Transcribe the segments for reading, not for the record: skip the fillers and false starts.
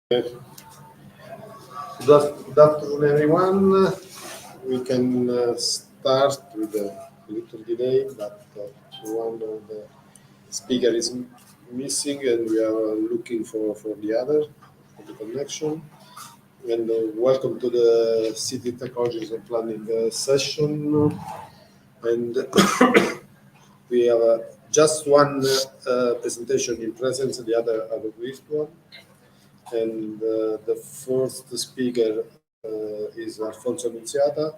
Good afternoon, everyone. We can start with a little delay, but one of the speaker is missing, and we are looking for the other, for the connection. And welcome to the City Technologies and Planning session. And we have just one presentation in presence, the other virtual. And the first speaker is Alfonso Nunziata,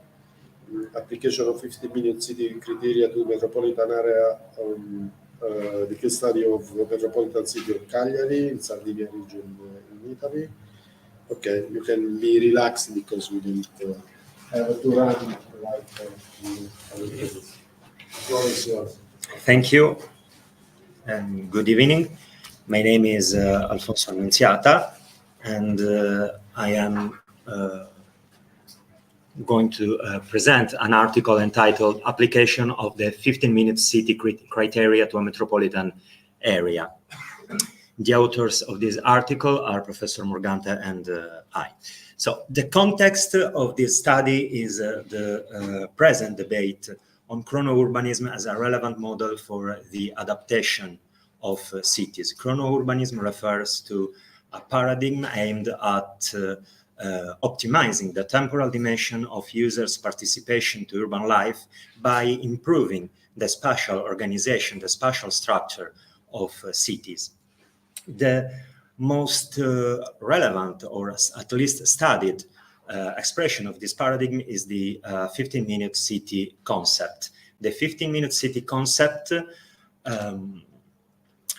application of 50-minute city criteria to metropolitan area on the case study of the metropolitan city of Cagliari in Sardinia region in Italy. Okay, you can be relaxed because we didn't have to run like the floor is yours. Thank you and good evening. My name is Alfonso Annunziata, and I am going to present an article entitled Application of the 15-minute city criteria to a metropolitan area. The authors of this article are Professor Morgante and I. So the context of this study is the present debate on chrono-urbanism as a relevant model for the adaptation of cities. Chrono-urbanism refers to a paradigm aimed at optimizing the temporal dimension of users' participation to urban life by improving the spatial organization, the spatial structure of cities. The most relevant, or at least studied, expression of this paradigm is the 15-minute city concept. The 15-minute city concept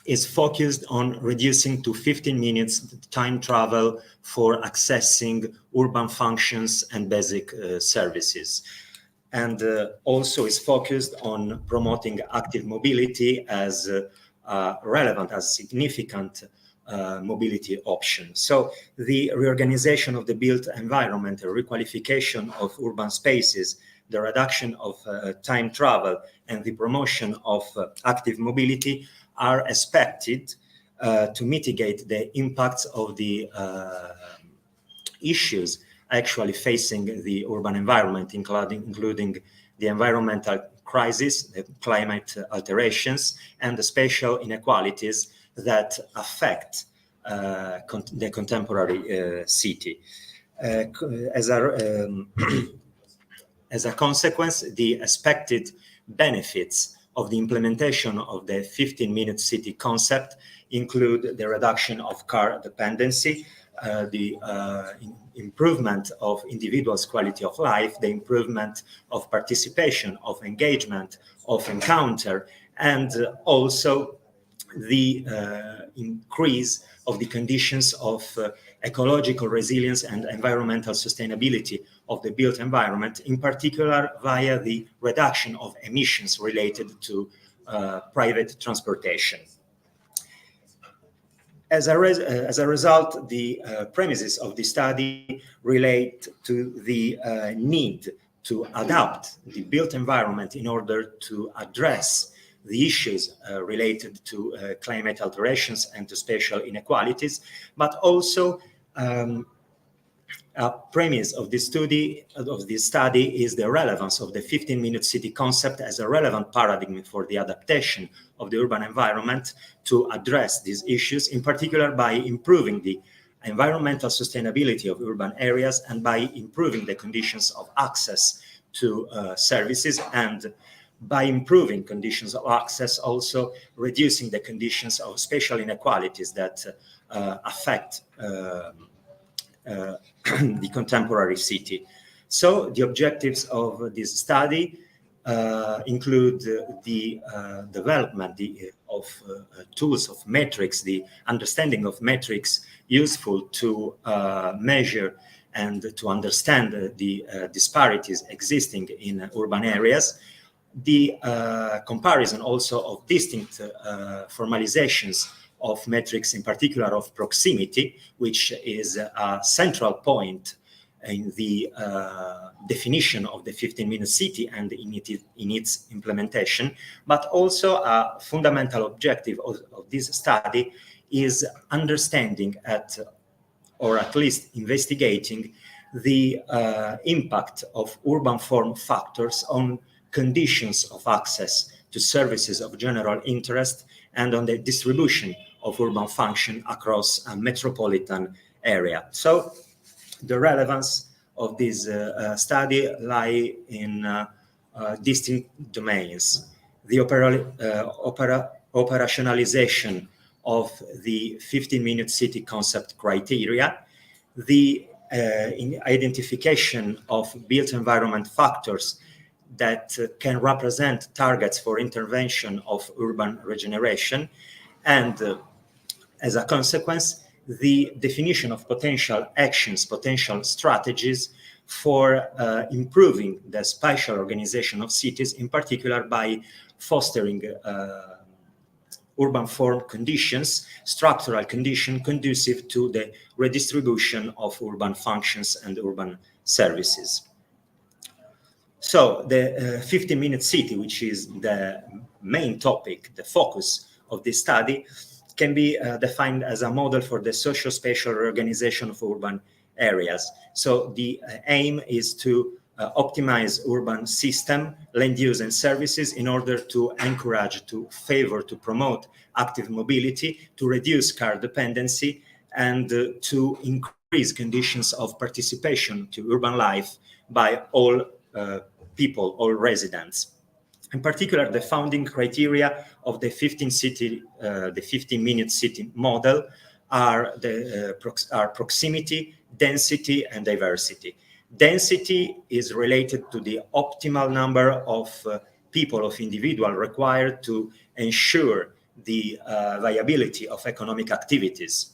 is focused on reducing to 15 minutes time travel for accessing urban functions and basic services. And also is focused on promoting active mobility as relevant, as significant mobility option. So the reorganization of the built environment, the requalification of urban spaces, the reduction of time travel, and the promotion of active mobility are expected to mitigate the impacts of the issues actually facing the urban environment, including the environmental crisis, the climate alterations, and the spatial inequalities that affect the contemporary city. As a consequence, the expected benefits of the implementation of the 15-minute city concept include the reduction of car dependency, the improvement of individuals' quality of life, the improvement of participation, of engagement, of encounter, and also the increase of the conditions of ecological resilience and environmental sustainability of the built environment, in particular via the reduction of emissions related to private transportation. As a result, the premises of the study relate to the need to adapt the built environment in order to address the issues related to climate alterations and to spatial inequalities, but also a premise of this study is the relevance of the 15-minute city concept as a relevant paradigm for the adaptation of the urban environment to address these issues, in particular by improving the environmental sustainability of urban areas and by improving the conditions of access to services, and by improving conditions of access, also reducing the conditions of spatial inequalities that affect the contemporary city. So the objectives of this study include the development of tools of metrics, the understanding of metrics useful to measure and to understand the disparities existing in urban areas, the comparison also of distinct formalizations of metrics, in particular of proximity, which is a central point in the definition of the 15-minute city and in its implementation, but also a fundamental objective of this study is understanding at or at least investigating the impact of urban form factors on conditions of access to services of general interest and on the distribution of urban function across a metropolitan area. So the relevance of this study lie in distinct domains. The operationalization of the 15-minute city concept criteria, the identification of built environment factors that can represent targets for intervention of urban regeneration, and as a consequence, the definition of potential actions, potential strategies for improving the spatial organization of cities, in particular by fostering urban form conditions, structural conditions conducive to the redistribution of urban functions and urban services. So the 15-minute city, which is the main topic, the focus of this study, can be defined as a model for the socio-spatial reorganization of urban areas. So the aim is to optimize urban system, land use and services in order to encourage, to favor, to promote active mobility, to reduce car dependency, and to increase conditions of participation to urban life by all people, all residents. In particular, the founding criteria of the 15-minute city model are proximity, density, and diversity. Density is related to the optimal number of people, of individuals required to ensure the viability of economic activities.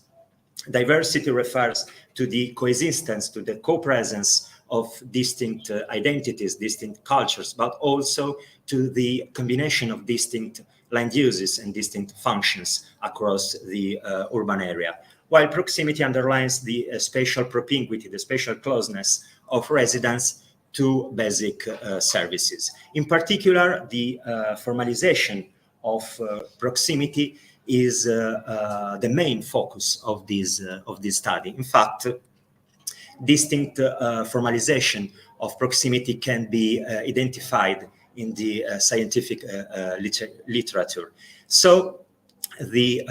Diversity refers to the coexistence, to the co-presence of distinct identities, distinct cultures, but also to the combination of distinct land uses and distinct functions across the urban area. While proximity underlines the spatial propinquity, the spatial closeness of residents to basic services. In particular, the formalization of proximity is the main focus of this study. In fact, distinct formalization of proximity can be identified in the scientific literature. So the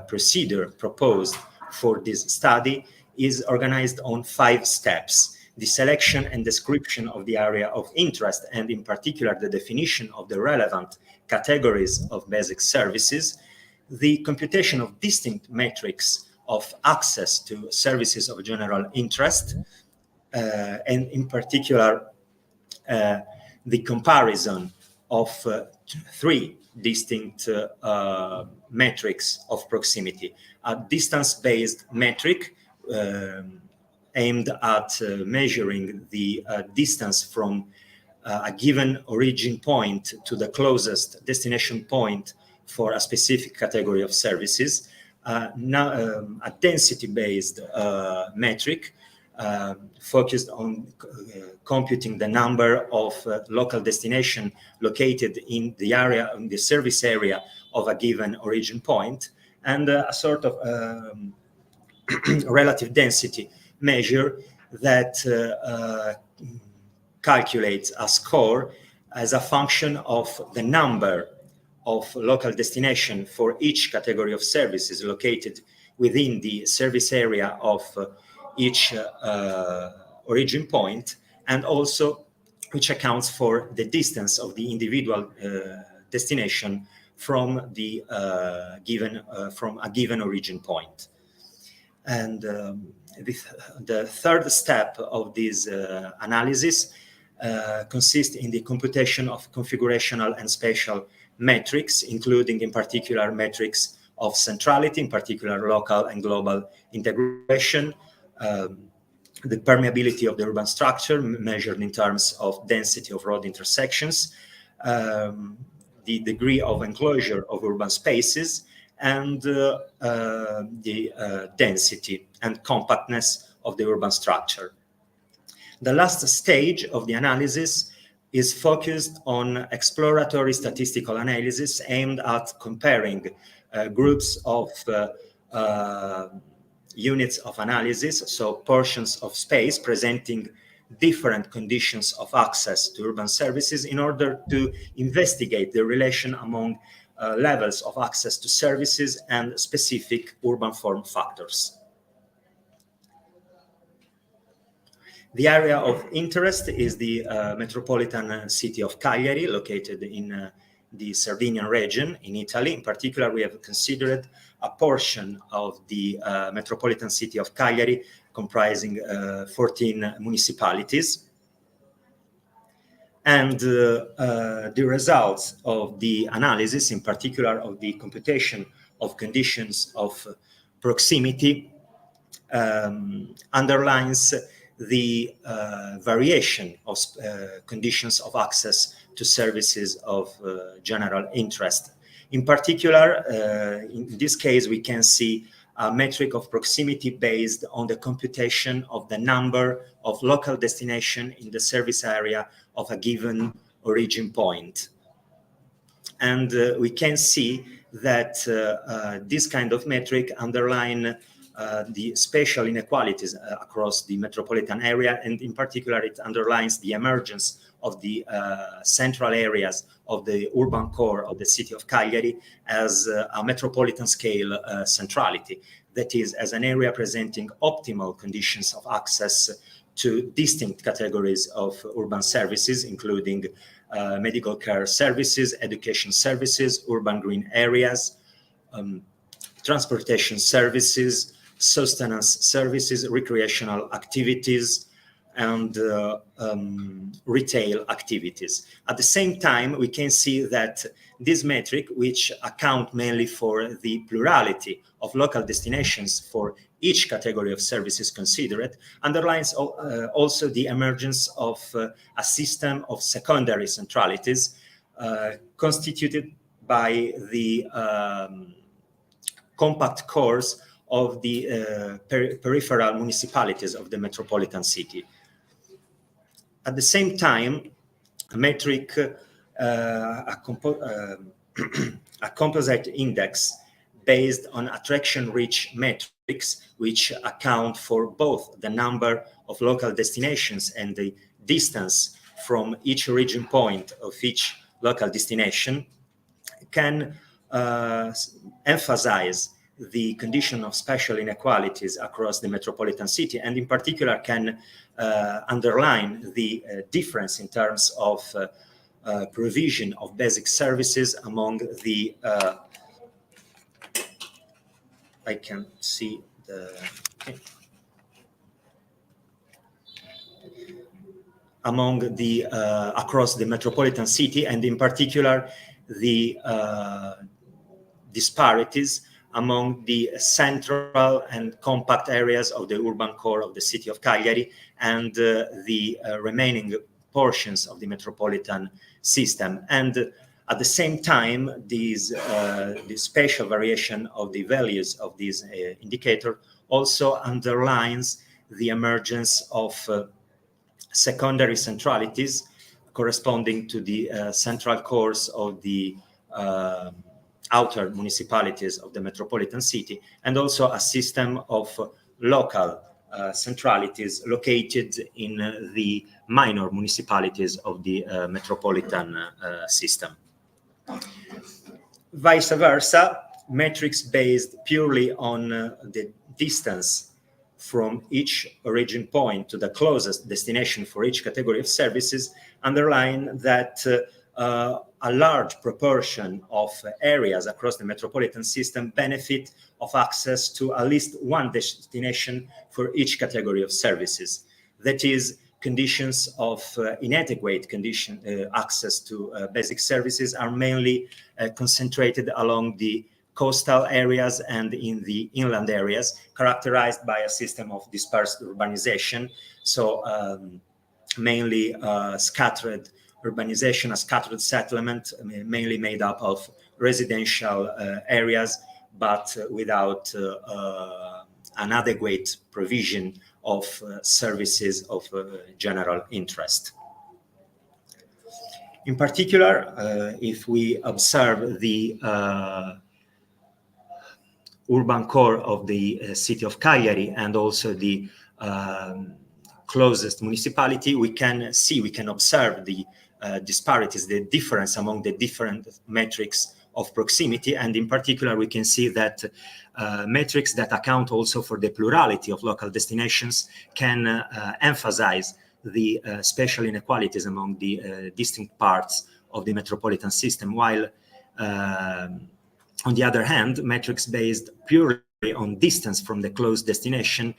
procedure proposed for this study is organized on 5 steps: the selection and description of the area of interest, and in particular the definition of the relevant categories of basic services, the computation of distinct metrics of access to services of general interest, and in particular the comparison of 3 distinct metrics of proximity: a distance-based metric aimed at measuring the distance from a given origin point to the closest destination point for a specific category of services, a density-based metric focused on computing the number of local destinations located in the area, in the service area of a given origin point, and a sort of relative density measure that calculates a score as a function of the number of local destination for each category of services located within the service area of each origin point, and also which accounts for the distance of the individual destination from the from a given origin point. And the third step of this analysis consists in the computation of configurational and spatial metrics, including in particular metrics of centrality, in particular local and global integration, the permeability of the urban structure measured in terms of density of road intersections, the degree of enclosure of urban spaces, and the density and compactness of the urban structure. The last stage of the analysis is focused on exploratory statistical analysis aimed at comparing groups of units of analysis, so portions of space presenting different conditions of access to urban services in order to investigate the relation among levels of access to services and specific urban form factors. The area of interest is the metropolitan city of Cagliari, located in the Sardinian region in Italy. In particular, we have considered a portion of the metropolitan city of Cagliari comprising 14 municipalities. And the results of the analysis, in particular of the computation of conditions of proximity, underlines the variation of conditions of access to services of general interest. In particular, in this case, we can see a metric of proximity based on the computation of the number of local destinations in the service area of a given origin point. And we can see that this kind of metric underline the spatial inequalities across the metropolitan area, and in particular it underlines the emergence of the central areas of the urban core of the city of Cagliari as a metropolitan scale centrality, that is, as an area presenting optimal conditions of access to distinct categories of urban services, including medical care services, education services, urban green areas, transportation services, sustenance services, recreational activities, and retail activities. At the same time, we can see that this metric, which account mainly for the plurality of local destinations for each category of services considered, underlines also the emergence of a system of secondary centralities constituted by the compact cores of the peripheral municipalities of the metropolitan city. At the same time, a metric, a composite index based on attraction-rich metrics, which account for both the number of local destinations and the distance from each origin point of each local destination, can emphasize the condition of spatial inequalities across the metropolitan city, and in particular can underline the difference in terms of provision of basic services among the I can see the among the across the metropolitan city, and in particular the disparities among the central and compact areas of the urban core of the city of Cagliari and the remaining portions of the metropolitan system. And at the same time, the spatial variation of the values of this indicator also underlines the emergence of secondary centralities corresponding to the central cores of the outer municipalities of the metropolitan city, and also a system of local centralities located in the minor municipalities of the metropolitan system. Vice versa, metrics based purely on the distance from each origin point to the closest destination for each category of services underline that a large proportion of areas across the metropolitan system benefit of access to at least one destination for each category of services. That is, conditions of inadequate access to basic services are mainly concentrated along the coastal areas and in the inland areas, characterized by a system of dispersed urbanization. So mainly scattered urbanization, a scattered settlement, mainly made up of residential areas, but without an adequate provision of services of general interest. In particular, if we observe the urban core of the city of Cagliari and also the closest municipality, we can observe the disparities, the difference among the different metrics of proximity. And in particular, we can see that metrics that account also for the plurality of local destinations can emphasize the spatial inequalities among the distinct parts of the metropolitan system, while on the other hand, metrics based purely on distance from the close destination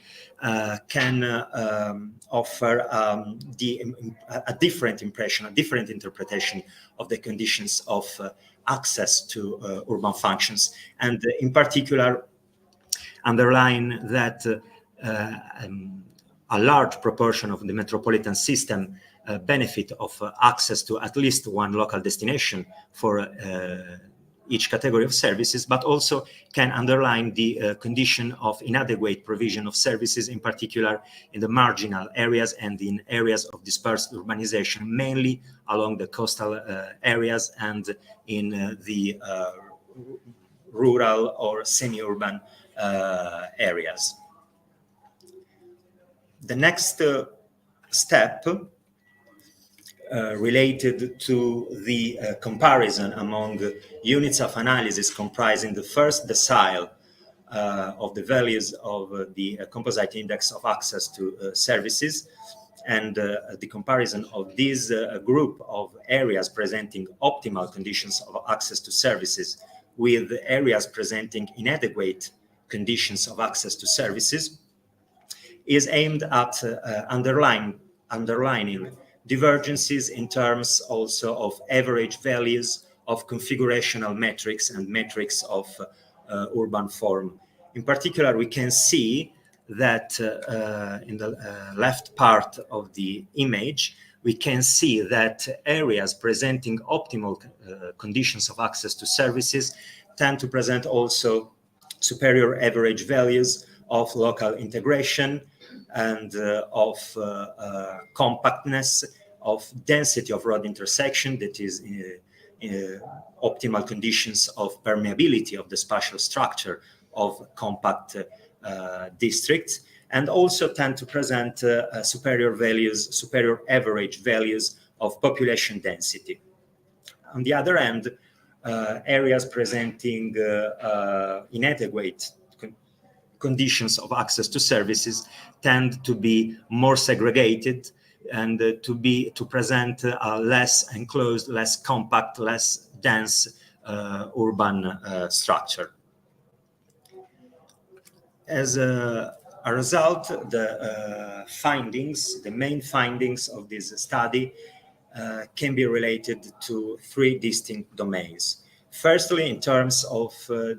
can offer a different impression, a different interpretation of the conditions of access to urban functions, and in particular underline that a large proportion of the metropolitan system benefit of access to at least one local destination for each category of services, but also can underline the condition of inadequate provision of services, in particular in the marginal areas and in areas of dispersed urbanization, mainly along the coastal areas and in the rural or semi-urban areas. The next step related to the comparison among units of analysis comprising the first decile of the values of the composite index of access to services, and the comparison of this group of areas presenting optimal conditions of access to services with areas presenting inadequate conditions of access to services is aimed at underlining divergences in terms also of average values of configurational metrics and metrics of urban form. In particular, we can see that in the left part of the image, we can see that areas presenting optimal conditions of access to services tend to present also superior average values of local integration and of compactness, of density of road intersection, that is optimal conditions of permeability of the spatial structure of compact districts, and also tend to present superior average values of population density. On the other hand, areas presenting inadequate conditions of access to services tend to be more segregated and to present a less enclosed, less compact, less dense urban structure. As a result, the main findings of this study can be related to three distinct domains. Firstly, in terms of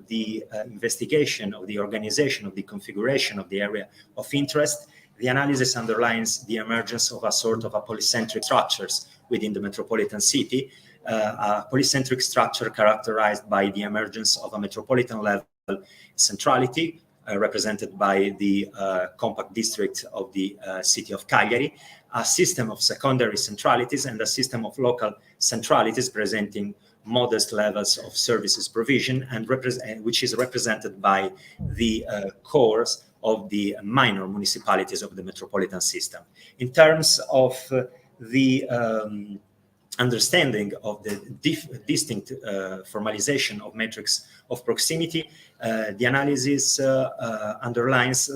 the investigation of the organization of the configuration of the area of interest, the analysis underlines the emergence of a sort of a polycentric structures within the metropolitan city, a polycentric structure characterized by the emergence of a metropolitan level centrality, represented by the compact district of the city of Cagliari, a system of secondary centralities, and a system of local centralities presenting modest levels of services provision, and which is represented by the cores of the minor municipalities of the metropolitan system. In terms of the understanding of the distinct formalization of metrics of proximity, the analysis underlines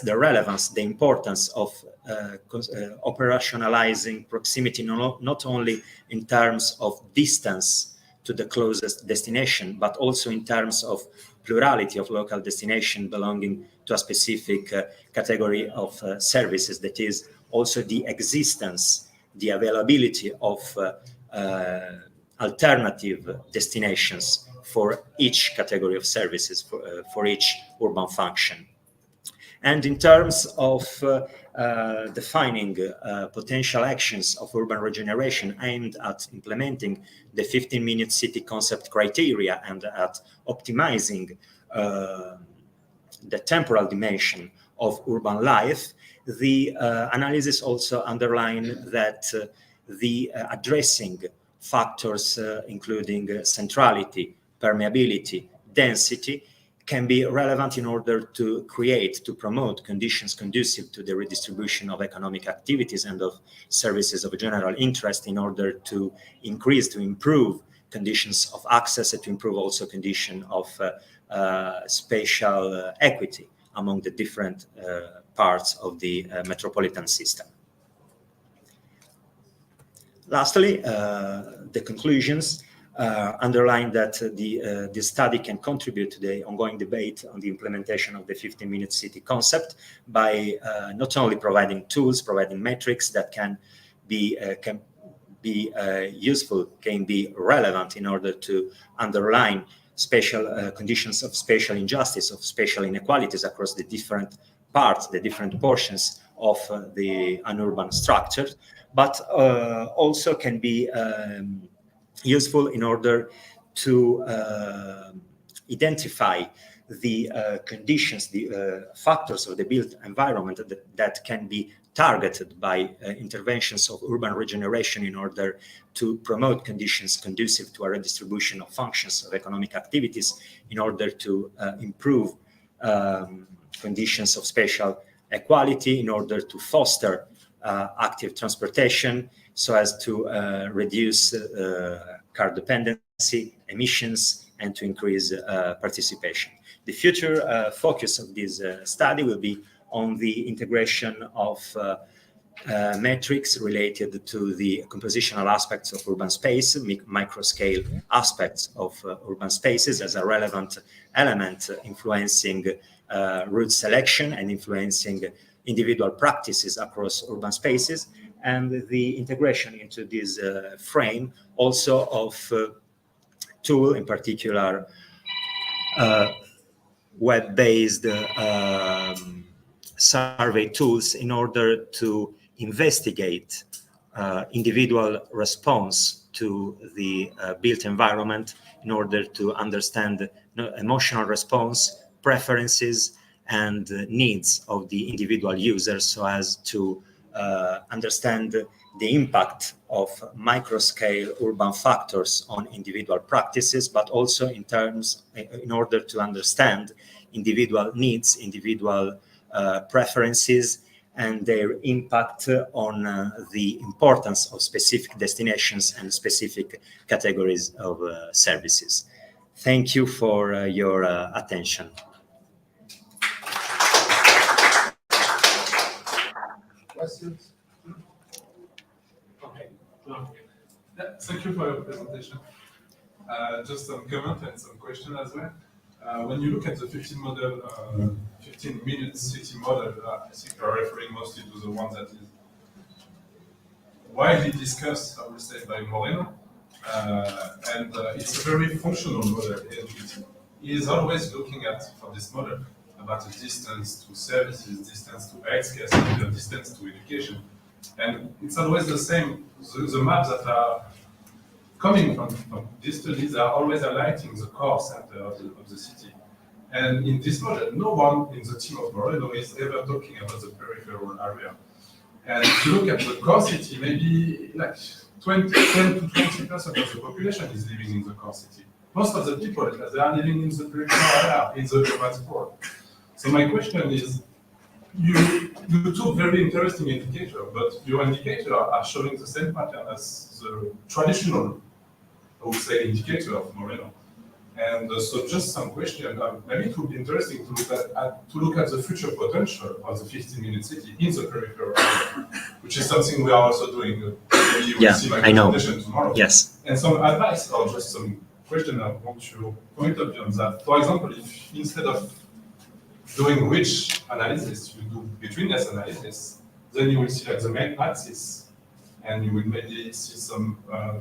the relevance, the importance of operationalizing proximity not only in terms of distance to the closest destination, but also in terms of plurality of local destination belonging to a specific category of services, that is also the existence, the availability of alternative destinations for each category of services, for each urban function. And in terms of defining potential actions of urban regeneration aimed at implementing the 15-minute city concept criteria and at optimizing the temporal dimension of urban life, the analysis also underlined that the addressing factors including centrality, permeability, density, can be relevant in order to promote conditions conducive to the redistribution of economic activities and of services of general interest, in order to improve conditions of access, and to improve also condition of spatial equity among the different parts of the metropolitan system. Lastly, the conclusions underline that the study can contribute to the ongoing debate on the implementation of the 15-minute city concept by not only providing tools, providing metrics that can be useful, can be relevant in order to underline spatial conditions of spatial injustice, of spatial inequalities across the different parts, the different portions of the urban structures, but also can be useful in order to identify the conditions, the factors of the built environment that can be targeted by interventions of urban regeneration in order to promote conditions conducive to a redistribution of functions of economic activities, in order to improve conditions of spatial equality, in order to foster active transportation, so as to reduce car dependency, emissions, and to increase participation. The future focus of this study will be on the integration of metrics related to the compositional aspects of urban space, micro-scale aspects of urban spaces as a relevant element influencing route selection and influencing individual practices across urban spaces, and the integration into this frame also of tool, in particular web-based survey tools, in order to investigate individual response to the built environment, in order to understand emotional response, preferences, and needs of the individual users, so as to understand the impact of micro-scale urban factors on individual practices, but also in order to understand individual needs, individual preferences, and their impact on the importance of specific destinations and specific categories of services. Thank you for your attention. Questions? Okay. Thank you for your presentation. Just some comment and some question as well. When you look at the 15-minute city model, I think you are referring mostly to the one that is widely discussed, I would say, by Moreno. And it's a very functional model. He is always looking at, for this model, about the distance to services, distance to healthcare, distance to education. And it's always the same. The maps that are coming from these studies are always highlighting the core center of the city. And in this model, no one in the team of Moreno is ever talking about the peripheral area. And if you look at the core city, maybe like 10 to 20% of the population is living in the core city. Most of the people, they are living in the peripheral area, in the urban sport. So my question is, you took very interesting indicator, but your indicator are showing the same pattern as the traditional, I would say, indicator of Moreno. And so just some question, maybe it would be interesting to look at the future potential of the 15-minute city in the peripheral area, which is something we are also doing. Maybe you will see my presentation tomorrow. Yes. And some advice or just some question I want you point of view on that. For example, if instead of doing which analysis, you do betweenness analysis, then you will see like the main axis, and you will maybe see some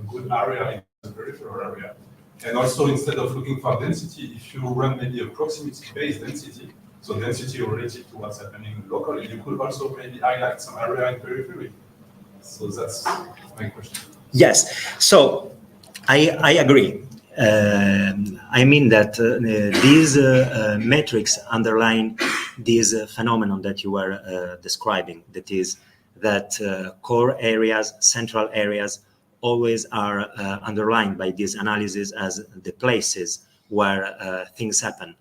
good area in the peripheral area. And also, instead of looking for density, if you run maybe a proximity-based density, so density related to what's happening locally, you could also maybe highlight some area in periphery. So that's my question. Yes. So I agree. I mean that these metrics underline this phenomenon that you were describing. That is, that core areas, central areas, always are underlined by this analysis as the places where things happen,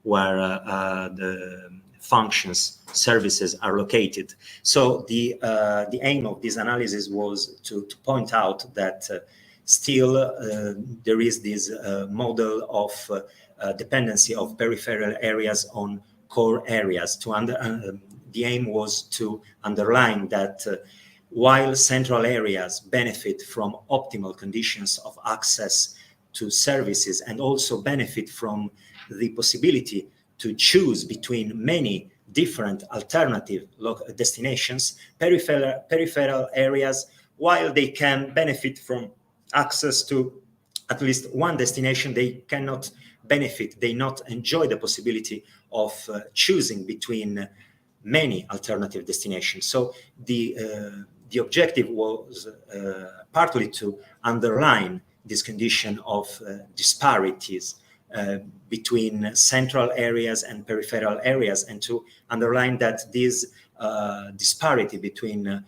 where the functions, services are located. So the aim of this analysis was to point out that still there is this model of dependency of peripheral areas on core areas. The aim was to underline that while central areas benefit from optimal conditions of access to services and also benefit from the possibility to choose between many different alternative destinations, peripheral areas, while they can benefit from access to at least one destination, they cannot benefit, they not enjoy the possibility of choosing between many alternative destinations. So the objective was partly to underline this condition of disparities between central areas and peripheral areas, and to underline that this disparity between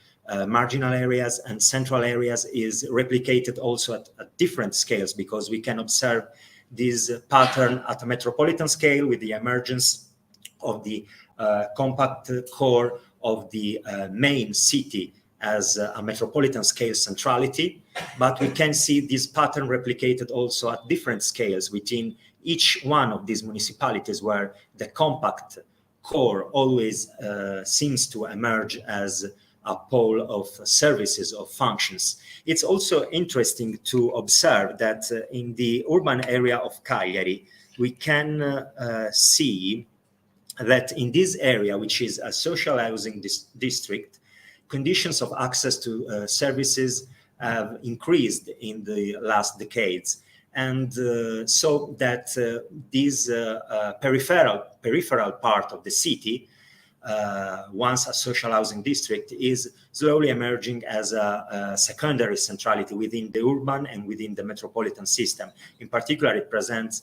marginal areas and central areas is replicated also at different scales, because we can observe this pattern at a metropolitan scale with the emergence of the compact core of the main city as a metropolitan scale centrality, but we can see this pattern replicated also at different scales within each one of these municipalities, where the compact core always seems to emerge as a pole of services, of functions. It's also interesting to observe that in the urban area of Cagliari, we can see that in this area, which is a social housing district, conditions of access to services have increased in the last decades. And so that this peripheral part of the city, once a social housing district, is slowly emerging as a secondary centrality within the urban and within the metropolitan system. In particular, it presents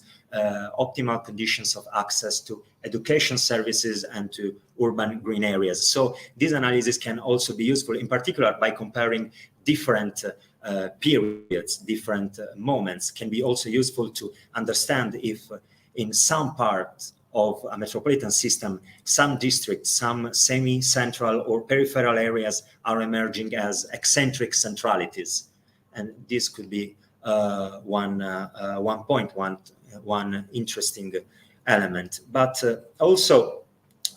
optimal conditions of access to education services and to urban green areas. So this analysis can also be useful, in particular by comparing different periods, different moments, can be also useful to understand if in some parts of a metropolitan system, some districts, some semi-central or peripheral areas are emerging as eccentric centralities. And this could be one interesting element. But also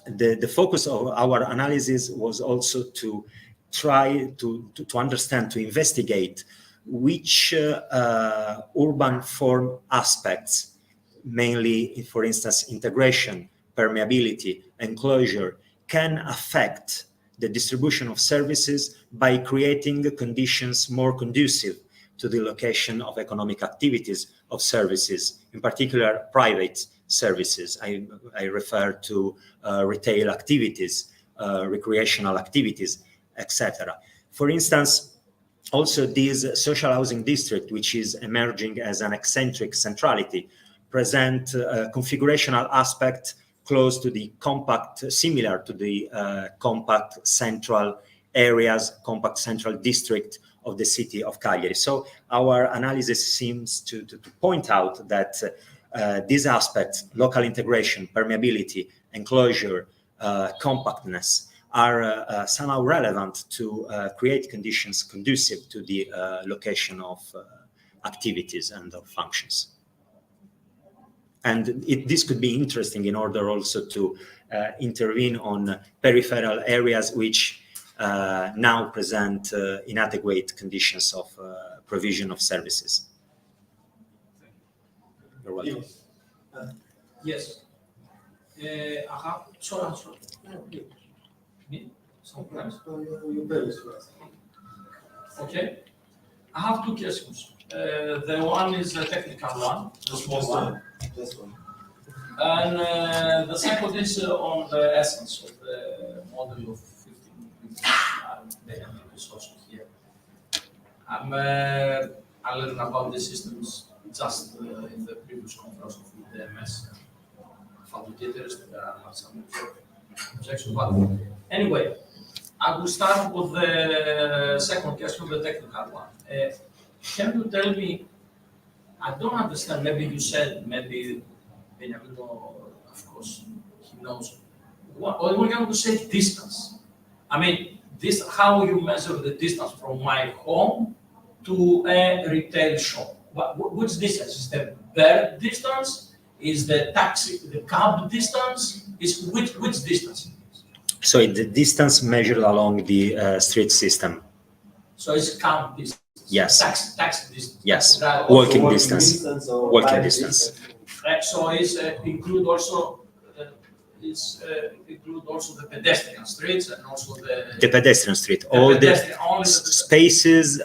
the focus of our analysis was also to try to understand, to investigate which urban form aspects, mainly, for instance, integration, permeability, enclosure, can affect the distribution of services by creating conditions more conducive to the location of economic activities of services, in particular private services. I refer to retail activities, recreational activities, etc. For instance, also this social housing district, which is emerging as an eccentric centrality, present a configurational aspect close to the compact, similar to the compact central areas, compact central district of the city of Cagliari. So our analysis seems to point out that these aspects, local integration, permeability, enclosure, compactness, are somehow relevant to create conditions conducive to the location of activities and of functions. And this could be interesting in order also to intervene on peripheral areas which now present inadequate conditions of provision of services. You're welcome. Yes. Me? Sometimes. Okay. I have two questions. The one is a technical one, the small one. This one. And the second is on the essence of the model of 15 resources here. I learned about the systems just in the previous conference of the MS. I found it interesting. I have some objection, but anyway, I will start with the second question, the technical one. Can you tell me I don't understand. Maybe you said, maybe Beniamino, of course, he knows. What we're going to say distance. I mean, this how you measure the distance from my home to a retail shop. Which distance? Is the bird distance? Is the taxi, the cab distance? Is which distance? So the distance measured along the street system. So it's cab distance. Yes. Taxi distance. Yes. Right. Walking distance. or Walking bike distance. So it's include also include also the pedestrian streets and also The pedestrian street. the All the pedestrian, only the spaces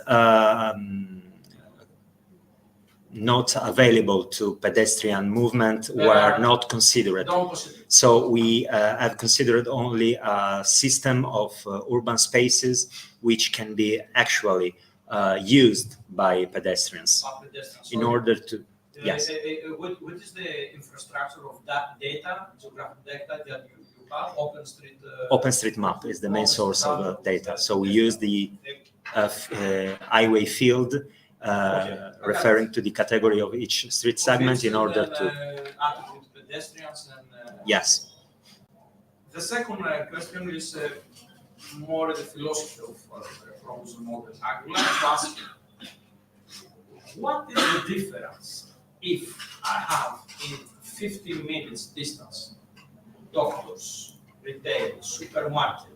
not available to pedestrian movement were not considered. don't consider. So we have considered only a system of urban spaces which can be actually used by pedestrians Pedestrians. in order to, yes. What is the infrastructure of that data, geographic data that you have? OpenStreetMap is the main source of data. So we use the highway field referring to the category of each street segment in order to, attitude pedestrians and. yes. The second question is more the philosophy of proposal model. I would like to ask you, what is the difference if I have in 15 minutes distance doctors, retail, supermarket,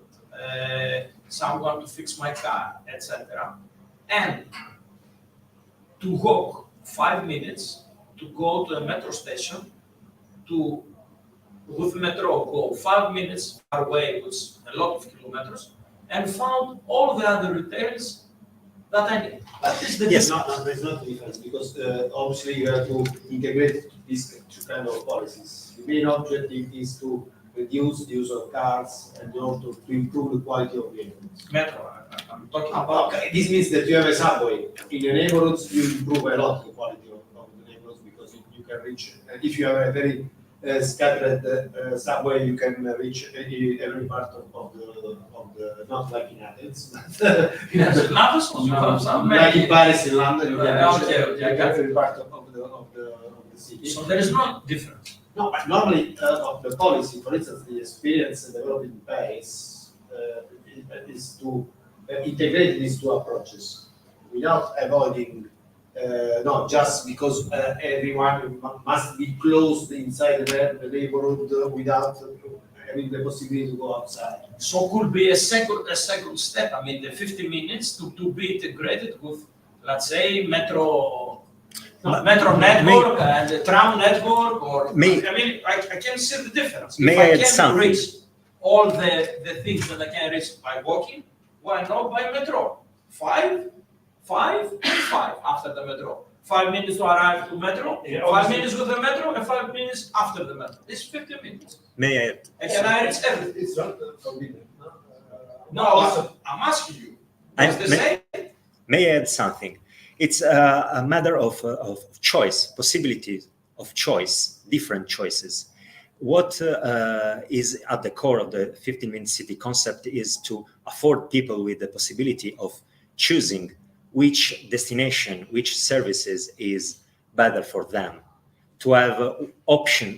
someone to fix my car, etc., and to walk 5 minutes to go to a metro station, to with metro go 5 minutes far away, which is a lot of kilometers, and found all the other retails that I need. What is the Yes. difference? No, there's not a difference because obviously you have to integrate these two kind of policies. The main objective is to reduce the use of cars and also to improve the quality of vehicles. Metro, I'm talking about. Okay, this means that you have a subway. In the neighborhoods, you improve a lot the quality of the neighborhoods because you can reach, if you have a very scattered subway, you can reach every part of the not like in Athens, but Yes, Naples also have some like in many. Paris, in London, you can reach Okay, I got every part of the city. So there is no difference. No, but normally of the policy, for instance, the experience developed in Paris is to integrate these two approaches without avoiding, no, just because everyone must be closed inside the neighborhood without having the possibility to go outside. So could be a second step. I mean, the 50 minutes to be integrated with, let's say, metro network and the tram network, or I mean, I can see the difference. May If I I add can something? reach all the things that I can reach by walking, why not by metro? Five after the metro. 5 minutes to arrive to metro, 5 minutes with the metro, and 5 minutes after the metro. It's 50 minutes. May I add? And can I reach everything? It's not convenient. No, I'm asking you. I- It's the same. May I add something? It's a matter of choice, possibilities of choice, different choices. What is at the core of the 15-minute city concept is to afford people with the possibility of choosing which destination, which services is better for them, to have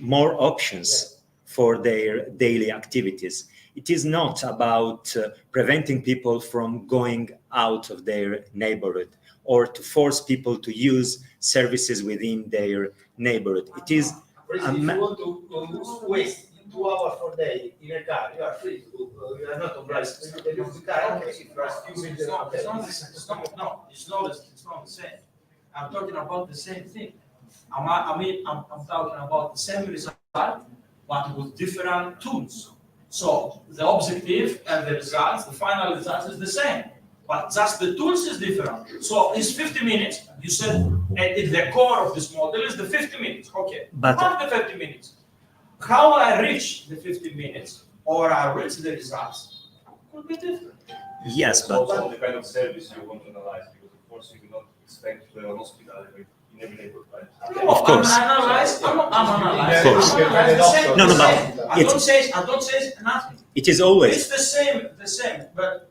more options for their daily activities. It is not about preventing people from going out of their neighborhood or to force people to use services within their neighborhood. It is For instance, if you want to waste 2 hours per day in a car, you are free to do. You are not obliged to use the car. Okay, if you are stupid, It's not the same. I'm talking about the same thing. I'm talking about the same result, but with different tools. So the objective and the results, the final results is the same, but just the tools is different. So it's 50 minutes. You said at the core of this model is the 50 minutes. Okay, But- not the 50 minutes. How I reach the 50 minutes or I reach the results could be different. yes, It's but also the kind of service you want to analyze, because of course you cannot expect to have an hospital in every neighborhood, right? No, Of course. I'm analyzing. Of course. I'm analyzing. No, no, but I don't say nothing. it is always It's the same, but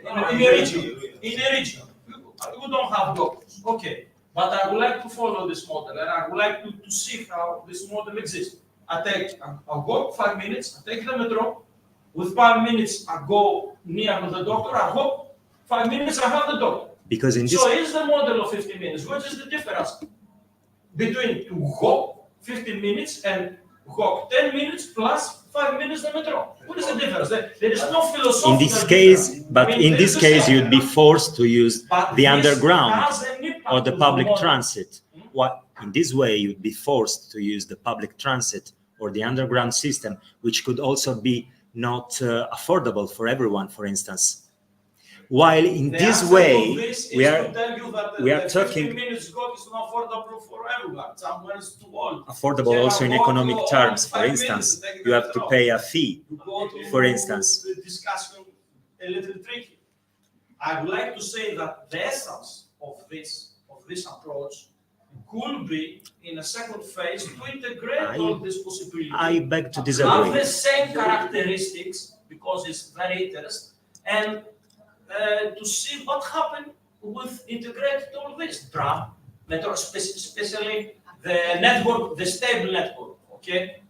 in a region, you don't have doctors. Okay, But I would like to follow this model, and I would like to see how this model exists. I'll go 5 minutes, I take the metro. With 5 minutes, I go near the doctor. I hope 5 minutes I have the doctor. Because in this, So is the model of 15 minutes. What is the difference between to walk 15 minutes and walk 10 minutes plus 5 minutes the metro? What is the difference? There is no philosophical in this case, difference. but I mean, in there this is case, a- you'd be forced to use But the this underground has an impact or the on public model. transit. What in this way, you'd be forced to use the public transit or the underground system, which could also be not affordable for everyone, for instance. While in The this answer way, to this we is are to tell you that we are the talking 15 minutes go is not affordable for everyone. Someone is too old. affordable Can also I in walk economic to terms. For 5 minutes instance, to take you the have to metro? pay a fee. To go to For instance. the discussion a little tricky. I would like to say that the essence of this approach could be in a second phase to integrate all these possibilities. I beg to Have disagree. the same characteristics because it's very interesting, and to see what happened with integrated all this tram, metro, especially the network, the stable network. Okay.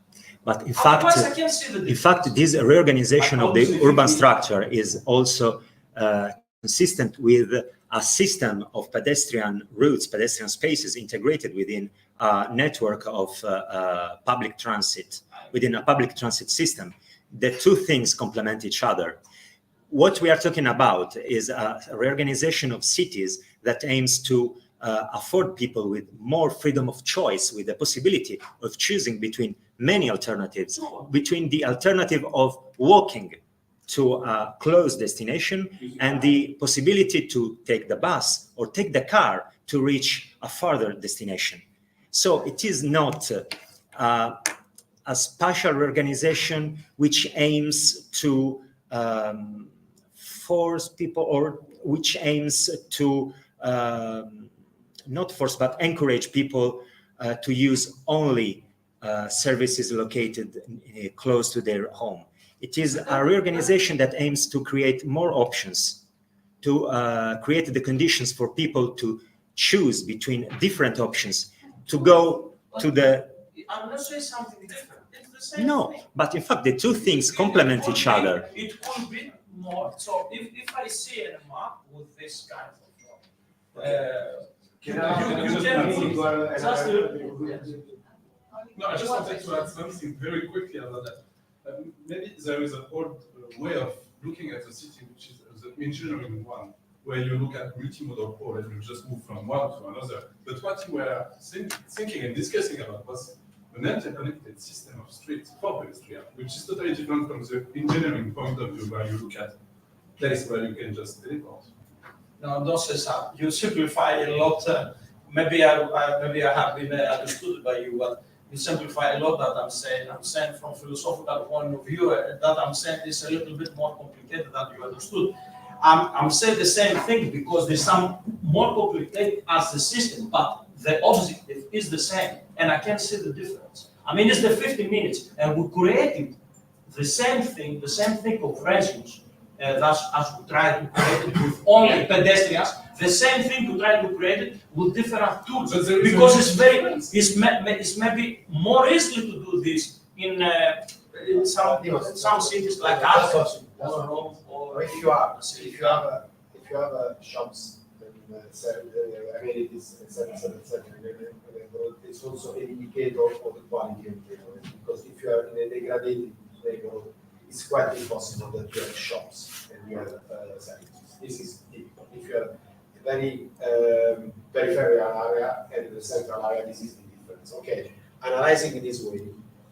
But in Otherwise, I fact, can see the in difference. fact, this reorganization of the urban structure is also consistent with a system of pedestrian routes, pedestrian spaces integrated within a network of public transit, within a public transit system. The two things complement each other. What we are talking about is a reorganization of cities that aims to afford people with more freedom of choice, with the possibility of choosing between many alternatives, between the alternative of walking to a close destination and the possibility to take the bus or take the car to reach a further destination. So it is not a spatial reorganization which aims to force people, or which aims to not force but encourage people to use only services located close to their home. It is a reorganization that aims to create more options, to create the conditions for people to choose between different options, to go to the... I'm not saying something different. It's the same No, thing. but in fact, the two things complement each other. It could be more. So if I see a map with this kind of you can No, I just wanted to add something very quickly about that. Maybe there is an old way of looking at a city, which is the engineering one, where you look at multimodal pole and you just move from one to another. But what you were thinking and discussing about was an interconnected system of streets for pedestrians, which is totally different from the engineering point of view, where you look at place where you can just teleport. No, don't say so. You simplify a lot. Maybe I have been understood by you, but you simplify a lot that I'm saying. I'm saying from philosophical point of view that I'm saying is a little bit more complicated than you understood. I'm saying the same thing because there's some more complicated as the system, but the objective is the same, and I can see the difference. I mean, it's the 50 minutes, and we created the same thing of regimes. That's as we try to create it with only pedestrians. The same thing we try to create it with different tools, because it's maybe more easily to do this in some cities like Athens or Rome, or If you have shops and amenities, etc., it's also an indicator of the quality of the neighborhood. Because if you are in a degraded neighborhood, it's quite impossible that you have shops and you have services. This is typical. If you have a very peripheral area and the central area, this is the difference. Okay, analyzing in this way,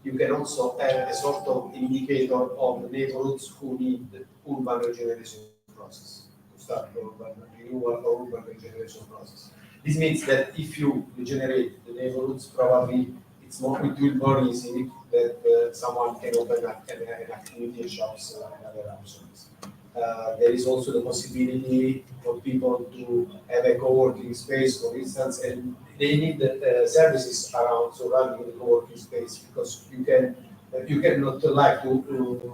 you can also have a sort of indicator of the neighborhoods who need the urban regeneration process, to start the urban renewal or urban regeneration process. This means that if you regenerate the neighborhoods, probably it will be more easy that someone can open up an activity and shops and other options. There is also the possibility for people to have a co-working space, for instance, and they need services around surrounding the co-working space, because you can You cannot like to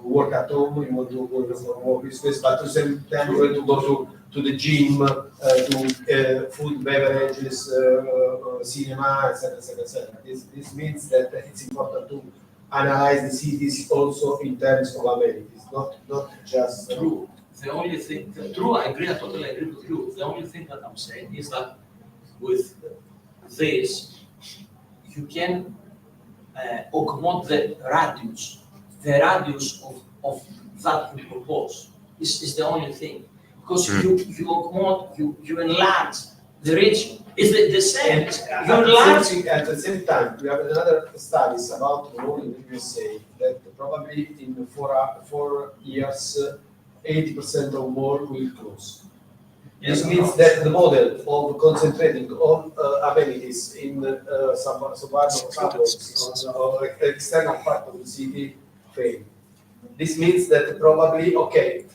work at home, you want to go to work space, but at the same time you want to go to the gym, to food, beverages, cinema, etc., etc., etc. This means that it's important to analyze the cities also in terms of amenities, not just True. The only thing, true, I agree, I totally agree with you. The only thing that I'm saying is that with this, you can augment the radius. The radius of that you propose is the only thing. Because you augment, you enlarge the region. It's the same. You enlarge. At the same time, we have another studies about the role in the USA that probably in 4 years, 80% or more will close. This means that the model of concentrating on amenities in suburban suburbs or external part of the city fail. This means that probably, okay,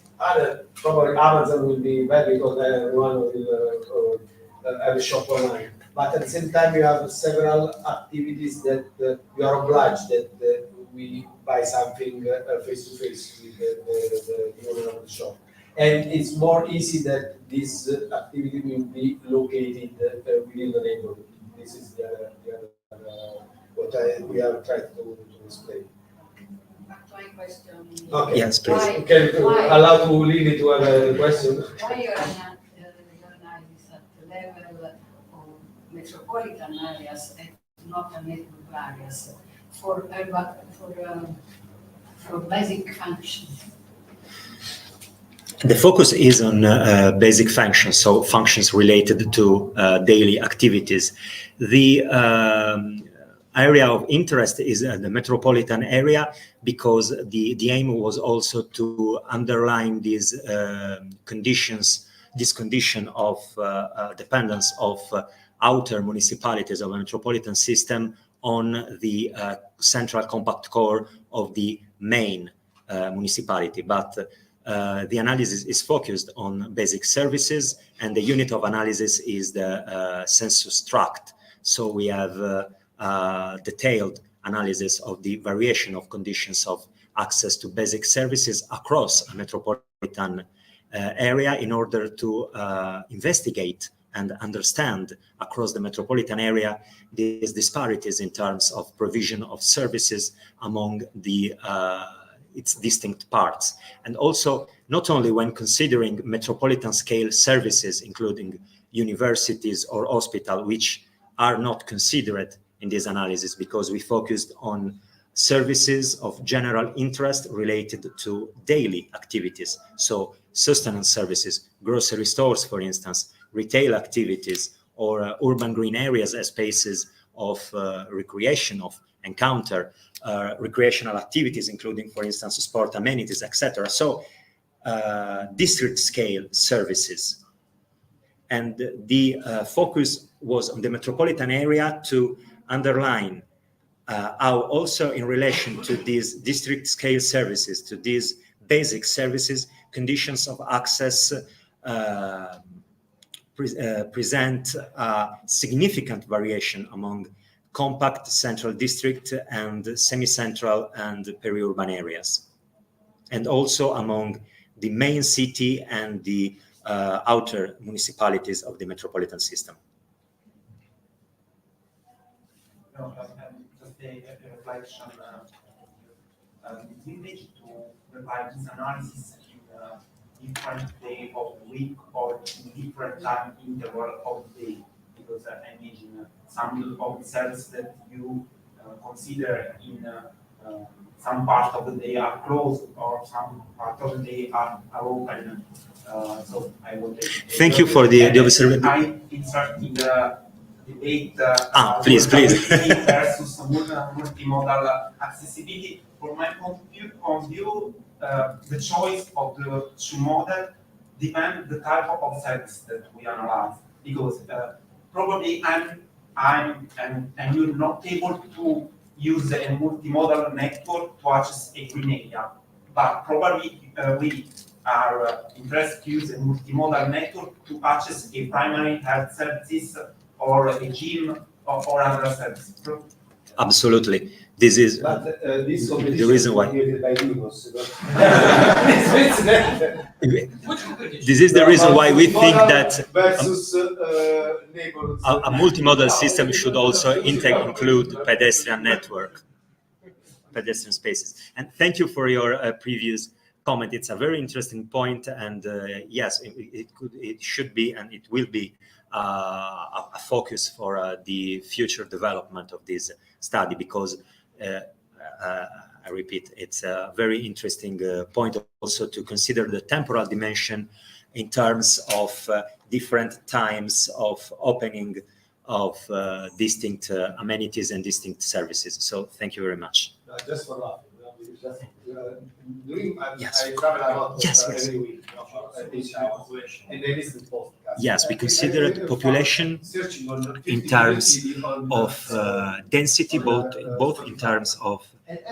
probably Amazon will be bad because everyone will have a shop online. But at the same time, you have several activities that you are obliged that we buy something face to face with the owner of the shop. And it's more easy that this activity will be located within the neighborhood. This is what we have tried to explain. Back to my question. Okay. Yes, please. Okay, allow to Lily to have a question. Why your analysis at the level of metropolitan areas and not the neighborhood areas for basic functions? The focus is on basic functions, so functions related to daily activities. The area of interest is the metropolitan area because the aim was also to underline these conditions, this condition of dependence of outer municipalities of a metropolitan system on the central compact core of the main municipality. But the analysis is focused on basic services, and the unit of analysis is the census tract. So we have detailed analysis of the variation of conditions of access to basic services across a metropolitan area in order to investigate and understand across the metropolitan area these disparities in terms of provision of services among the its distinct parts. And also, not only when considering metropolitan scale services, including universities or hospital, which are not considered in this analysis because we focused on services of general interest related to daily activities. So sustenance services, grocery stores, for instance, retail activities, or urban green areas as spaces of recreation, of encounter, recreational activities, including, for instance, sport amenities, etc. So district scale services. And the focus was on the metropolitan area to underline how also in relation to these district scale services, to these basic services, conditions of access present a significant variation among compact central district and semi-central and peri-urban areas, and also among the main city and the outer municipalities of the metropolitan system. No, just a reflection. We need to provide this analysis in different day of the week or in different time interval of the day, because I imagine some of the services that you consider in some part of the day are closed or some part of the day are open. So I would thank you for the observation. I insert in the debate please versus multimodal accessibility. From my point of view, the choice of the two model depends the type of service that we analyze, because probably you're not able to use a multimodal network to access a green area, but probably we are interested to use a multimodal network to access a primary health services or a gym or other services. Absolutely. This is But this the competition reason why. created by Demos, This is the reason why we think that versus neighborhoods. a multimodal system should also include pedestrian network, pedestrian spaces. And thank you for your previous comment. It's a very interesting point, and yes, it should be, and it will be a focus for the future development of this study, because I repeat, it's a very interesting point also to consider the temporal dimension in terms of different times of opening of distinct amenities and distinct services. So thank you very much. Just for laughing, because Yes. I travel a lot Yes, every week. And there is the podcast. Yes, we considered population in terms of density, both in terms of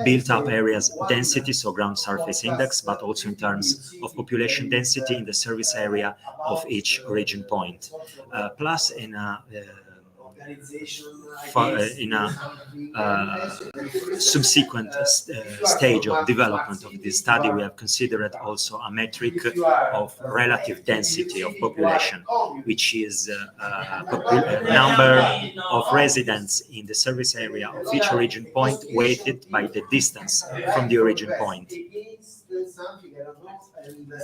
built-up areas density, so ground surface index, but also in terms of population density in the service area of each origin point. Plus, in a subsequent stage of development of this study, we have considered also a metric of relative density of population, which is number of residents in the service area of each origin point weighted by the distance from the origin point.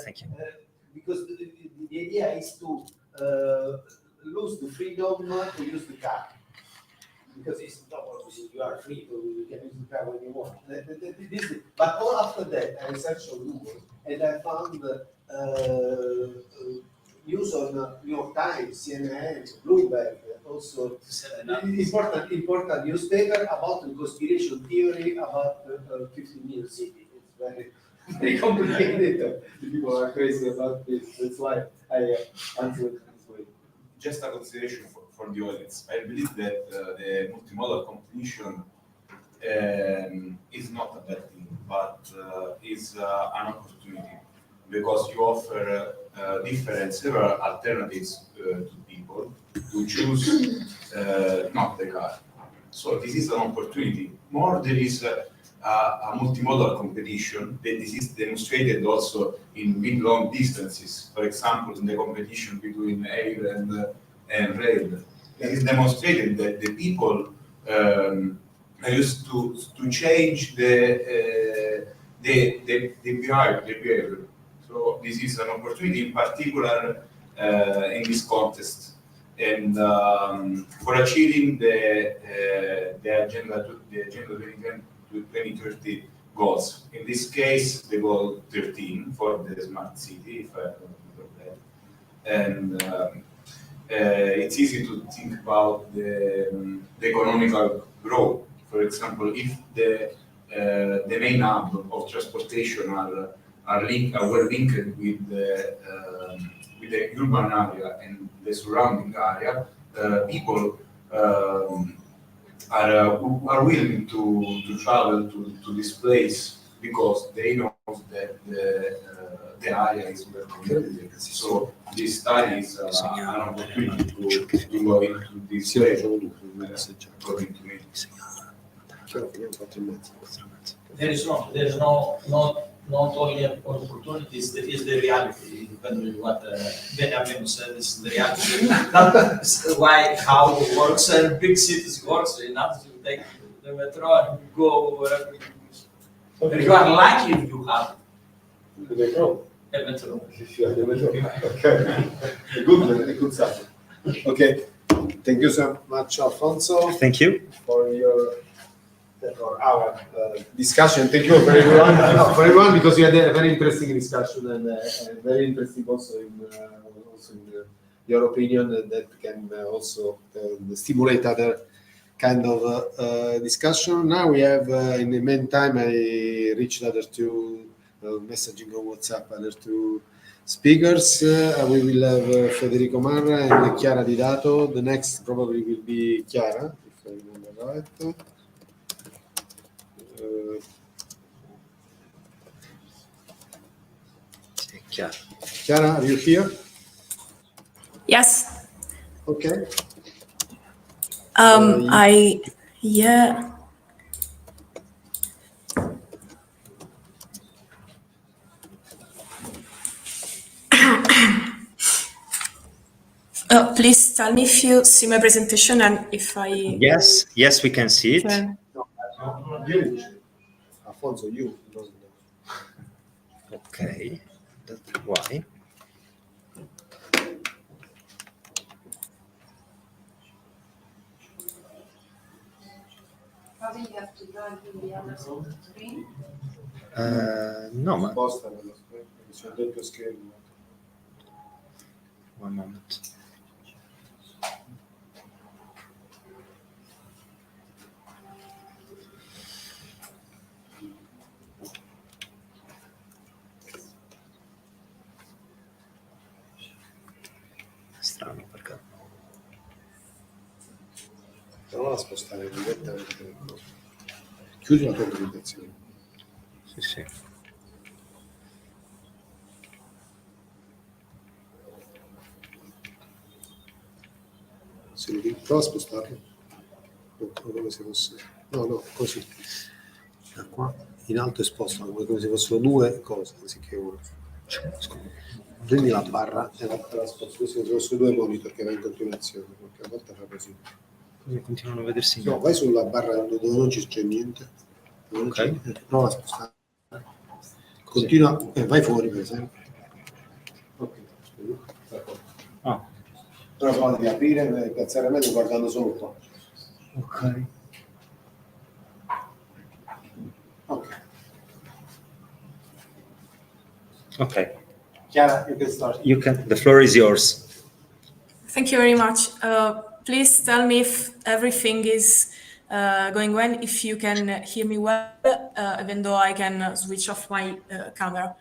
Thank you. Because the idea is to lose the freedom to use the car. Because it's not obviously you are free to you can use the car when you want. But all after that, I researched on Google and I found news on New York Times, CNN, Bloomberg, also important newspaper about the conspiration theory about the 15 million city. It's very complicated. People are crazy about this. That's why I answered this way. Just a consideration for the audience. I believe that the multimodal competition is not a bad thing, but is an opportunity, because you offer several alternatives to people to choose not the car. So this is an opportunity. More, there is a multimodal competition that this is demonstrated also in mid-long distances. For example, in the competition between air and rail, it is demonstrated that the people used to change the behavior. So this is an opportunity, in particular in this context, and for achieving the agenda 2030 goals. In this case, the goal 13 for the smart city, if I remember that. And it's easy to think about the economical growth. For example, if the main hub of transportation are well linked with the urban area and the surrounding area, people are willing to travel to this place because they know that the area is well connected. So this study is an opportunity to go into this way, according to me. There is not only opportunities, there is the reality, depending on what Benjamin said, is the reality. That's why how it works and big cities works. You have to take the metro and go wherever you wish. You are lucky if you have The metro. a metro. If you have the metro. Okay. A good subject. Okay. Thank you so much, Alfonso, Thank you. for our discussion. Thank you for everyone, because we had a very interesting discussion and very interesting also in your opinion, and that can also stimulate other kind of discussion. Now we have, in the meantime, I reached other two messaging on WhatsApp, other two speakers. We will have Federico Marra and Chiara Didato. The next probably will be Chiara, if I remember right. Chiara, are you here? Yes. Okay. Please tell me if you see my presentation and if I Yes, we can see it. can. You, Alfonso, you. Okay, that's why. Probably you have to log in the other screen. No, ma Posta nello sul doppio schermo. one moment. Strano perché. Prova a spostare direttamente. Chiudi la tua presentazione. Sì. Se lo prova a spostarlo. Come se fosse. No, così. Da qua in alto e spostalo come se fossero due cose anziché una. Prendi la barra e la sposti come se fossero due monitor che va in continuazione, perché a volte fa così. Così continuano a vedersi. No, vai sulla barra dove non c'è niente. Prova a spostare. Continua e vai fuori per esempio. Ok. Però prova di aprire e piazzare meglio guardando solo qua. Okay. Chiara, you can start. The floor is yours. Thank you very much. Please tell me if everything is going well, if you can hear me well, even though I can switch off my camera.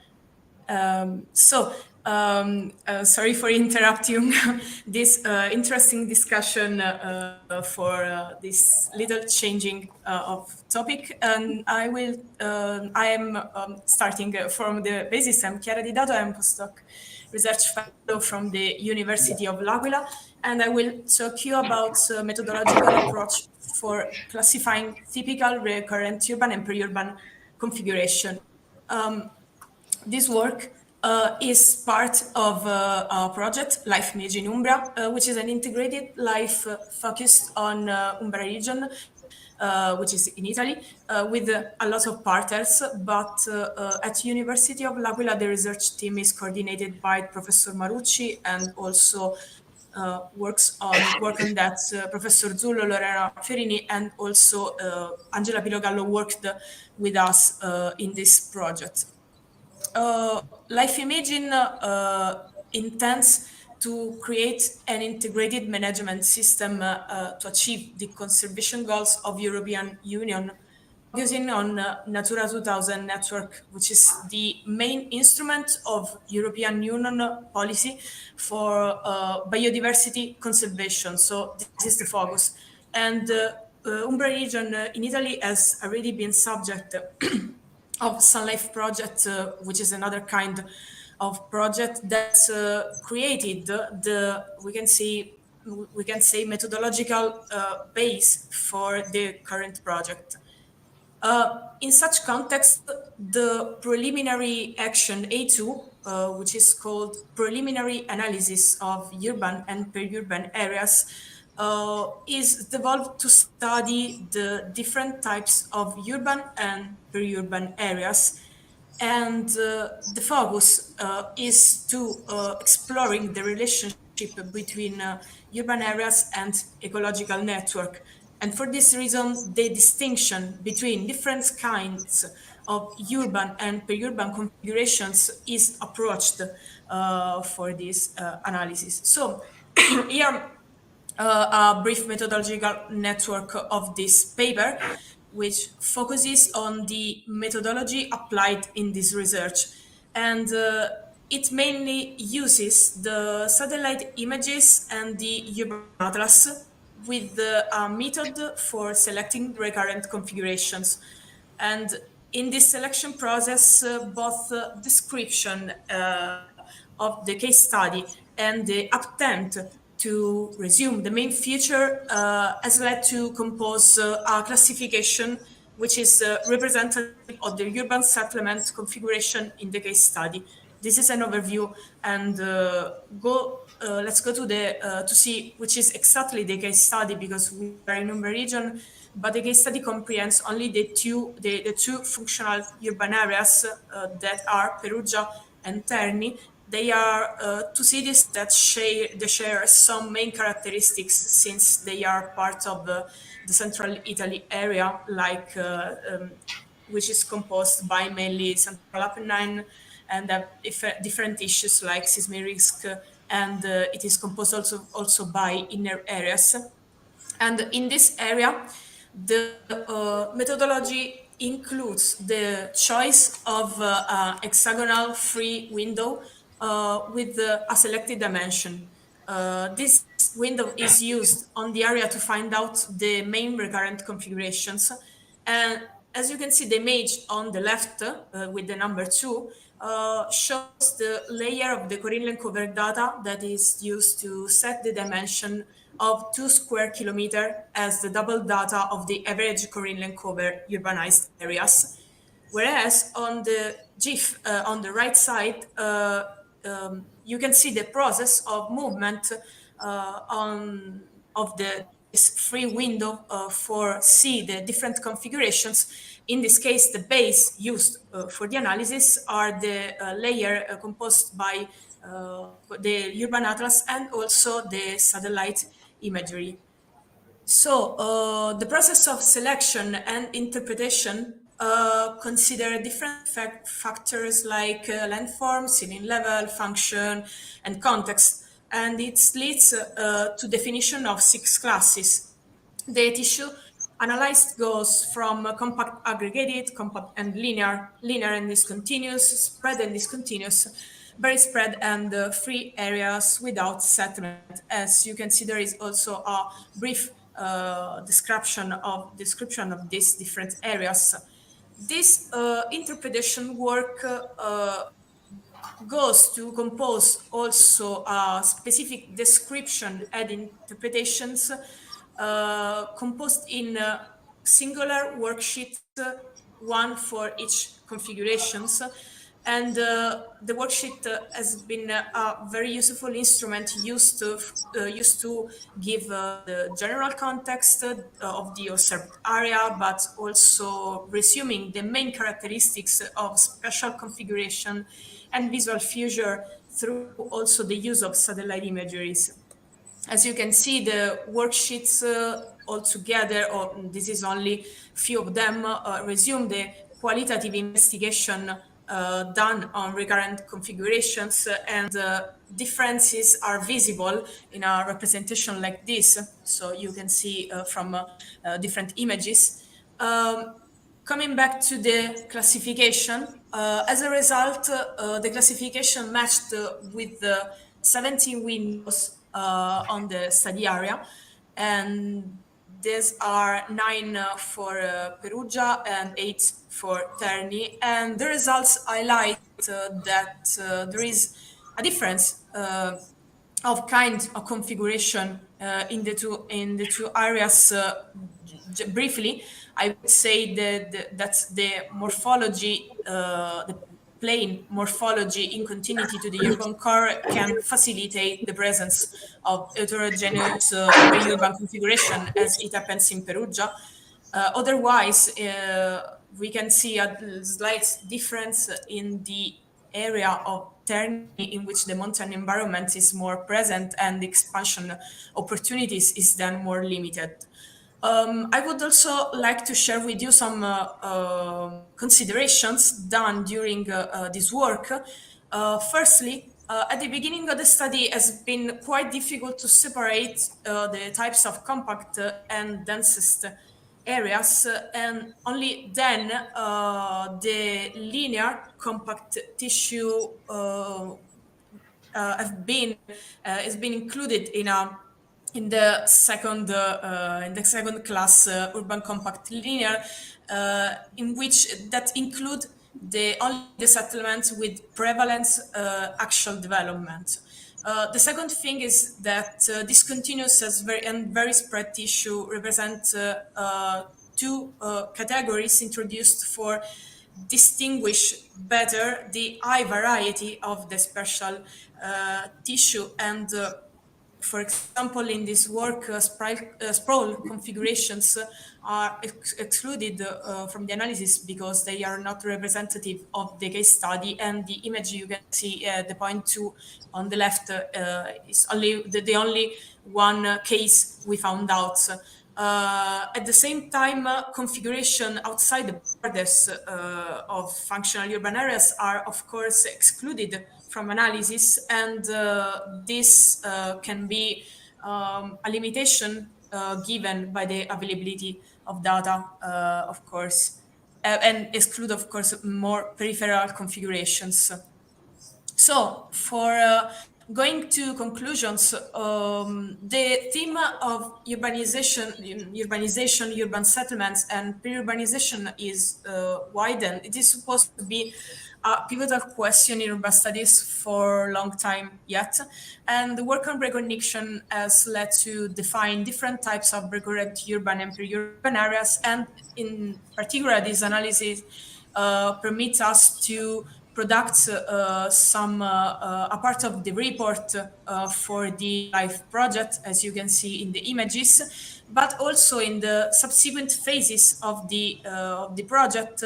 Sorry for interrupting this interesting discussion for this little changing of topic. And I am starting from the basis. I'm Chiara Di Dato. I'm postdoc research fellow from the University of L'Aquila, and I will talk you about methodological approach for classifying typical recurrent urban and peri-urban configuration. This work is part of a project, Life Image in Umbria, which is an integrated life focused on Umbria region, which is in Italy, with a lot of partners. But at University of L'Aquila, the research team is coordinated by Professor Marucci, and also work on that Professor Zullo, Lorena Ferini, and also Angela Pilogallo worked with us in this project. Life Imaging intends to create an integrated management system to achieve the conservation goals of European Union, focusing on Natura 2000 network, which is the main instrument of European Union policy for biodiversity conservation. So this is the focus. And Umbria region in Italy has already been subject of Sun Life project, which is another kind of project that created we can say methodological base for the current project. In such context, the preliminary action A2, which is called Preliminary Analysis of Urban and Peri-urban Areas, is developed to study the different types of urban and peri-urban areas. And the focus is to exploring the relationship between urban areas and ecological network. And for this reason, the distinction between different kinds of urban and peri-urban configurations is approached for this analysis. So here, a brief methodological network of this paper, which focuses on the methodology applied in this research. And it mainly uses the satellite images and the urban atlas with a method for selecting recurrent configurations. And in this selection process, both description of the case study and the attempt to resume the main feature has led to compose a classification which is representative of the urban settlement configuration in the case study. this is an overview, and let's go to the to see which is exactly the case study, because we are in Umbria region, but the case study comprehends only the two functional urban areas that are Perugia and Terni. They are two cities that share some main characteristics, since they are part of the central Italy area, like which is composed by mainly Central Apennine and different issues like seismic risk, and it is composed also by inner areas. And in this area, the methodology includes the choice of hexagonal free window with a selected dimension. This window is used on the area to find out the main recurrent configurations. And as you can see, the image on the left with the number 2 shows the layer of the Corrine cover data that is used to set the dimension of 2 square kilometers as the double data of the average Corrine cover urbanized areas. Whereas on the GIF on the right side, you can see the process of movement of this free window for see the different configurations. In this case, the base used for the analysis are the layer composed by the urban atlas and also the satellite imagery. So the process of selection and interpretation consider different factors like landform, ceiling level, function, and context, and it leads to definition of 6 classes. The tissue analyzed goes from compact aggregated, compact and linear, linear and discontinuous, spread and discontinuous, very spread, and free areas without settlement. As you can see, there is also a brief description of these different areas. This interpretation work goes to compose also a specific description and interpretations composed in singular worksheets, one for each configurations. And the worksheet has been a very useful instrument used to give the general context of the observed area, but also resuming the main characteristics of spatial configuration and visual fusion through also the use of satellite imageries. As you can see, the worksheets altogether, or this is only few of them, resume the qualitative investigation done on recurrent configurations, and differences are visible in a representation like this. So you can see from different images. Coming back to the classification, as a result, the classification matched with the 17 windows on the study area, and these are 9 for Perugia and 8 for Terni. And the results highlight that there is a difference of kind of configuration in the two areas. Briefly, I would say that the morphology, the plane morphology in continuity to the urban core can facilitate the presence of heterogeneous peri-urban configuration, as it happens in Perugia. Otherwise, we can see a slight difference in the area of Terni, in which the mountain environment is more present and the expansion opportunities is then more limited. I would also like to share with you some considerations done during this work. Firstly, at the beginning of the study, it has been quite difficult to separate the types of compact and densest areas, and only then the linear compact tissue has been included in the second class urban compact linear, in which that include only the settlements with prevalence actual development. The second thing is that discontinuous and very spread tissue represent two categories introduced for distinguish better the high variety of the spatial tissue. And for example, in this work, sprawl configurations are excluded from the analysis because they are not representative of the case study, and the image you can see, the point 2 on the left, is only the only one case we found out. At the same time, configuration outside the borders of functional urban areas are, of course, excluded from analysis, and this can be a limitation given by the availability of data, of course, and exclude, of course, more peripheral configurations. So, for going to conclusions, the theme of urbanization, urban settlements, and pre-urbanization is widened. It is supposed to be a pivotal question in urban studies for a long time yet, and the work on recognition has led to define different types of recurrent urban and pre-urban areas, and in particular, this analysis permits us to product a part of the report for the LIFE project, as you can see in the images, but also in the subsequent phases of the project.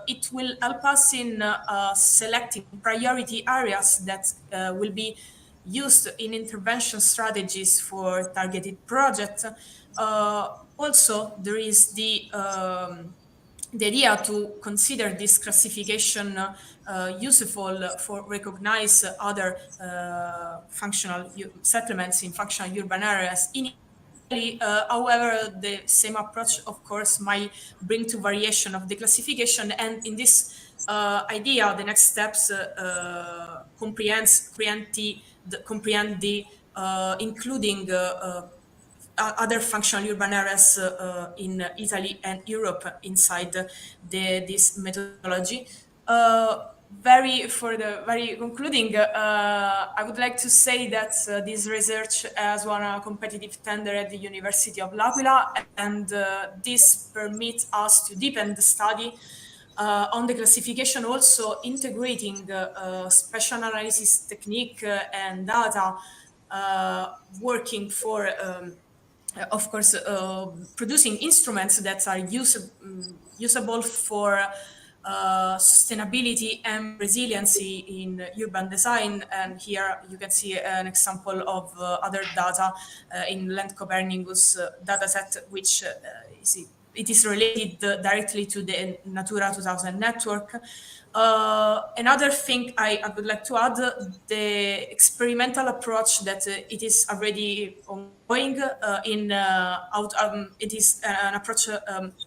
It will help us in selecting priority areas that will be used in intervention strategies for targeted projects. Also, there is the idea to consider this classification useful for recognize other functional settlements in functional urban areas in Italy. However, the same approach, of course, might bring to variation of the classification, and in this idea, the next steps comprehend the including other functional urban areas in Italy and Europe inside this methodology. Very concluding, I would like to say that this research has won a competitive tender at the University of L'Aquila, and this permits us to deepen the study on the classification, also integrating spatial analysis technique and data, working for of course, producing instruments that are usable for sustainability and resiliency in urban design. And here you can see an example of other data in Land Copernicus dataset, which it is related directly to the Natura 2000 network. Another thing I would like to add, the experimental approach that it is already ongoing it is an approach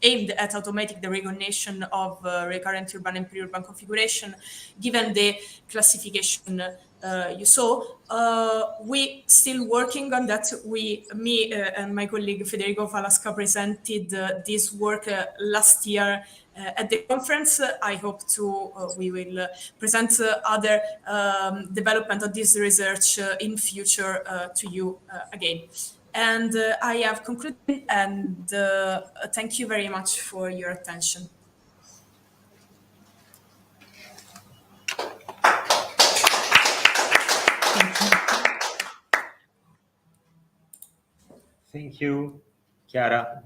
aimed at automating the recognition of recurrent urban and pre-urban configuration, given the classification you saw. We still working on that. Me and my colleague Federico Falasca presented this work last year at the conference. I hope we will present other development of this research in future to you again. And I have concluded, and thank you very much for your attention. Thank you, Chiara.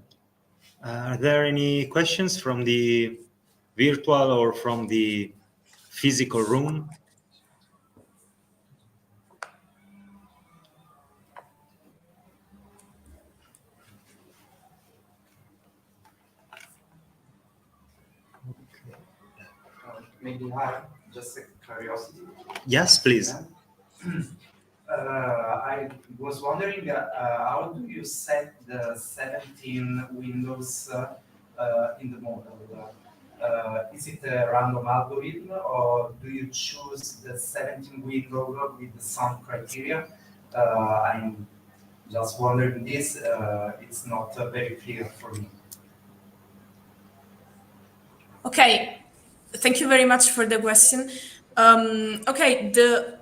Are there any questions from the virtual or from the physical room? Maybe just a curiosity. Yes, please. I was wondering how do you set the 17 windows in the model? Is it a random algorithm, or do you choose the 17 windows with some criteria? I'm just wondering this. It's not very clear for me. Okay, thank you very much for the question. Okay, the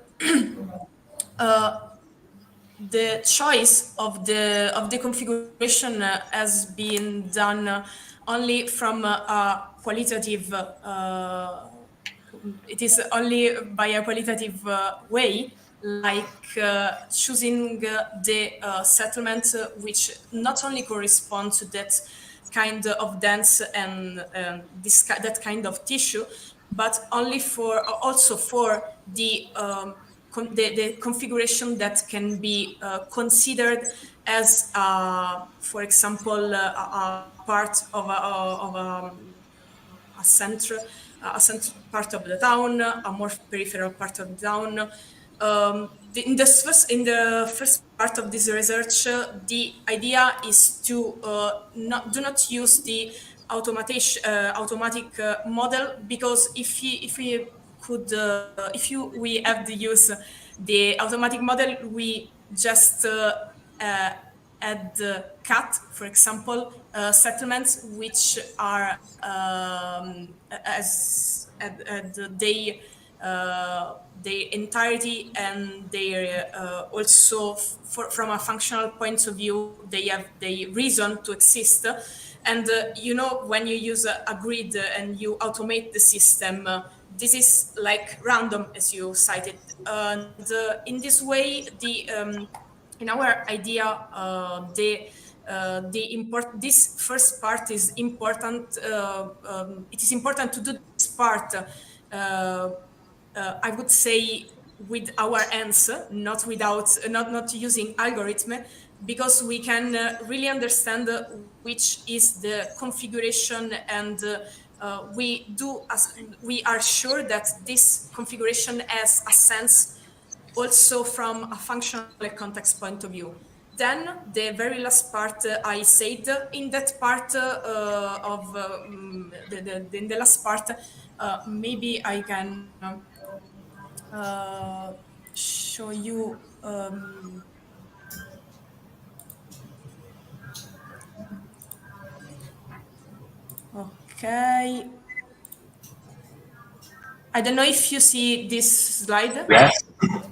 choice of the configuration has been done only from a qualitative. It is only by a qualitative way, like choosing the settlement which not only correspond to that kind of dance and that kind of tissue, but only for also for the the configuration that can be considered as, for example, a part of a center part of the town, a more peripheral part of the town. In the first part of this research, the idea is to do not use the automatic model, because we have to use the automatic model, we just add cut, for example, settlements which are as their entirety, and their also from a functional point of view, they have the reason to exist. And when you use a grid and you automate the system, this is like random, as you cited, and in this way, in our idea, this first part is important. It is important to do this part, I would say, with our hands, not using algorithm, because we can really understand which is the configuration, and we are sure that this configuration has a sense also from a functional context point of view. Then the very last part, I said in that part of in the last part, maybe I can show you. Okay. I don't know if you see this slide. Yes.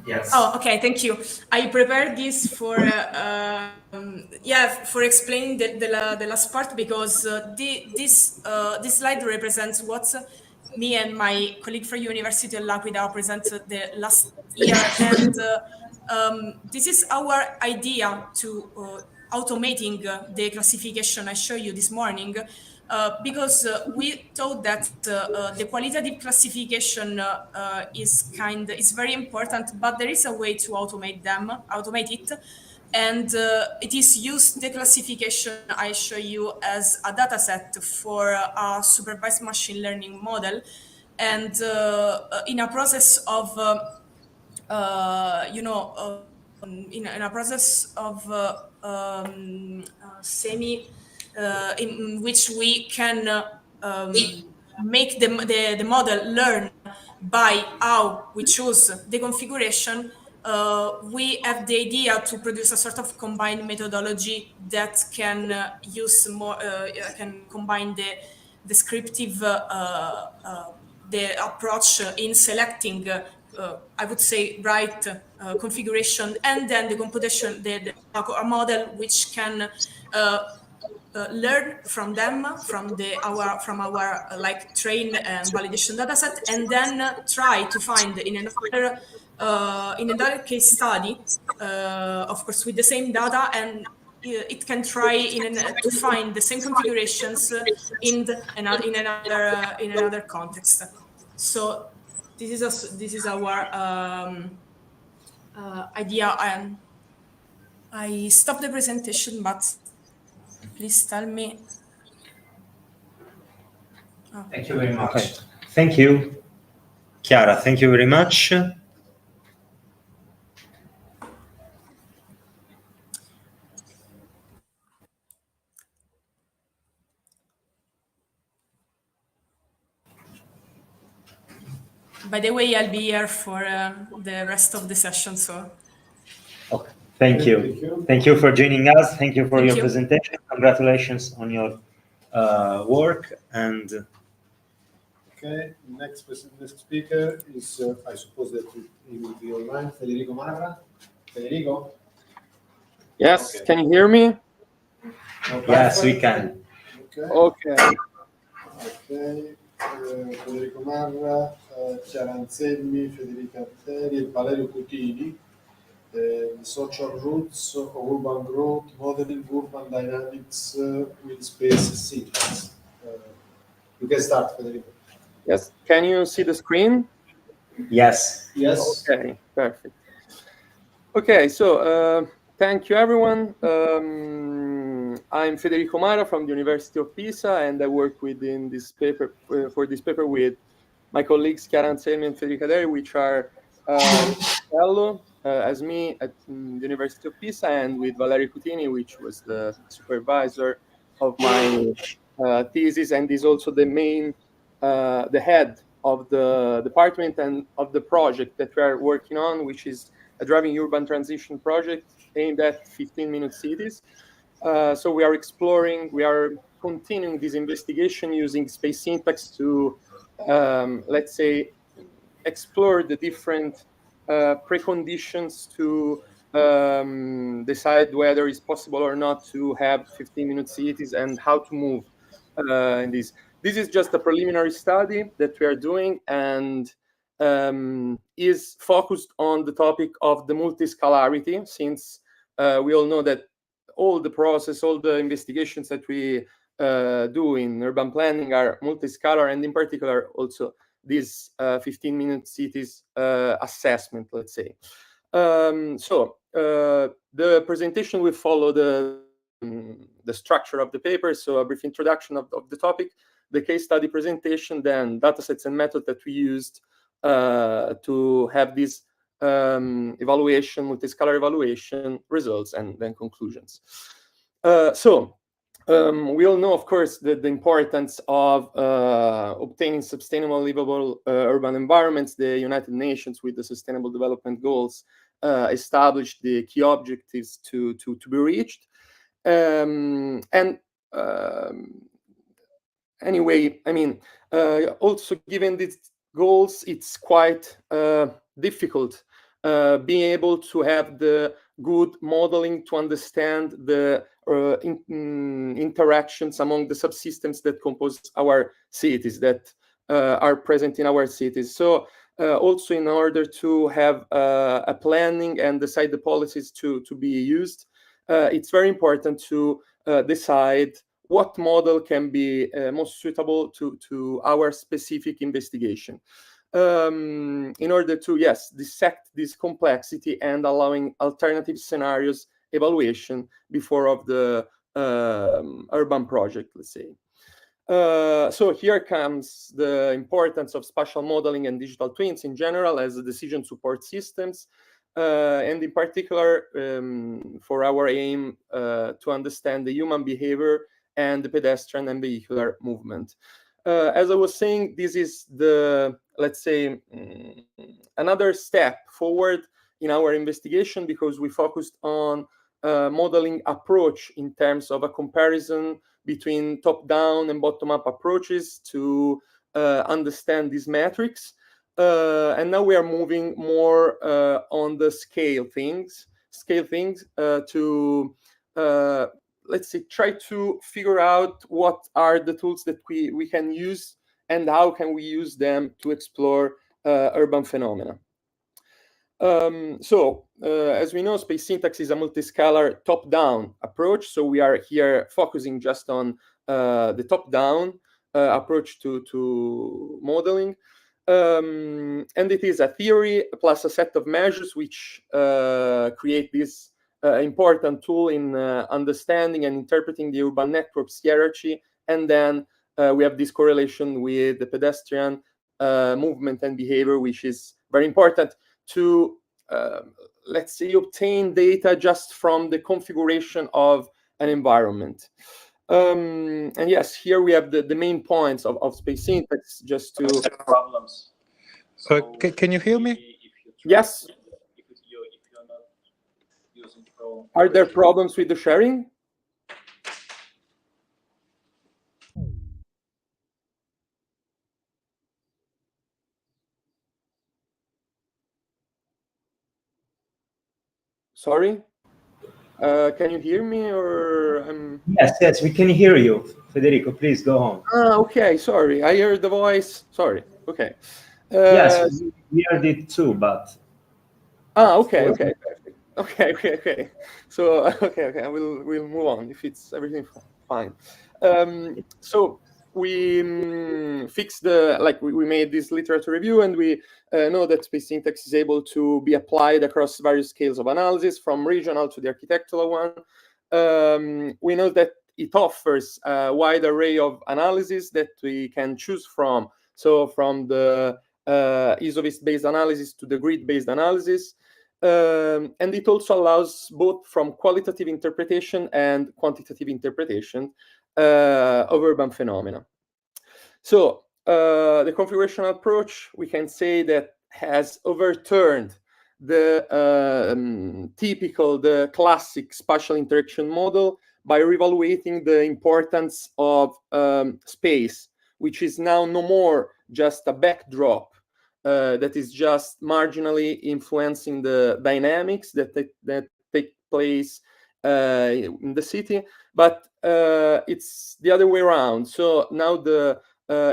Yes. Oh, okay. Thank you. I prepared this for for explaining the last part, because this slide represents what me and my colleague from University of L'Aquila presented the last year, and this is our idea to automating the classification I showed you this morning. Because we thought that the qualitative classification is very important, but there is a way to automate it, and it is used the classification I show you as a data set for a supervised machine learning model, and in a process of in a process of in which we can make the model learn by how we choose the configuration. We have the idea to produce a sort of combined methodology that can can combine the descriptive the approach in selecting I would say right configuration, and then the computation, a model which can learn from them, from our like train and validation dataset, and then try to find in another case study, of course with the same data, and it can try to find the same configurations in another context. So this is our idea, and I stopped the presentation, but please tell me. Oh. Thank you very much. Okay. Thank you, Chiara. Thank you very much. By the way, I'll be here for the rest of the session. So. Okay. Thank you. Thank you for joining us. Thank you for your presentation. Congratulations on your work. And okay, next speaker is I suppose that he will be online. Federico Managra. Federico. Yes. Okay. Can you hear me? Yes, we can. Okay. Federico Marra, Chiara Anselmi, Federica Alteri e Valerio Cutini. The social roots of urban growth, modeling urban dynamics with space cities. You can start, Federico. Yes. Can you see the screen? Yes. Yes. Okay, perfect. Okay, so thank you, everyone. I'm Federico Mara from the University of Pisa, and I work within this paper for this paper with my colleagues Chiara Anselmi and Federica Deri, which are fellow as me at the University of Pisa, and with Valerio Cutini, which was the supervisor of my thesis, and is also the head of the department and of the project that we are working on, which is a driving urban transition project aimed at 15-minute cities. So we are continuing this investigation using space syntax to, let's say, explore the different preconditions to decide whether it's possible or not to have 15-minute cities and how to move in this. This is just a preliminary study that we are doing, and is focused on the topic of the multiscalarity, since we all know that all the investigations that we do in urban planning are multiscalar, and in particular also this 15-minute cities assessment, let's say. The presentation will follow the structure of the paper, so a brief introduction of the topic, the case study presentation, then datasets and method that we used to have this multiscalar evaluation results, and then conclusions. We all know, of course, the importance of obtaining sustainable, livable urban environments. The United Nations, with the Sustainable Development Goals, established the key objectives to be reached. Anyway, I mean, also given these goals, it's quite difficult being able to have the good modeling to understand the interactions among the subsystems that compose our cities, that are present in our cities. So also, in order to have a planning and decide the policies to be used, it's very important to decide what model can be most suitable to our specific investigation, in order to, yes, dissect this complexity and allowing alternative scenarios evaluation before of the urban project, let's say. So here comes the importance of spatial modeling and digital twins in general as a decision support systems, and in particular for our aim to understand the human behavior and the pedestrian and vehicular movement. As I was saying, this is the, let's say, another step forward in our investigation, because we focused on modeling approach in terms of a comparison between top-down and bottom-up approaches to understand these metrics. And now we are moving more on the scale things to let's say, try to figure out what are the tools that we can use and how can we use them to explore urban phenomena. As we know, space syntax is a multiscalar top-down approach. So we are here focusing just on the top-down approach to modeling. And it is a theory plus a set of measures which create this important tool in understanding and interpreting the urban network's hierarchy. And then we have this correlation with the pedestrian movement and behavior, which is very important to, let's say, obtain data just from the configuration of an environment. And yes, here we have the main points of space syntax, just to... Problems. So can you hear me? Yes. If you're not using Chrome. Are there problems with the sharing? Sorry? Can you hear me or Yes, we can hear you. Federico, please go on. Okay, sorry. I heard the voice. Sorry. Okay. Yes, we heard it too, but... Okay, okay, perfect. Okay. So, okay, we'll move on if it's everything fine. So we fixed we made this literature review, and we know that space syntax is able to be applied across various scales of analysis, from regional to the architectural one. We know that it offers a wide array of analysis that we can choose from. So from the ISOVIS-based analysis to the grid-based analysis. And it also allows both from qualitative interpretation and quantitative interpretation of urban phenomena. So the configurational approach, we can say that has overturned the typical, the classic spatial interaction model by reevaluating the importance of space, which is now no more just a backdrop that is just marginally influencing the dynamics that take place in the city, but it's the other way around. So now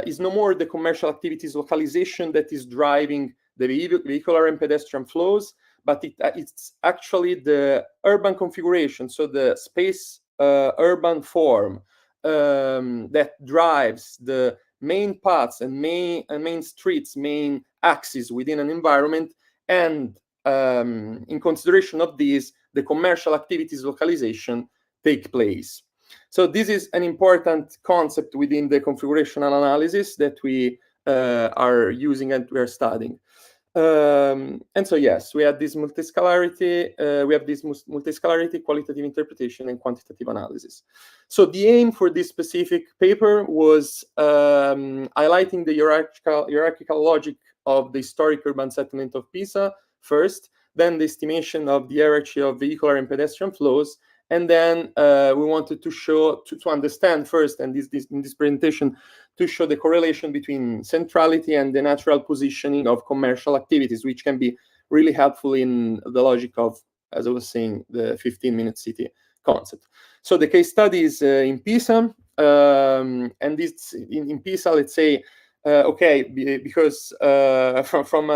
is no more the commercial activities localization that is driving the vehicular and pedestrian flows, but it's actually the urban configuration, so the space urban form that drives the main paths and main streets, main axes within an environment, and in consideration of these, the commercial activities localization take place. So this is an important concept within the configurational analysis that we are using and we are studying. And so yes, we have this multiscalarity, qualitative interpretation, and quantitative analysis. So the aim for this specific paper was highlighting the hierarchical logic of the historic urban settlement of Pisa first, then the estimation of the hierarchy of vehicular and pedestrian flows, and then we wanted to show, to understand first, and in this presentation, to show the correlation between centrality and the natural positioning of commercial activities, which can be really helpful in the logic of, as I was saying, the 15-minute city concept. So the case study is in Pisa, and this in Pisa, let's say, okay, because from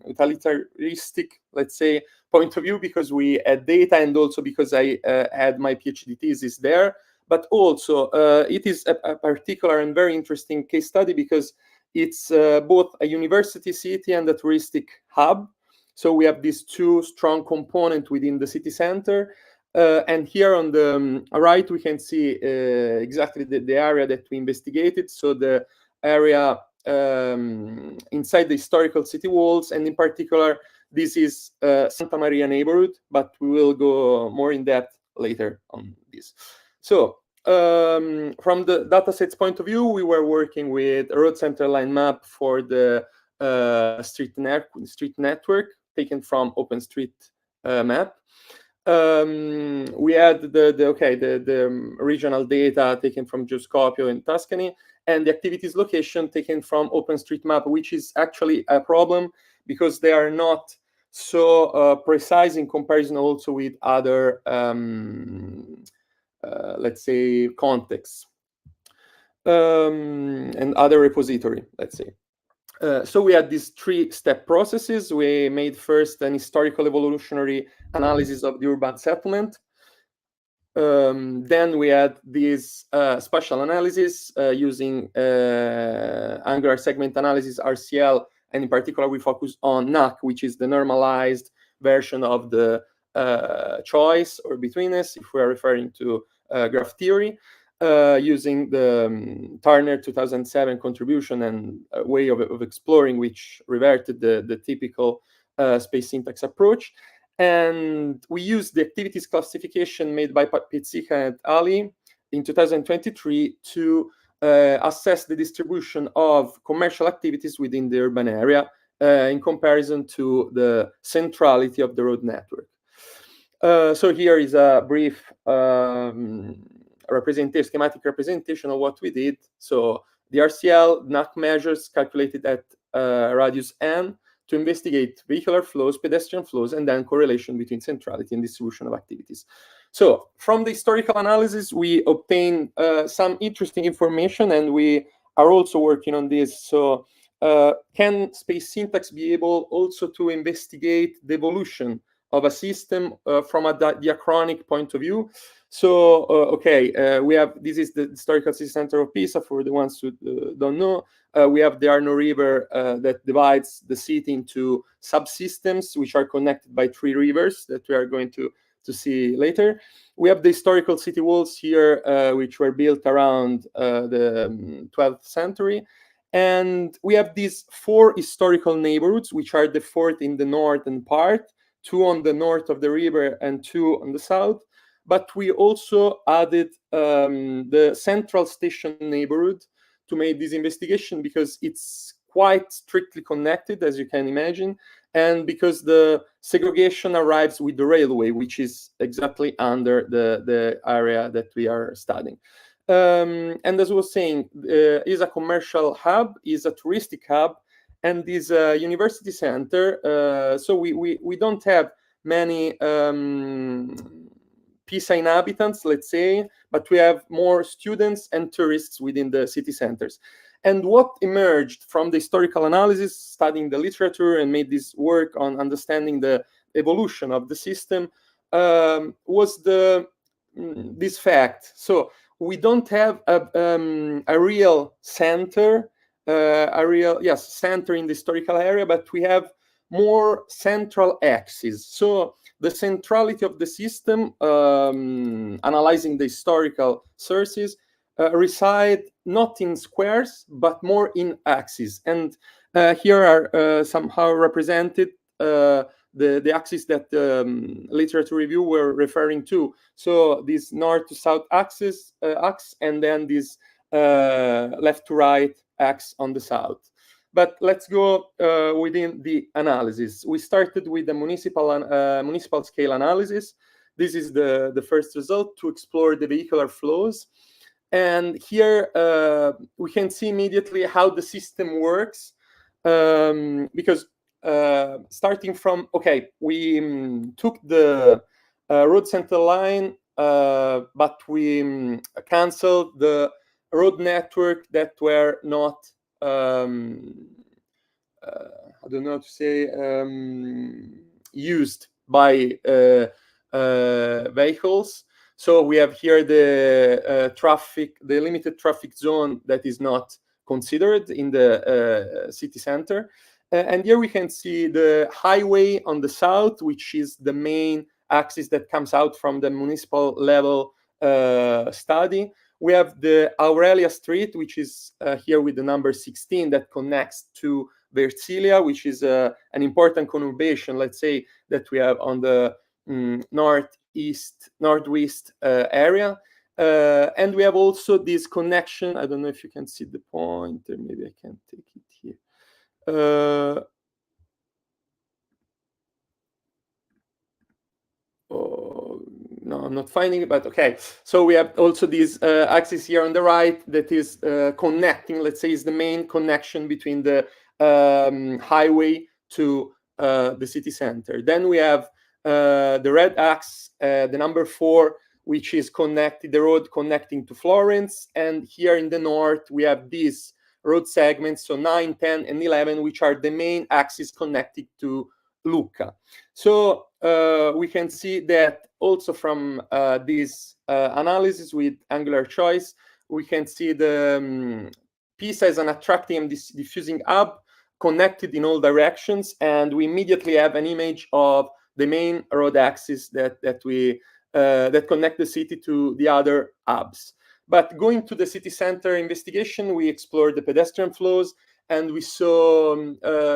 utilitaristic, let's say, point of view, because we had data, and also because I had my PhD thesis there, but also it is a particular and very interesting case study because it's both a university city and a touristic hub. So we have these two strong components within the city center. And here on the right, we can see exactly the area that we investigated. So the area inside the historical city walls, and in particular, this is Santa Maria neighborhood, but we will go more in depth later on this. So from the datasets point of view, we were working with a road center line map for the street network taken from OpenStreetMap. We had the regional data taken from Giuscopio in Tuscany, and the activities location taken from OpenStreetMap, which is actually a problem because they are not so precise in comparison also with other, let's say, contexts and other repository, let's say. So we had these three-step processes. We made first an historical evolutionary analysis of the urban settlement. Then we had this spatial analysis using angular segment analysis, RCL, and in particular we focus on NAC, which is the normalized version of the choice or betweenness, if we are referring to graph theory. Using the Turner 2007 contribution and a way of exploring, which reverted the typical space syntax approach. And we used the activities classification made by Pizzica and Ali in 2023 to assess the distribution of commercial activities within the urban area in comparison to the centrality of the road network. So here is a brief schematic representation of what we did. So the RCL NAC measures calculated at radius n. to investigate vehicular flows, pedestrian flows, and then correlation between centrality and distribution of activities. So from the historical analysis, we obtain some interesting information, and we are also working on this. So can space syntax be able also to investigate the evolution of a system from a diachronic point of view? So, we have, this is the historical city center of Pisa, for the ones who don't know. We have the Arno River that divides the city into subsystems, which are connected by 3 rivers that we are going to see later. We have the historical city walls here, which were built around the 12th century. And we have these 4 historical neighborhoods, which are the 4th in the northern part, 2 on the north of the river and 2 on the south. But we also added the central station neighborhood to make this investigation, because it's quite strictly connected, as you can imagine, and because the segregation arrives with the railway, which is exactly under the area that we are studying. And as I was saying, is a commercial hub, is a touristic hub, and is a university center. So we don't have many Pisa inhabitants, let's say, but we have more students and tourists within the city centers. And what emerged from the historical analysis, studying the literature and made this work on understanding the evolution of the system, was this fact. So we don't have a real center, center in the historical area, but we have more central axes. So the centrality of the system, analyzing the historical sources, reside not in squares, but more in axes. And here are somehow represented the axis that literature review were referring to. So this north to south axis, and then this left to right axis on the south. But let's go within the analysis. We started with the municipal scale analysis. This is the first result, to explore the vehicular flows. And here we can see immediately how the system works, because starting from, we took the road center line, but we canceled the road network that were not, I don't know how to say, used by vehicles. So we have here the traffic, the limited traffic zone that is not considered in the city center. And here we can see the highway on the south, which is the main axis that comes out from the municipal level study. We have the Aurelia Street, which is here with the number 16, that connects to Versilia, which is an important conurbation, let's say, that we have on the northwest area. And we have also this connection. I don't know if you can see the pointer. Maybe I can take it here. No, I'm not finding it, but okay. So we have also this axis here on the right that is connecting, let's say, is the main connection between the highway to the city center. Then we have the red axis, the number 4, which is connected, the road connecting to Florence. And here in the north, we have these road segments, so 9, 10, and 11, which are the main axes connected to Lucca. So we can see that also from this analysis with angular choice, we can see the Pisa as an attracting and diffusing hub connected in all directions, and we immediately have an image of the main road axis that connect the city to the other hubs. But going to the city center investigation, we explored the pedestrian flows, and we saw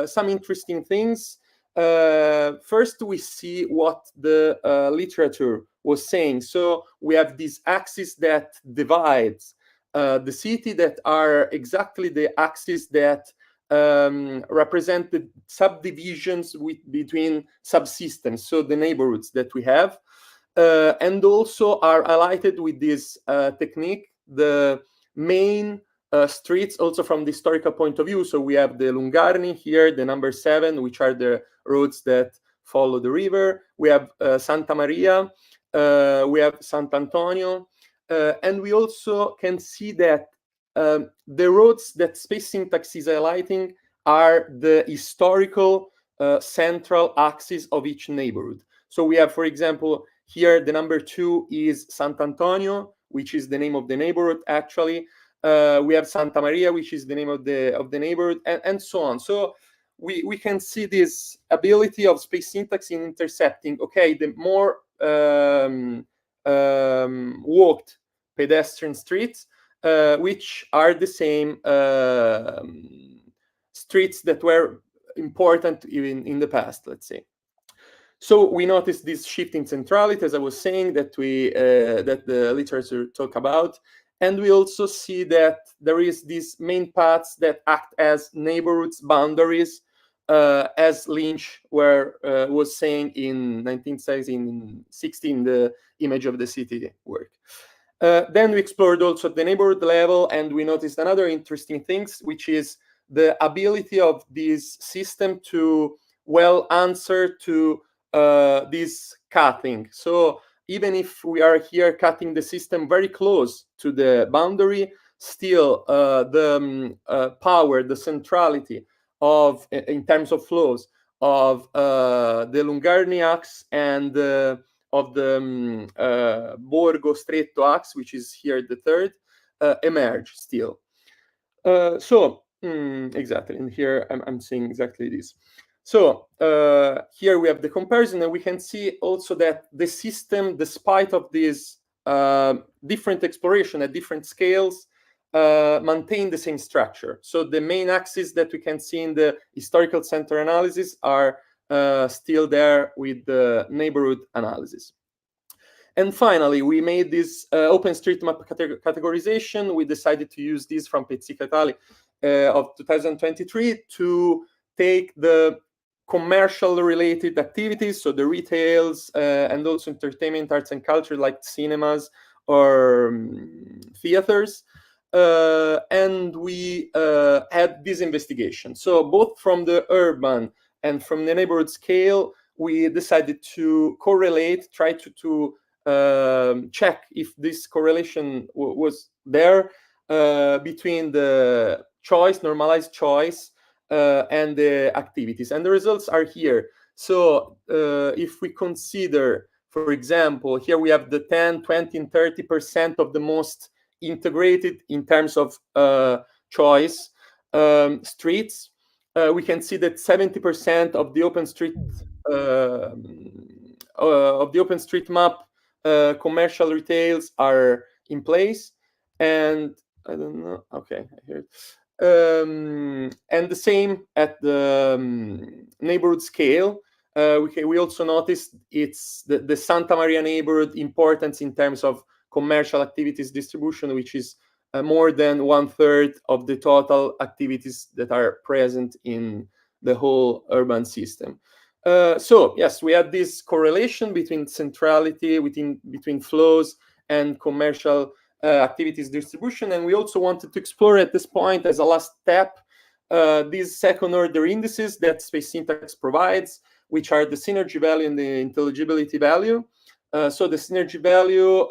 some interesting things. First, we see what the literature was saying. So we have this axis that divides the city, that are exactly the axis that represent the subdivisions between subsystems, so the neighborhoods that we have, and also are highlighted with this technique, the main streets also from the historical point of view. So we have the Lungarni here, the number 7, which are the roads that follow the river. We have Santa Maria, we have Sant'Antonio, and we also can see that the roads that Space Syntax is highlighting are the historical central axis of each neighborhood. So we have, for example, here the number 2 is Sant'Antonio, which is the name of the neighborhood actually. We have Santa Maria, which is the name of the neighborhood, and so on. So we can see this ability of Space Syntax in intercepting, okay, the more walked pedestrian streets, which are the same streets that were important in the past, let's say. So we notice this shift in centrality, as I was saying, that that the literature talk about, and we also see that there is these main paths that act as neighborhoods boundaries, as Lynch was saying in 1916, the Image of the City work. Then we explored also the neighborhood level, and we noticed another interesting things, which is the ability of this system to well answer to this cutting. So even if we are here cutting the system very close to the boundary, still the power, the centrality of, in terms of flows, of the Lungarni axe and of the Borgo Stretto axe, which is here the third, emerge still. Exactly, and here I'm seeing exactly this. So here we have the comparison, and we can see also that the system, despite of this different exploration at different scales, maintain the same structure. So the main axes that we can see in the historical center analysis are still there with the neighborhood analysis. And finally, we made this OpenStreetMap categorization. We decided to use this from Pizzica et al. Of 2023 to take the commercial related activities, so the retails and also entertainment, arts and culture like cinemas or theaters. And we had this investigation. So both from the urban and from the neighborhood scale, we decided to correlate, try to check if this correlation was there between the choice, normalized choice, and the activities. And the results are here. So if we consider, for example, here we have the 10, 20, and 30% of the most integrated in terms of choice streets, we can see that 70% of the OpenStreetMap commercial retails are in place, and I don't know. Okay, I hear it. And the same at the neighborhood scale. We also noticed it's the Santa Maria neighborhood importance in terms of commercial activities distribution, which is more than 1/3 of the total activities that are present in the whole urban system. So yes, we have this correlation between centrality, between flows and commercial activities distribution, and we also wanted to explore at this point as a last step these second-order indices that Space Syntax provides, which are the synergy value and the intelligibility value. So the synergy value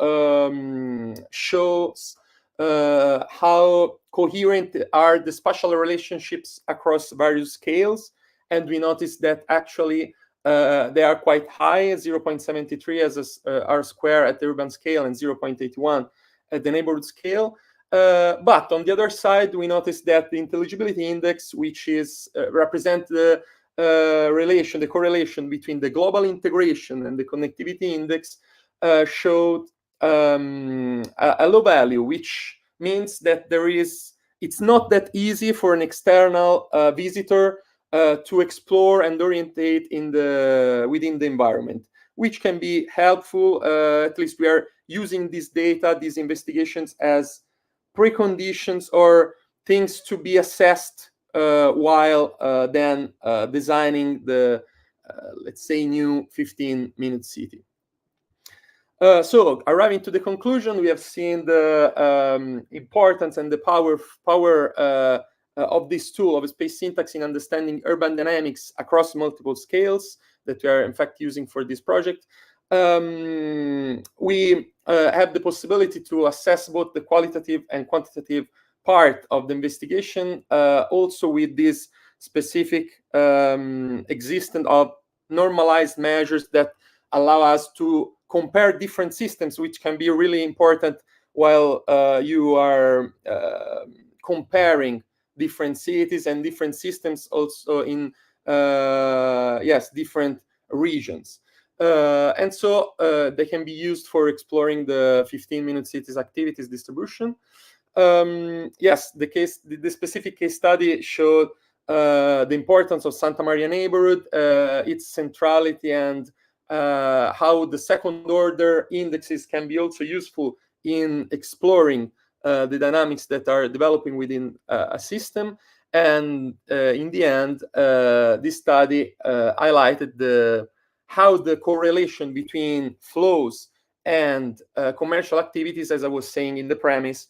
shows how coherent are the spatial relationships across various scales, and we noticed that actually they are quite high, 0.73 as R square at the urban scale and 0.81 at the neighborhood scale. But on the other side, we noticed that the intelligibility index, which is represent the relation, the correlation between the global integration and the connectivity index, showed a low value, which means that it's not that easy for an external visitor to explore and orientate within the environment, which can be helpful. At least we are using this data, these investigations, as preconditions or things to be assessed while then designing the, let's say, new 15-minute city. So arriving to the conclusion, we have seen the importance and the power of this tool of space syntax in understanding urban dynamics across multiple scales that we are in fact using for this project. We have the possibility to assess both the qualitative and quantitative part of the investigation, also with this specific existence of normalized measures that allow us to compare different systems, which can be really important while you are comparing different cities and different systems also in different regions. And so they can be used for exploring the 15-minute cities activities distribution. The specific case study showed the importance of Santa Maria neighborhood, its centrality, and how the second order indexes can be also useful in exploring the dynamics that are developing within a system. And in the end, this study highlighted how the correlation between flows and commercial activities, as I was saying in the premise,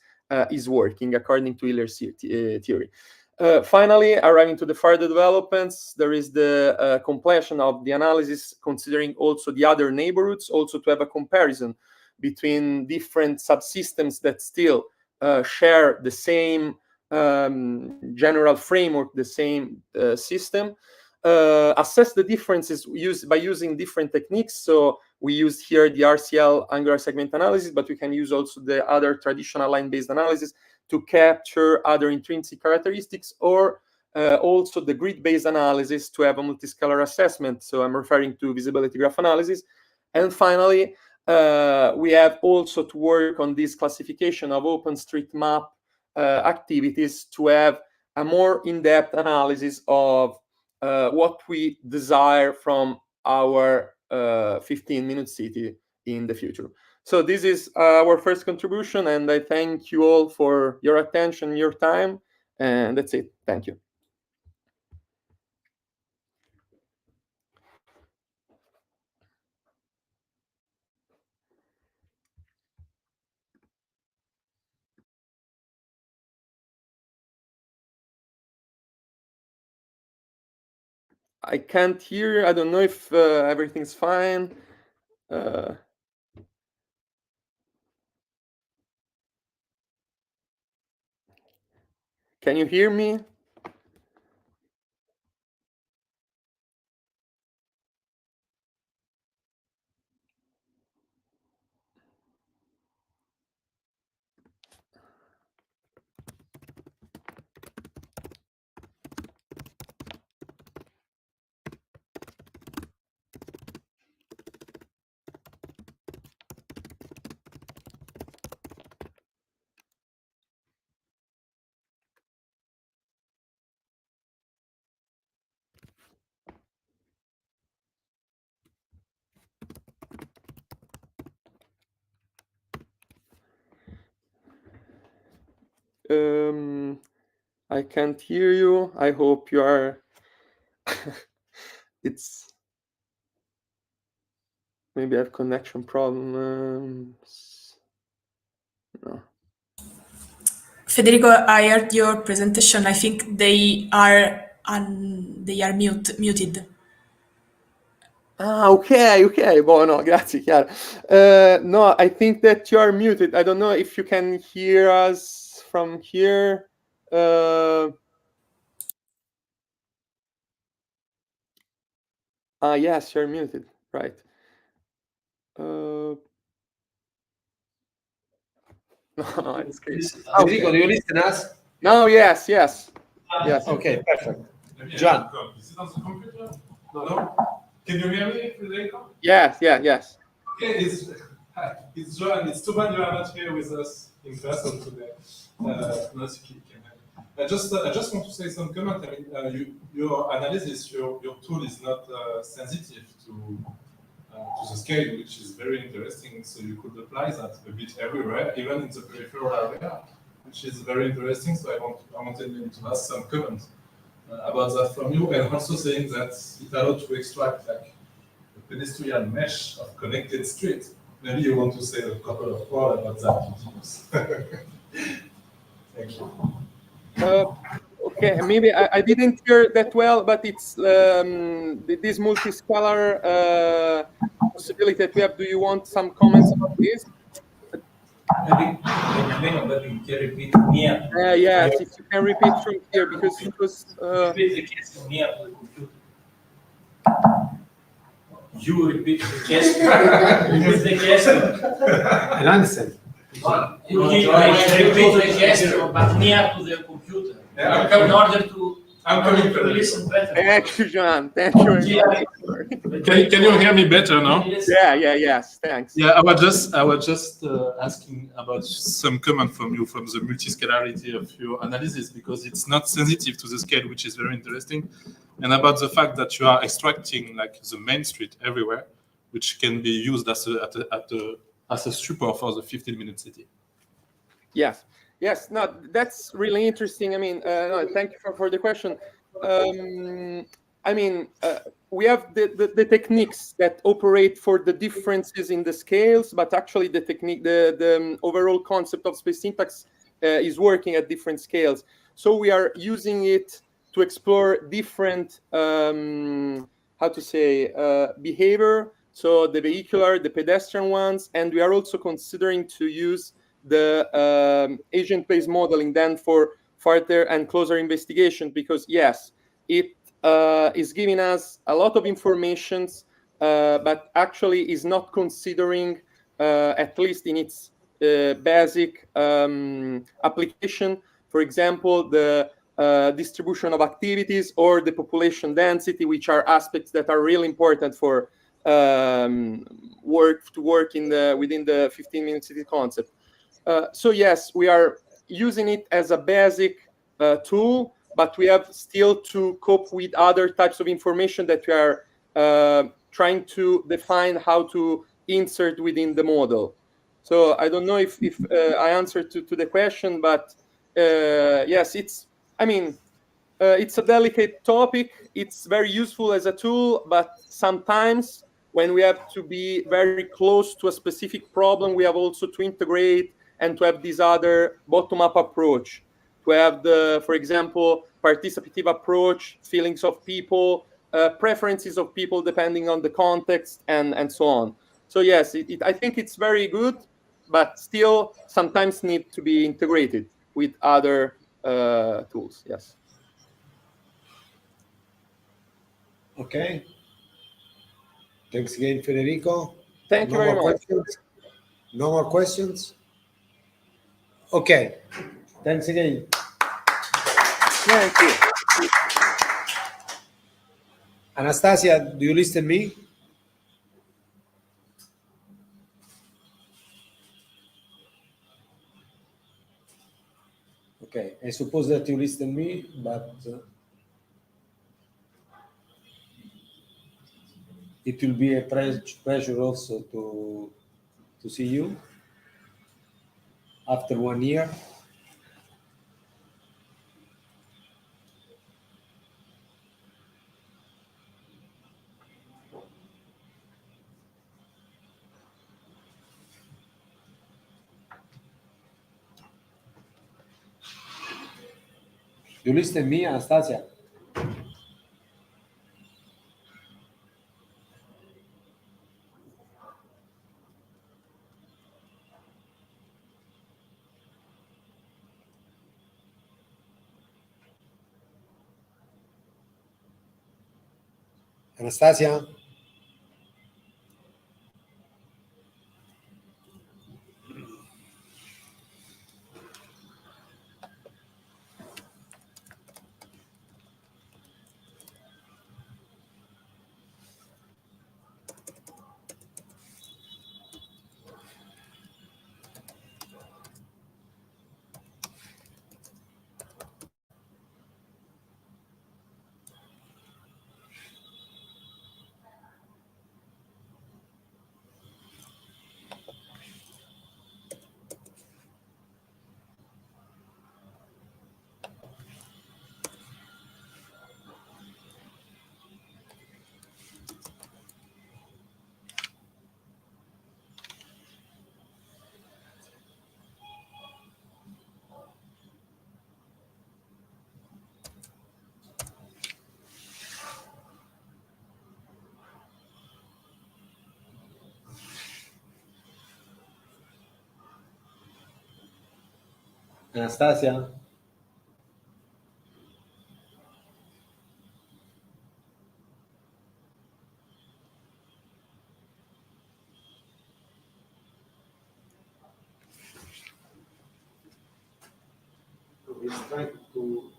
is working according to Hiller's theory. Finally, arriving to the further developments, there is the completion of the analysis considering also the other neighborhoods, also to have a comparison between different subsystems that still share the same general framework, the same system. Assess the differences by using different techniques. So we used here the RCL angular segment analysis, but we can use also the other traditional line-based analysis to capture other intrinsic characteristics, or also the grid-based analysis to have a multiscalar assessment. So I'm referring to visibility graph analysis. And finally, we have also to work on this classification of OpenStreetMap activities to have a more in-depth analysis of what we desire from our 15-minute city in the future. So this is our first contribution, and I thank you all for your attention, your time, and that's it. Thank you. I can't hear. I don't know if everything's fine. Can you hear me? I can't hear you. I hope you are. It's maybe I have connection problems. No. Federico, I heard your presentation. I think they are muted. Ah, ok. Boh, no, grazie, Chiara. No, I think that you are muted. I don't know if you can hear us from here. Yes, you're muted. Right. No, it's crazy. Federico, do you listen us? No, yes. Okay, perfect. John. Is it on the computer? No? Can you hear me, Federico? Yes. Okay, it's John. It's too bad you are not here with us in person today. I just want to say some comment. I mean, your analysis, your tool is not sensitive to the scale, which is very interesting. So you could apply that a bit everywhere, even in the peripheral area, which is very interesting. So I wanted to ask some comments about that from you, and also saying that it allowed to extract like a pedestrian mesh of connected streets. maybe you want to say a couple of words about that. Thank you. Okay, maybe I didn't hear that well, but it's this multiscalar possibility that we have. Do you want some comments about this? Maybe you can repeat near. Yes, if you can repeat from here, because it was. Repeat the question near to the computer. You repeat the question. Repeat the question. I understand. You repeat the question, but near to the computer. Yeah, in order to listen better. Thank you, John. Thank you very much. Can you hear me better now? Yes, thanks. Yeah, I was just asking about some comment from you from the multiscalarity of your analysis, because it's not sensitive to the scale, which is very interesting, and about the fact that you are extracting like the main street everywhere, which can be used as a support for the 15-minute city. Yes, no, that's really interesting. I mean, no, thank you for the question. I mean, we have the techniques that operate for the differences in the scales, but actually the technique, the overall concept of space syntax is working at different scales. So we are using it to explore different, how to say, behavior. So the vehicular, the pedestrian ones, and we are also considering to use the agent-based modeling then for further and closer investigation, because yes, it is giving us a lot of information, but actually is not considering, at least in its basic application, for example, the distribution of activities or the population density, which are aspects that are really important for work in within the 15-minute city concept. So yes, we are using it as a basic tool, but we have still to cope with other types of information that we are trying to define how to insert within the model. So I don't know if I answered to the question, but yes, I mean, it's a delicate topic. It's very useful as a tool, but sometimes when we have to be very close to a specific problem, we have also to integrate and to have this other bottom-up approach, to have the, for example, participative approach, feelings of people, preferences of people depending on the context, and so on. So yes, I think it's very good, but still sometimes need to be integrated with other tools. Yes. Okay. Thanks again, Federico. Thank you very much. Questions? No more questions? Okay. Thanks again. Thank you. Anastasia, do you listen to me? Okay, I suppose that you listen to me, but it will be a pleasure also to see you after 1 year. You listen to me, Anastasia? Anastasia? Anastasia? He's trying to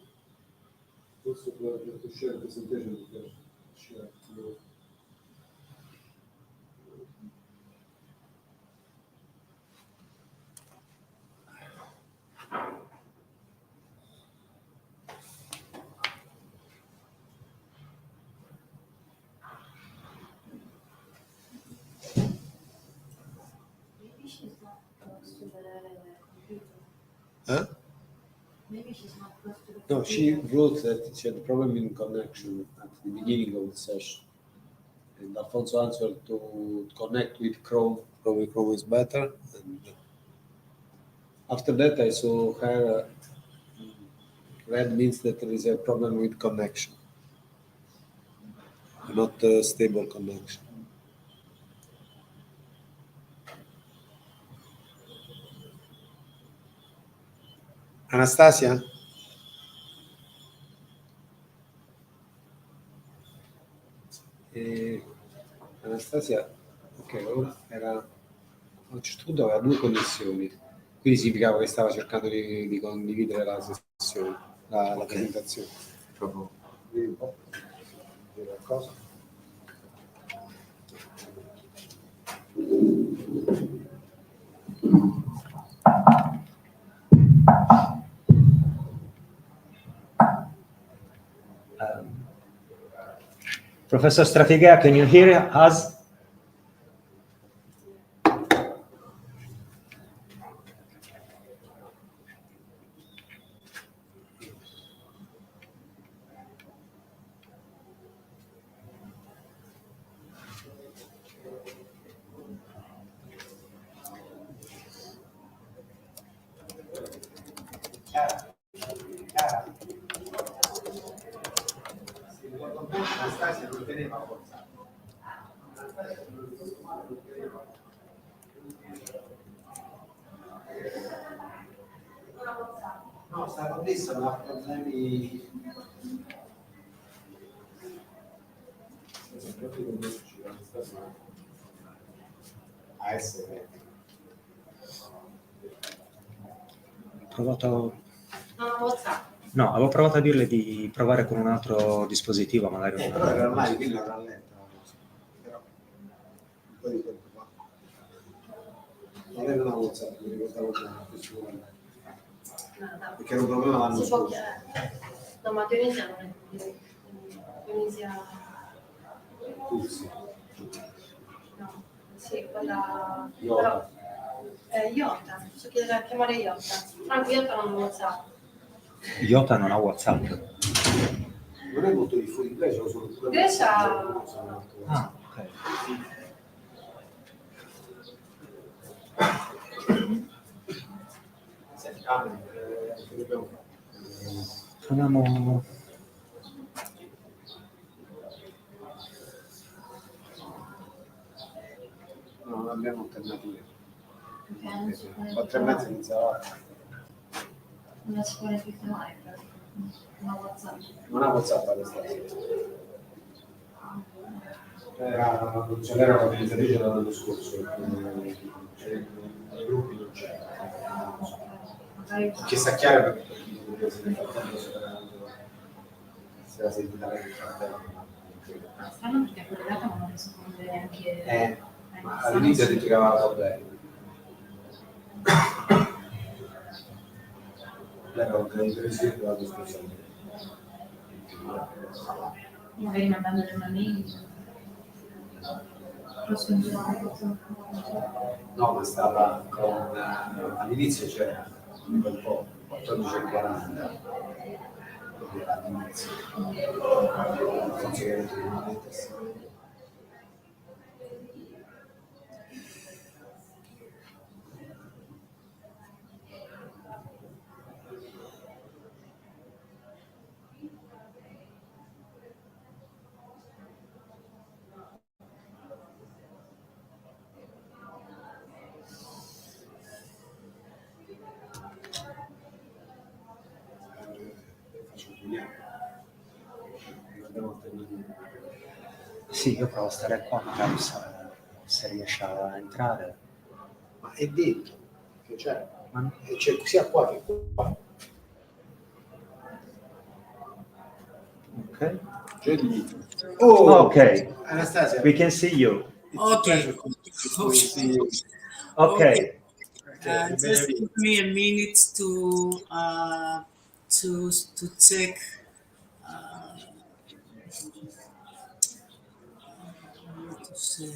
also to share presentation because share no. Maybe she's not close to the computer. Huh? Maybe she's not close to the No, computer. she wrote that she had a problem in connection at the beginning of the session. And Alfonso answered to connect with Chrome. Probably Chrome is better. And after that, I saw her. Red means that there is a problem with connection, not a stable connection. Anastasia? Anastasia, ok, ora era a un certo punto aveva due connessioni, quindi significava che stava cercando di condividere la sessione, la presentazione. Proprio. Vedi un po'? Dire qualcosa? Professor Strategea, can you hear us? Anastasia non teneva WhatsApp. No, sta connessa, ma ha problemi. A essere. Provato... Non ho WhatsApp. No, avevo provato a dirle di provare con un altro dispositivo, magari. Però era online, quindi l'avrà letta. Però un po' di tempo fa. Non era una WhatsApp, mi ricordavo prima, perché era un problema l'anno Si può scorso. No, ma Dionisia non è così. Dionisia... Pulsi. No, sì, quella... Iota. Iota, posso chiedere a chiamare Iota. Franco, Iota non ha WhatsApp. Iota non ha WhatsApp. Non è molto diffuso, in Grecia lo sono pure. Grecia... Ah, ok. Senti, che dobbiamo fare? Proviamo... No, non abbiamo alternative. Ok, 4:30 iniziava. non si può più chiamare, non ha WhatsApp. Non ha WhatsApp adesso. Non ce l'era un'organizzatrice dall'anno scorso, nei gruppi non c'è. Che sa chiaro perché se la sentita lei il fratello. Strano perché quella data non ho risponde neanche... Ma all'inizio ha detto che aveva problemi. Lei era un'organizzatrice dell'anno scorso. Magari mandandole una mail. No, ma stava con all'inizio c'era un bel po', 14:40. Era all'inizio. Penso che era veramente sì. Vediamo. Guardiamo alternativo. Sì, io provo a stare qua, magari se riesce a entrare. Ma è dentro, che c'è. Ma- E c'è sia qua che qua. Ok. C'è lì. Okay. Anastasia. We can see you. It's a Okay. pleasure to see you. Okay. Just give me a minute to check. What to say.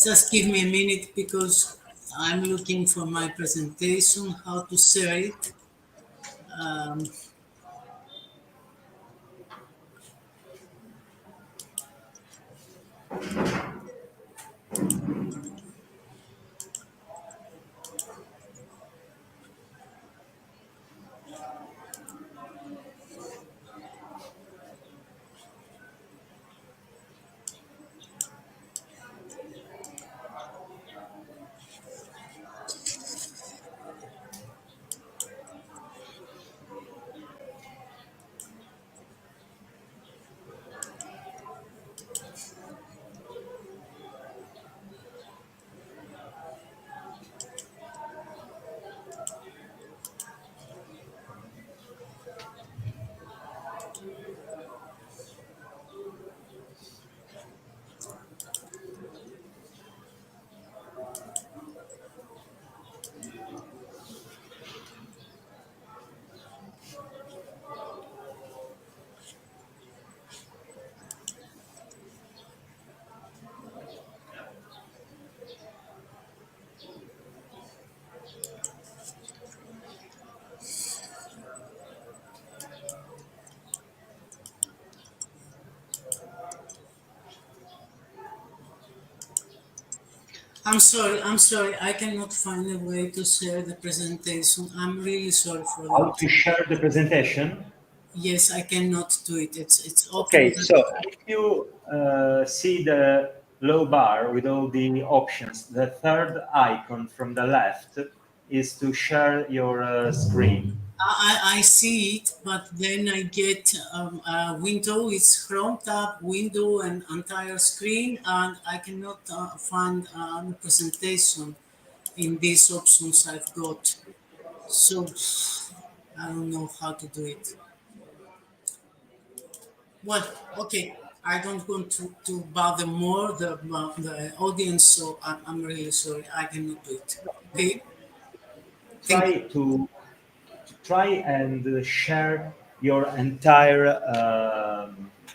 Just give me a minute because I'm looking for my presentation, how to share it. I'm sorry, I cannot find a way to share the presentation. I'm really sorry for How that. to share the presentation? Yes, I cannot do it. It's open. Okay, so if you see the low bar with all the options, the third icon from the left is to share your screen. I see it, but then I get a window. It's Chrome tab, window, and entire screen, and I cannot find the presentation in these options I've got. So I don't know how to do it. Well, okay. I don't want to bother more the audience, so I'm really sorry. I cannot do it. Okay. Try and share your entire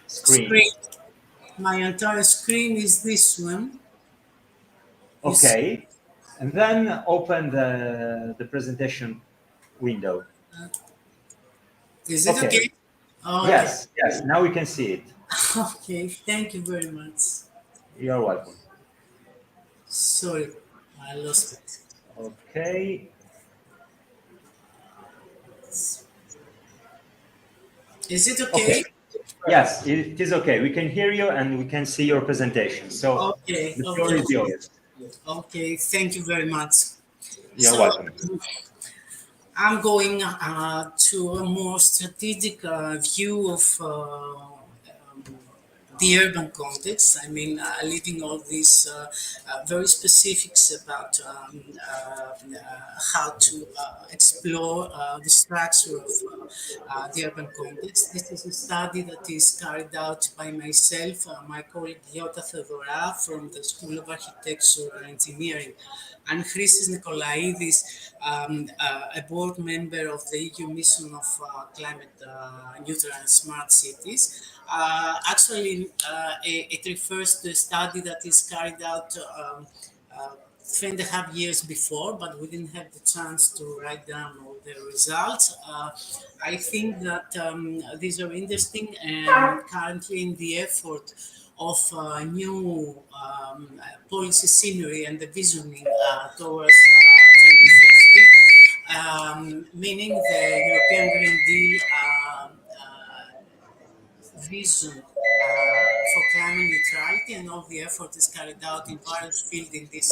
screen. My entire screen is this one. Okay, and then open the presentation window. Is it okay? Oh, Yes, yes, now we can see it. Okay, thank you very much. You're welcome. Sorry, I lost it. Okay. Is it okay? Yes, it is okay. We can hear you and we can see your presentation. So Okay, the floor is yours. Okay, thank you very much. You're welcome. I'm going to a more strategic view of the urban context. I mean, leaving all these very specifics about how to explore the structure of the urban context. This is a study that is carried out by myself, my colleague Giota Theodora from the School of Architecture and Engineering, and Christos Nikolaidis, a board member of the EU mission of climate neutral and smart cities. Actually, it refers to a study that is carried out 3.5 years before, but we didn't have the chance to write down all the results. I think that these are interesting, and currently in the effort of new policy scenery and the visioning towards 2050, meaning the European Green Deal vision for climate neutrality, and all the effort is carried out in various fields in this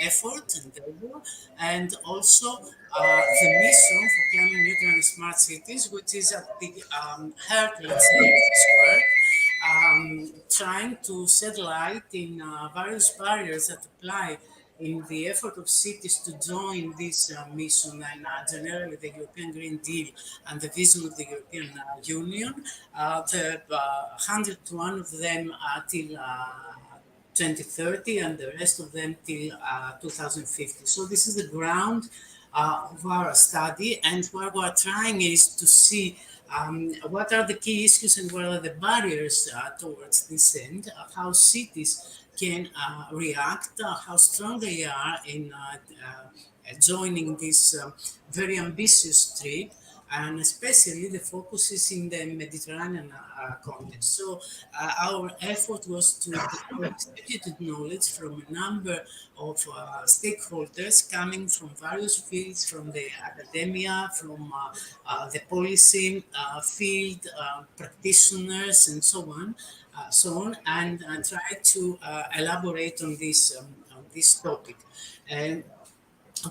effort and endeavor, and also the mission for climate neutral and smart cities, which is at the heart, let's say, of this work, trying to shed light in various barriers that apply in the effort of cities to join this mission and generally the European Green Deal and the vision of the European Union. The 101 of them till 2030 and the rest of them till 2050. So this is the ground of our study, and what we're trying is to see what are the key issues and what are the barriers towards this end, how cities can react, how strong they are in joining this very ambitious trip, and especially the focus is in the Mediterranean context. So our effort was to gather distributed knowledge from a number of stakeholders coming from various fields, from the academia, from the policy field, practitioners, and so on, and try to elaborate on this topic. And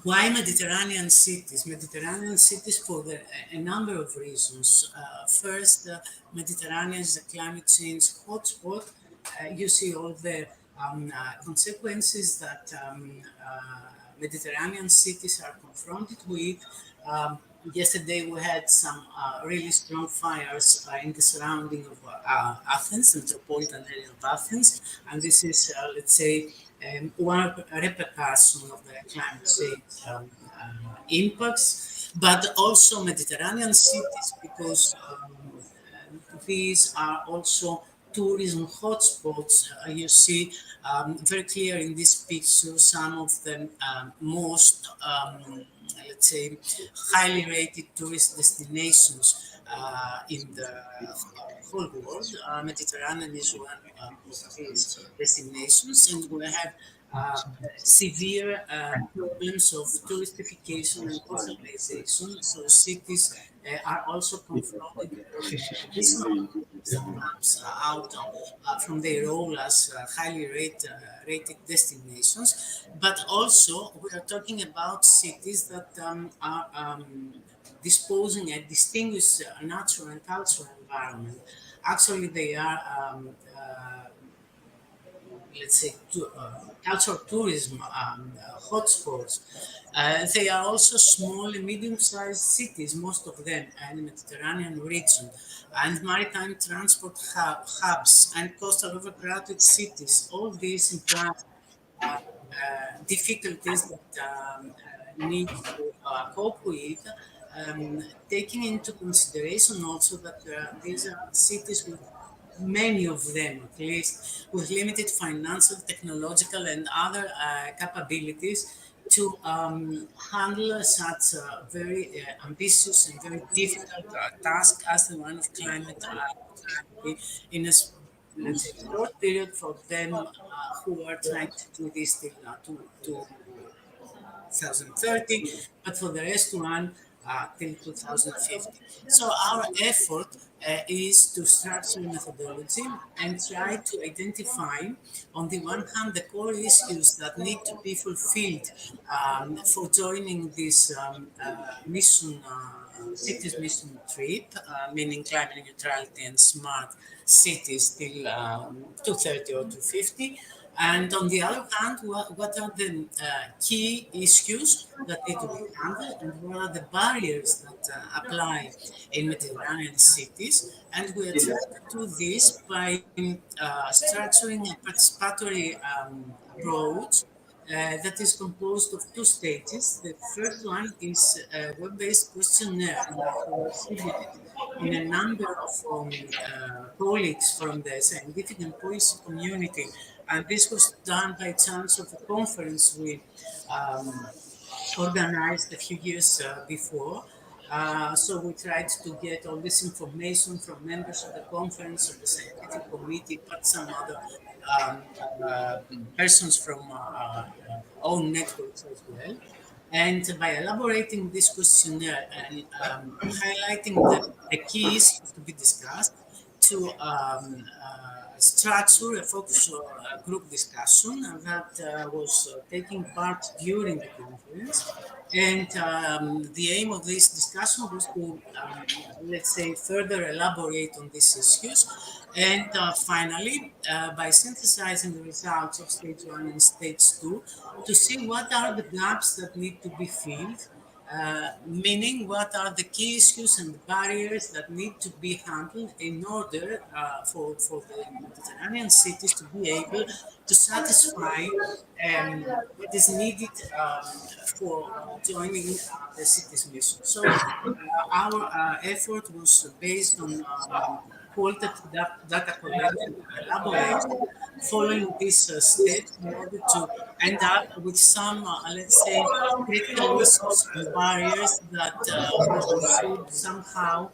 why Mediterranean cities? Mediterranean cities for a number of reasons. First, Mediterranean is a climate change hotspot. You see all the consequences that Mediterranean cities are confronted with. Yesterday we had some really strong fires in the surrounding of Athens, metropolitan area of Athens, and this is, let's say, one repercussion of the climate change impacts, but also Mediterranean cities, because these are also tourism hotspots. You see very clear in this picture some of the most, let's say, highly rated tourist destinations in the whole world. Mediterranean is one of these destinations, and we have severe problems of touristification and coastalization. So cities are also confronted with additional that comes out from their role as highly rated destinations. But also, we are talking about cities that are disposing a distinguished natural and cultural environment. Actually, they are let's say, cultural tourism hotspots. They are also small and medium-sized cities, most of them, in the Mediterranean region, and maritime transport hubs and coastal overcrowded cities. All these imply difficulties that need to cope with, taking into consideration also that these are cities with many of them, at least, with limited financial, technological, and other capabilities to handle such a very ambitious and very difficult task as the one of climate in a let's say, short period for them who are trying to do this till to 2030, but for the rest one till 2050. So our effort is to structure methodology and try to identify, on the one hand, the core issues that need to be fulfilled for joining this mission, cities mission trip, meaning climate neutrality and smart cities till 230 or 250. And on the other hand, what are the key issues that need to be handled, and what are the barriers that apply in Mediterranean cities? And we are trying to do this by structuring a participatory approach that is composed of two stages. The first one is a web-based questionnaire in which we distributed in a number of colleagues from the scientific and policy community. And this was done by chance of a conference we organized a few years before. So we tried to get all this information from members of the conference, of the scientific committee, but some other um, uh, persons from own networks as well. And by elaborating this questionnaire and highlighting the key issues to be discussed, to structure a focus group discussion that was taking part during the conference. And the aim of this discussion was to, let's say, further elaborate on these issues. And finally, by synthesizing the results of stage 1 and stage 2, to see what are the gaps that need to be filled, meaning what are the key issues and barriers that need to be handled in order for the Mediterranean cities to be able to satisfy what is needed for joining the cities mission. So our effort was based on qualitative data collection, elaboration, following these steps in order to end up with some, let's say, critical issues and barriers that should somehow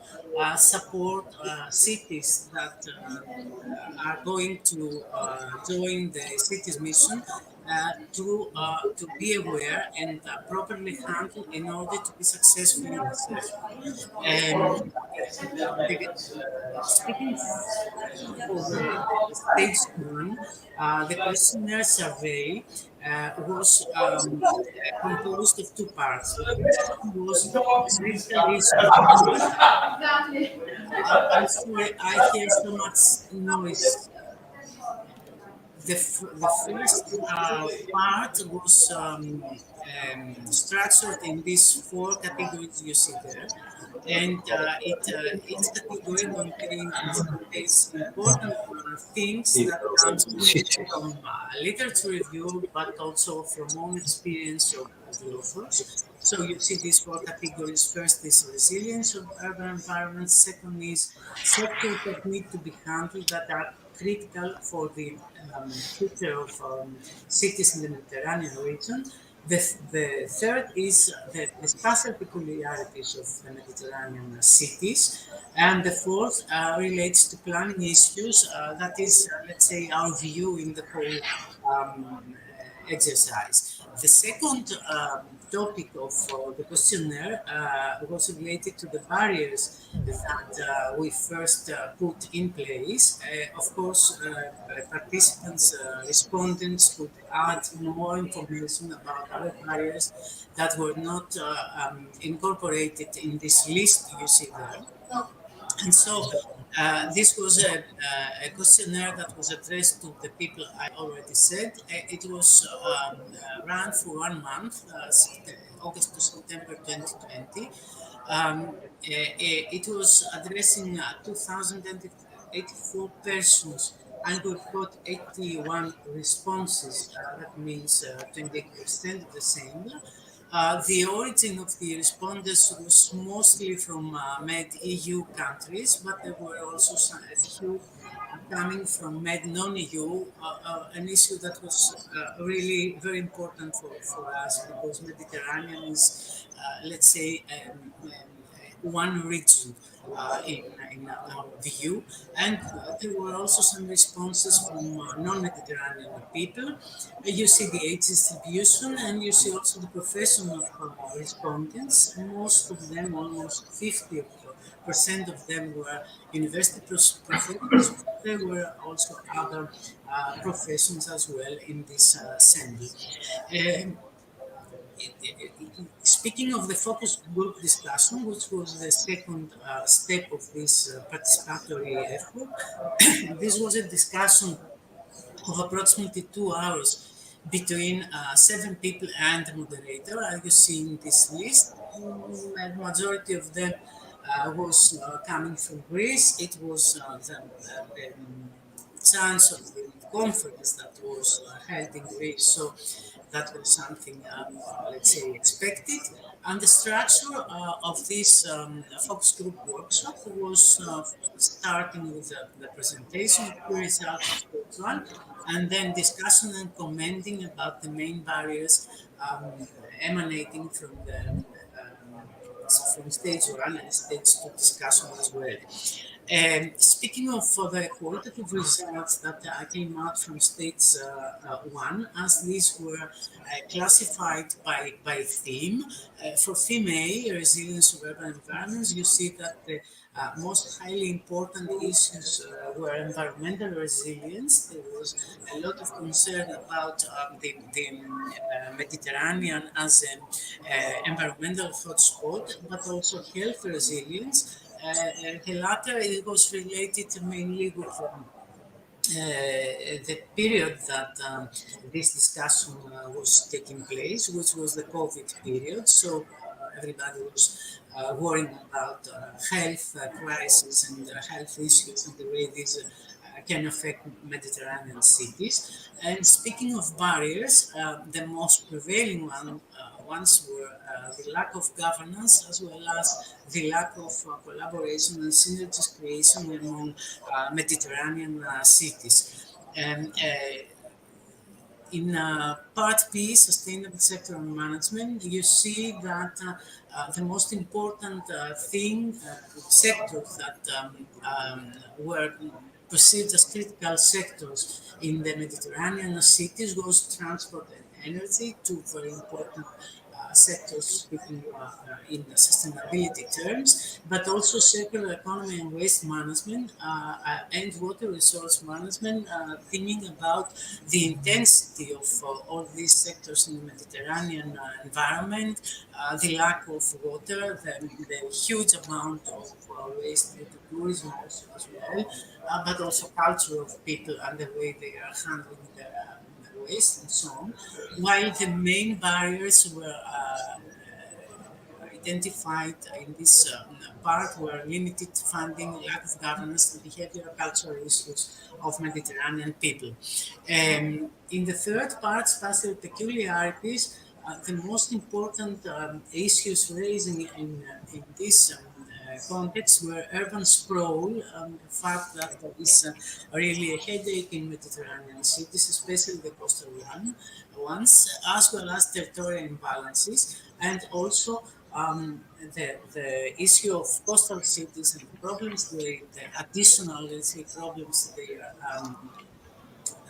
support cities that are going to join the cities mission to be aware and properly handle in order to be successful in the session. Speaking for the stage 1, the questionnaire survey was composed of 2 parts. The first one was the critical issues. I'm sorry, I hear so much noise. The first part was structured in these 4 categories you see there. And each category contains important things that comes from literature review, but also from own experience of the authors. So you see these 4 categories. First is resilience of urban environments. Second is sectors that need to be handled that are critical for the future of cities in the Mediterranean region. The third is the spatial peculiarities of the Mediterranean cities. And the fourth relates to planning issues. That is, let's say, our view in the whole exercise. The second topic of the questionnaire was related to the barriers that we first put in place. Of course, participants, respondents could add more information about other barriers that were not incorporated in this list you see there. And so this was a questionnaire that was addressed to the people I already said. It was run for 1 month, August to September 2020. It was addressing 2,084 persons, and we got 81 responses. That means 28% of the same. The origin of the respondents was mostly from Med-EU countries, but there were also a few coming from Med-non-EU, an issue that was really very important for us because Mediterranean is, let's say, one region in our view. And there were also some responses from non-Mediterranean people. You see the age distribution, and you see also the profession of respondents. Most of them, almost 50% of them, were university professors. There were also other professions as well in this assembly. Speaking of the focus group discussion, which was the second step of this participatory effort, this was a discussion of approximately 2 hours between 7 people and the moderator. As you see in this list, the majority of them was coming from Greece. It was the chance of the conference that was held in Greece. So that was something, let's say, expected. And the structure of this focus group workshop was starting with the presentation of the results of stage one, and then discussion and commenting about the main barriers emanating from the from stage one and stage two discussion as well. Speaking of the qualitative results that came out from stage one, as these were classified by theme, for theme A, resilience of urban environments, you see that the most highly important issues were environmental resilience. There was a lot of concern about the Mediterranean as an environmental hotspot, but also health resilience. The latter, it was related mainly with the period that this discussion was taking place, which was the COVID period. So everybody was worrying about health crisis and health issues and the way these can affect Mediterranean cities. And speaking of barriers, the most prevailing ones were the lack of governance, as well as the lack of collaboration and synergies creation among Mediterranean cities. And in part B, sustainable sector management, you see that the most important sectors that were perceived as critical sectors in the Mediterranean cities was transport and energy, two very important sectors speaking in sustainability terms, but also circular economy and waste management and water resource management, thinking about the intensity of all these sectors in the Mediterranean environment, the lack of water, the huge amount of waste due to tourism also as well, but also culture of people and the way they are handling their waste and so on, while the main barriers were identified in this part were limited funding, lack of governance, and behavioral cultural issues of Mediterranean people. In the third part, spatial peculiarities, the most important issues raising in this context were urban sprawl, the fact that there is really a headache in Mediterranean cities, especially the coastal ones, as well as territorial imbalances, and also the issue of coastal cities and the problems, the additional, let's say, problems they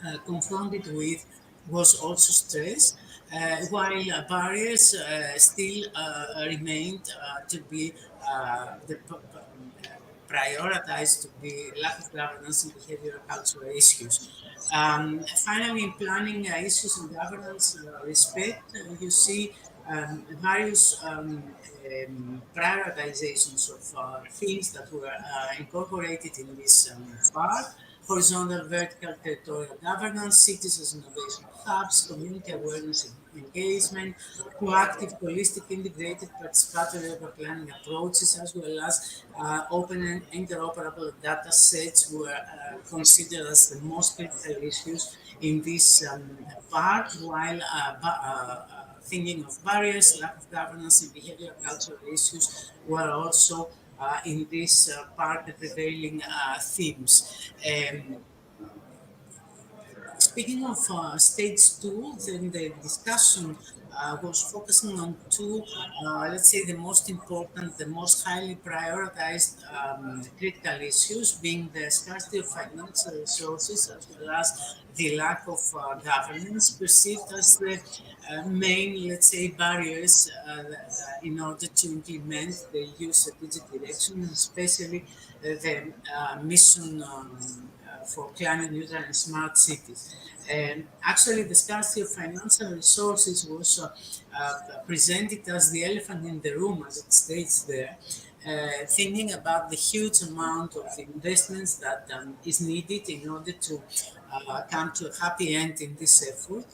are confronted with was also stress, while barriers still remained to be prioritized to be lack of governance and behavioral cultural issues. Finally, in planning issues and governance respect, you see various prioritizations of things that were incorporated in this part: horizontal, vertical, territorial governance, citizens innovation hubs, community awareness and engagement, proactive, holistic, integrated, participatory urban planning approaches, as well as open and interoperable data sets were considered as the most critical issues in this part, while thinking of barriers, lack of governance, and behavioral cultural issues were also in this part the prevailing themes. Speaking of stage two, then the discussion was focusing on two, let's say, the most important, the most highly prioritized critical issues, being the scarcity of financial resources as well as the lack of governance, perceived as the main, let's say, barriers in order to implement the EU strategic direction, especially the mission for climate neutral and smart cities. And actually, the scarcity of financial resources was presented as the elephant in the room, as it states there, thinking about the huge amount of investments that is needed in order to come to a happy end in this effort,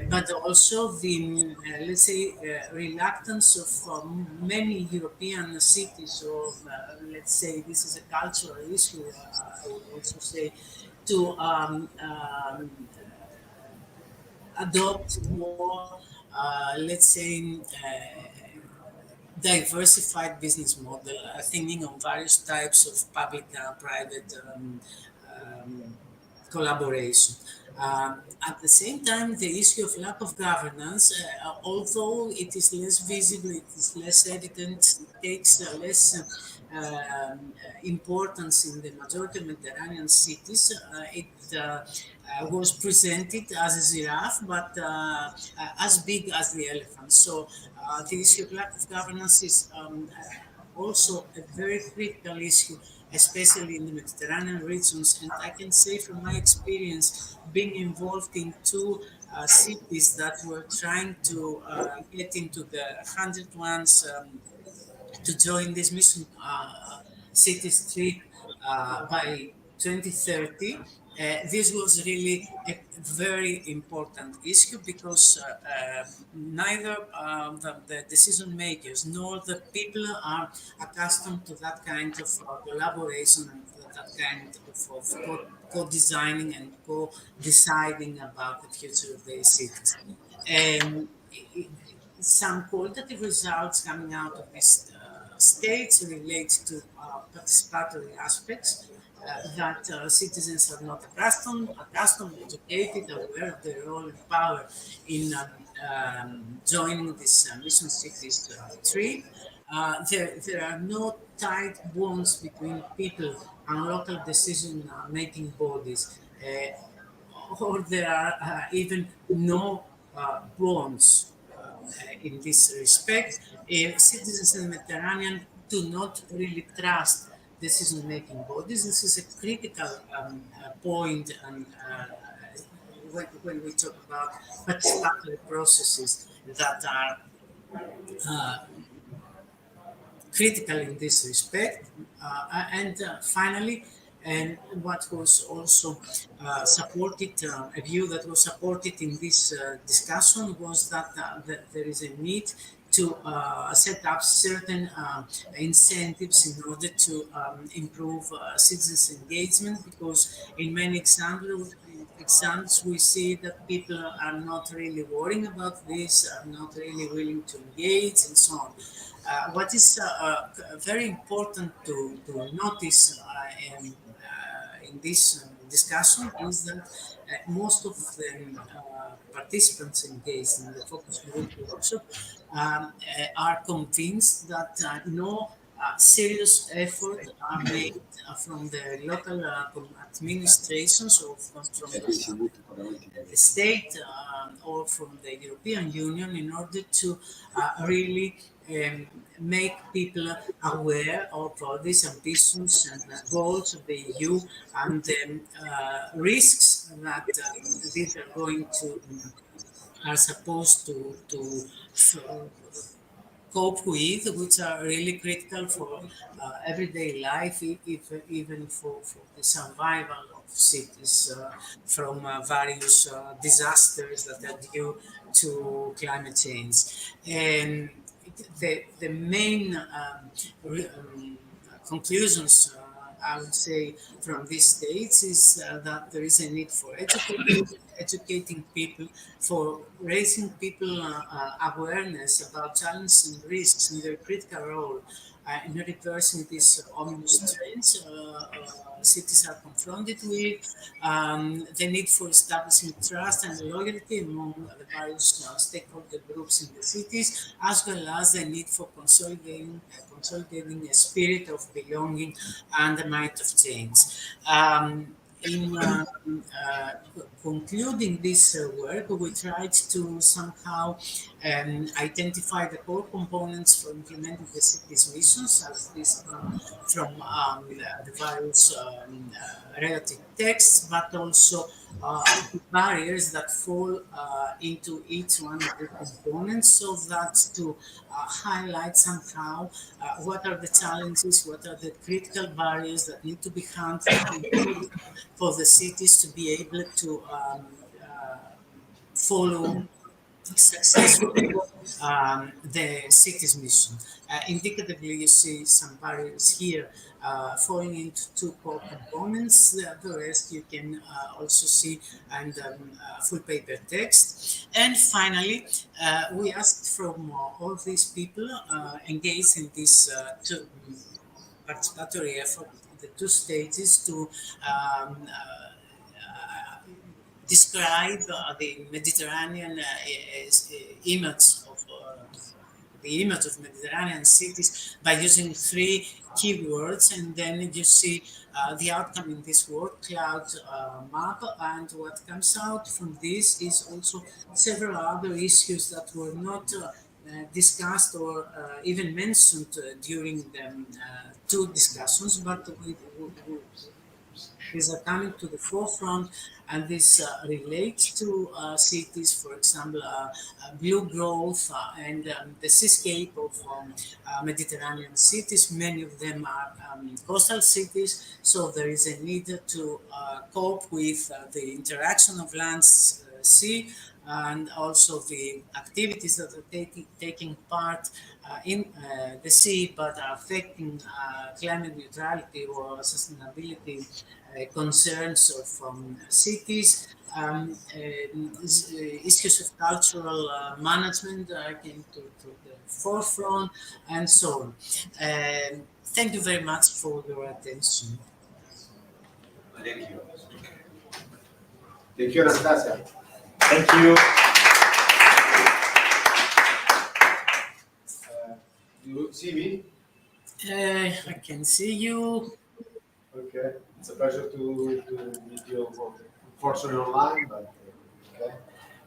but also the, let's say, reluctance of many European cities, or let's say this is a cultural issue, I would also say, to adopt more, let's say, diversified business model, thinking on various types of public-private collaboration. At the same time, the issue of lack of governance, although it is less visible, it is less evident, it takes less importance in the majority of Mediterranean cities. It was presented as a giraffe, but as big as the elephant. So the issue of lack of governance is also a very critical issue, especially in the Mediterranean regions. And I can say from my experience, being involved in two cities that were trying to get into the 100 ones to join this mission city street by 2030. This was really a very important issue because neither the decision makers nor the people are accustomed to that kind of collaboration and that kind of co-designing and co-deciding about the future of their cities. And some qualitative results coming out of these states relate to participatory aspects that citizens are not accustomed, educated, aware of their role and power in joining this Mission Cities tree. There are no tight bonds between people and local decision making bodies, or there are even no bonds in this respect. Citizens in the Mediterranean do not really trust decision-making bodies. This is a critical point, and when we talk about participatory processes that are critical in this respect. And finally, and what was also supported, a view that was supported in this discussion was that there is a need to set up certain incentives in order to improve citizens' engagement, because in many examples we see that people are not really worrying about this, are not really willing to engage, and so on. What is very important to notice in this discussion is that most of the participants engaged in the focus group workshop are convinced that no serious effort are made from the local administrations or from the state or from the European Union in order to really make people aware of these ambitions and goals of the EU and the risks that these are going to are supposed to cope with, which are really critical for everyday life, even for the survival of cities from various disasters that are due to climate change. And the main conclusions, I would say, from these states is that there is a need for educating people, for raising people awareness about challenges and risks and their critical role in reversing these ominous trends cities are confronted with, the need for establishing trust and loyalty among the various stakeholder groups in the cities, as well as the need for consolidating a spirit of belonging and the might of change. In concluding this work, we tried to somehow identify the core components for implementing the city's missions, as this come from the various relative texts, but also the barriers that fall into each one of the components, so that to highlight somehow what are the challenges, what are the critical barriers that need to be handled for the cities to be able to follow successfully the cities mission. Indicatively, you see some barriers here falling into two core components. The rest you can also see and full paper text. And finally, we asked from all these people engaged in this two participatory effort, the two stages to describe the Mediterranean image of Mediterranean cities by using three keywords, and then you see the outcome in this word cloud map, and what comes out from this is also several other issues that were not discussed or even mentioned during the two discussions, but these are coming to the forefront, and this relates to cities, for example, blue growth and the seascape of Mediterranean cities. Many of them are coastal cities, so there is a need to cope with the interaction of land, sea, and also the activities that are taking part in the sea but are affecting climate neutrality or sustainability concerns of cities. Issues of cultural management came to the forefront, and so on. Thank you very much for your attention. Thank you. Thank you, Anastasia. Thank you. You see me? I can see you. Okay. It's a pleasure to meet you, unfortunately online, but okay.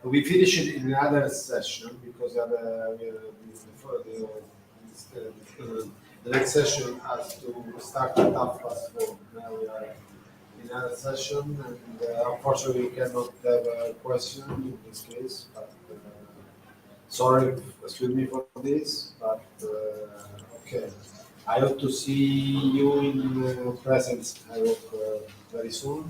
We finish it in another session because the next session has to start at 4:30. Now we are in another session, and unfortunately we cannot have a question in this case. But sorry, excuse me for this, but okay. I hope to see you in presence. I hope very soon.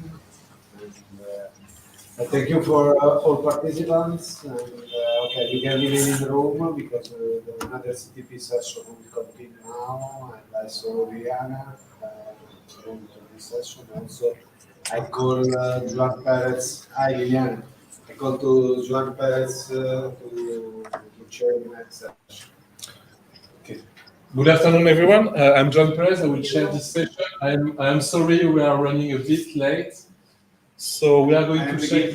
And thank you for all participants. And okay, we can remain in the room because another CTP session will continue now. And I saw Rihanna going to this session. Also, I call Joan Perez. Hi, Liliana. I call to Joan Perez to chair the next session. Okay. Good afternoon, everyone. I'm John Perez. I will chair this session. I'm sorry we are running a bit late. So we are going to check.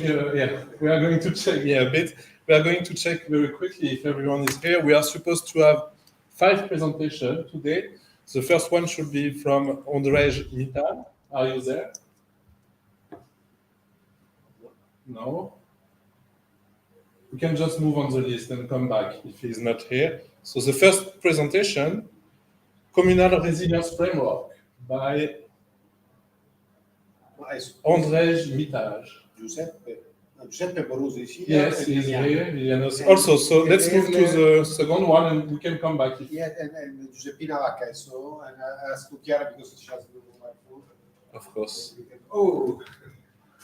We are going to check. A bit. We are going to check very quickly if everyone is here. We are supposed to have 5 presentations today. The first one should be from Andrzej Mita. Are you there? No. We can just move on the list and come back if he's not here. So the first presentation, Communal Resilience Framework by Andrzej Mita. Giuseppe Borusi is here. Yes, he's here. Also, so let's move to the second one and we can come back. Yeah, and Giuseppina Vacca, so, and I asked to Chiara because she has the mobile phone. Of course. Oh.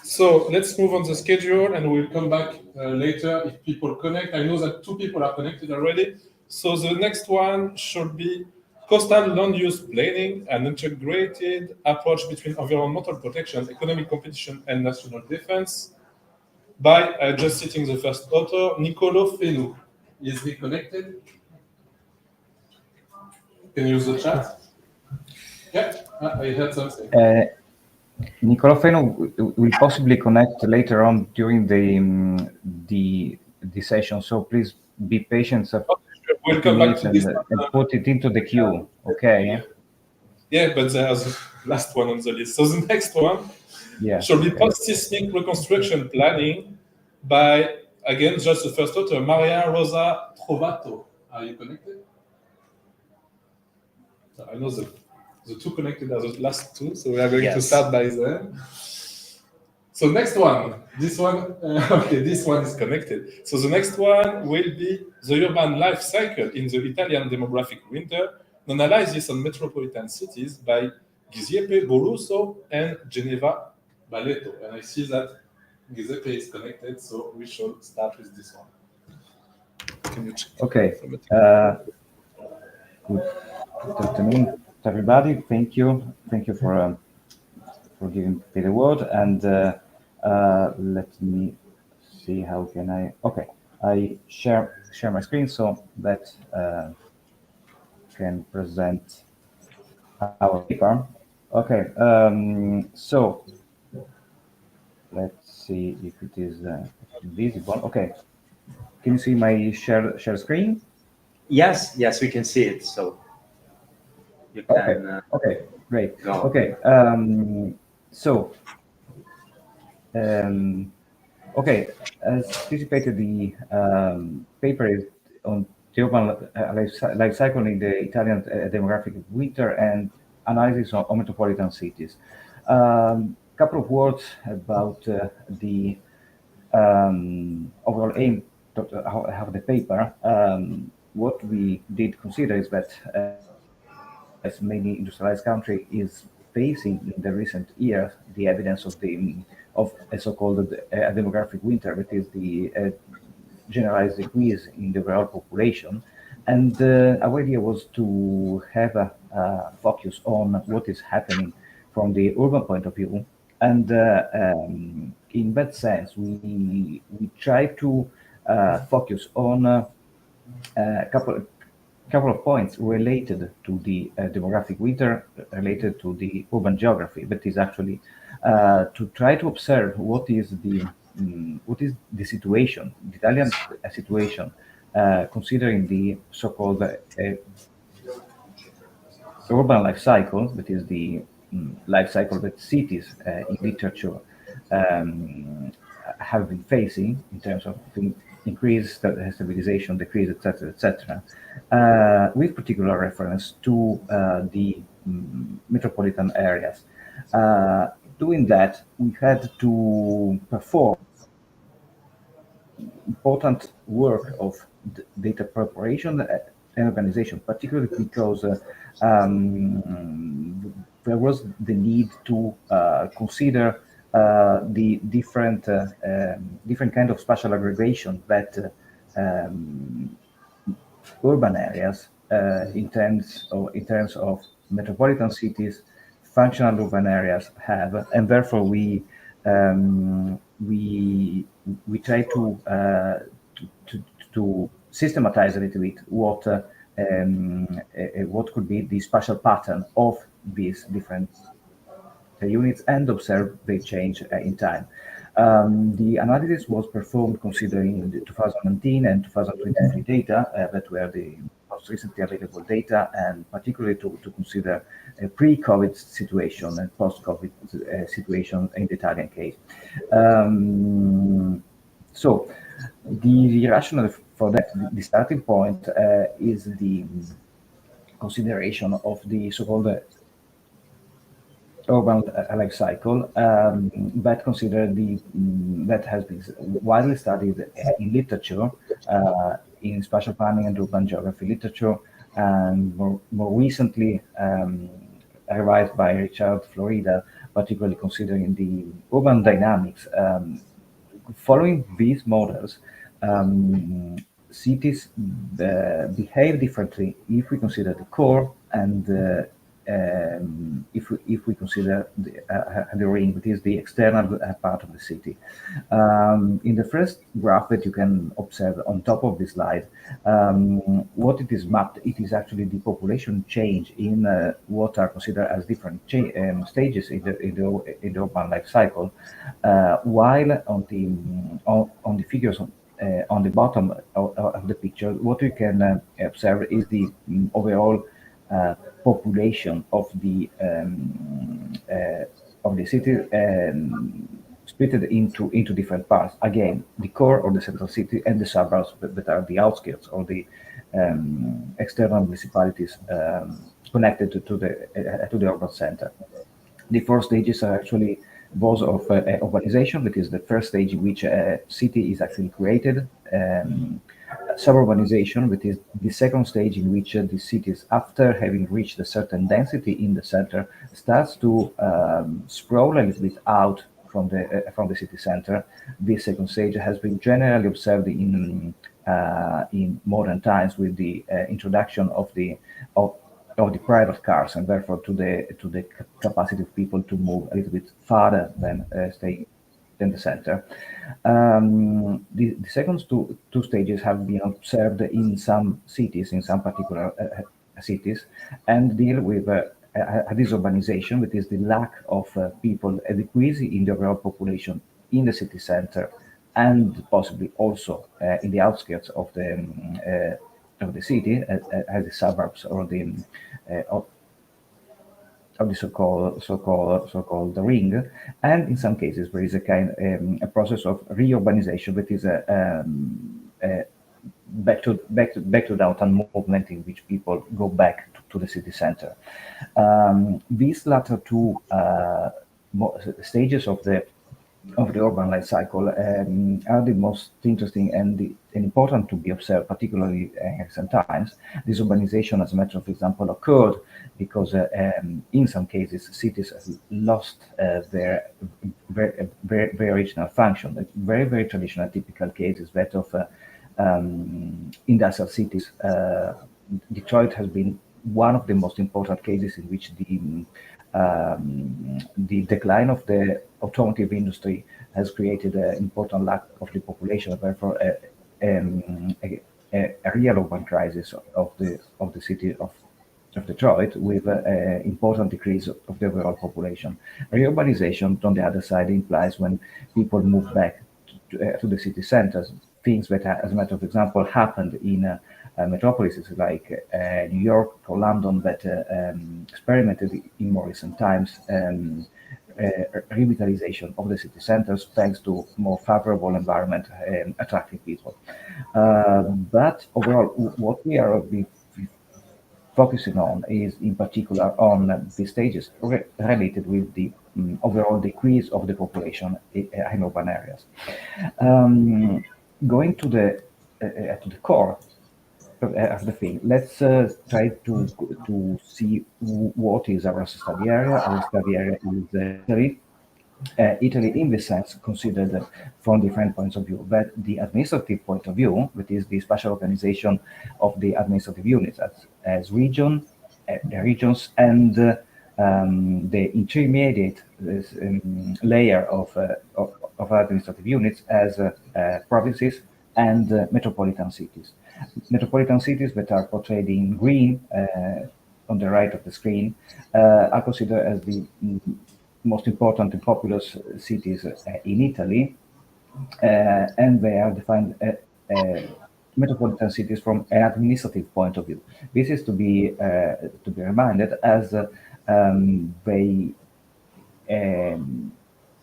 So let's move on the schedule and we'll come back later if people connect. I know that 2 people are connected already. So the next one should be Coastal Land Use Planning, an integrated approach between environmental protection, economic competition, and national defense by, just citing the first author, Nicolo Fenou. Is he connected? Can you use the chat? Yeah, I heard something. Nicolo Fenou will possibly connect later on during the session, so please be patient. We'll come back to this and put it into the queue. Okay. Yeah, but there's the last one on the list. So the next one should be post-seismic reconstruction planning by, again, just the first author, Maria Rosa Trovato. Are you connected? So I know the 2 connected are the last 2, so we are going to start by them. So next one, this one, okay, this one is connected. So the next one will be the urban life cycle in the Italian demographic winter, an analysis on metropolitan cities by Giuseppe Boruso and Geneva Balletto. And I see that Giuseppe is connected, so we should start with this one. Can you check? Okay. Good afternoon to everybody. Thank you. Thank you for giving me the word. And let me see how can I. Okay, I share my screen so that can present our paper. Okay. So let's see if it is visible. Okay. Can you see my share screen? Yes, we can see it. So you can. Okay, great. Go. Okay, so okay, as anticipated, the paper is on the urban life cycle in the Italian demographic winter and analysis of metropolitan cities. Couple of words about the overall aim of the paper. What we did consider is that as many industrialized country is facing in the recent years the evidence of a so-called demographic winter, that is the generalized decrease in the overall population. And our idea was to have a focus on what is happening from the urban point of view. And in that sense, we try to focus on a couple of points related to the demographic winter, related to the urban geography, but is actually to try to observe what is the situation, the Italian situation, considering the so-called urban life cycle, that is the life cycle that cities in literature have been facing in terms of increase, stabilization, decrease, etc., etc., with particular reference to the metropolitan areas. Doing that, we had to perform important work of data preparation and organization, particularly because there was the need to consider the different kind of spatial aggregation that urban areas in terms of metropolitan cities, functional urban areas have, and therefore we try to systematize a little bit what could be the spatial pattern of these different units and observe the change in time. The analysis was performed considering the 2019 and 2023 data that were the most recently available data, and particularly to consider a pre-COVID situation and post-COVID situation in the Italian case. So the rationale for that, the starting point is the consideration of the so-called urban life cycle that that has been widely studied in literature, in spatial planning and urban geography literature, and more recently revised by Richard Florida, particularly considering the urban dynamics. Following these models, cities behave differently if we consider the core and if we consider the ring, that is the external part of the city. In the first graph that you can observe on top of the slide, what it is mapped, it is actually the population change in what are considered as different stages in the urban life cycle, while on the figures on the bottom of the picture, what we can observe is the overall population of the city, split into different parts. Again, the core of the central city and the suburbs that are the outskirts or the external municipalities connected to the urban center. The four stages are actually those of urbanization, that is the first stage in which a city is actually created. Suburbanization, that is the second stage in which the cities, after having reached a certain density in the center, starts to sprawl a little bit out from the city center. This second stage has been generally observed in modern times with the introduction of the private cars, and therefore to the capacity of people to move a little bit farther than staying in the center. The second two stages have been observed in some cities, in some particular cities, and deal with disurbanization, which is the lack of people, a decrease in the overall population in the city center, and possibly also in the outskirts of the city, as the suburbs or the of the so-called the ring, and in some cases there is a process of reurbanization, that is a back to downtown movement, in which people go back to the city center. These latter two stages of the urban life cycle are the most interesting and important to be observed, particularly in recent times. This urbanization, as a matter of example, occurred because in some cases cities have lost their very original function. A very traditional typical case is that of industrial cities. Detroit has been one of the most important cases in which the decline of the automotive industry has created an important lack of the population, therefore a real urban crisis of the city of Detroit, with an important decrease of the overall population. Reurbanization, on the other side, implies when people move back to the city centers, things that, as a matter of example, happened in metropolises like New York or London, that experimented in more recent times revitalization of the city centers, thanks to more favorable environment attracting people. But overall, what we are focusing on is in particular on the stages related with the overall decrease of the population in urban areas. Going to the core of the thing, let's try to see what is our study area. Our study area is Italy. Italy, in this sense, considered from different points of view. But the administrative point of view, that is the spatial organization of the administrative units as regions, and the intermediate layer of administrative units as provinces and metropolitan cities. Metropolitan cities that are portrayed in green on the right of the screen are considered as the most important and populous cities in Italy, and they are defined metropolitan cities from an administrative point of view. This is to be reminded, as they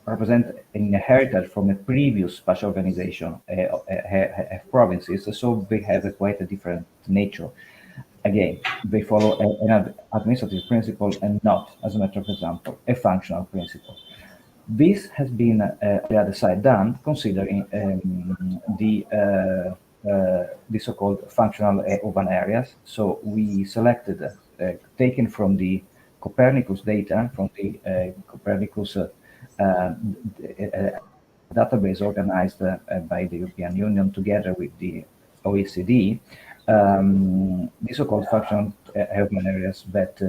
represent an inheritance from a previous spatial organization of provinces, so they have quite a different nature. Again, they follow an administrative principle and not, as a matter of example, a functional principle. This has been, on the other side, done considering the so-called functional urban areas. So we selected, taken from the Copernicus data, from the Copernicus database organized by the European Union together with the OECD, the so-called functional urban areas that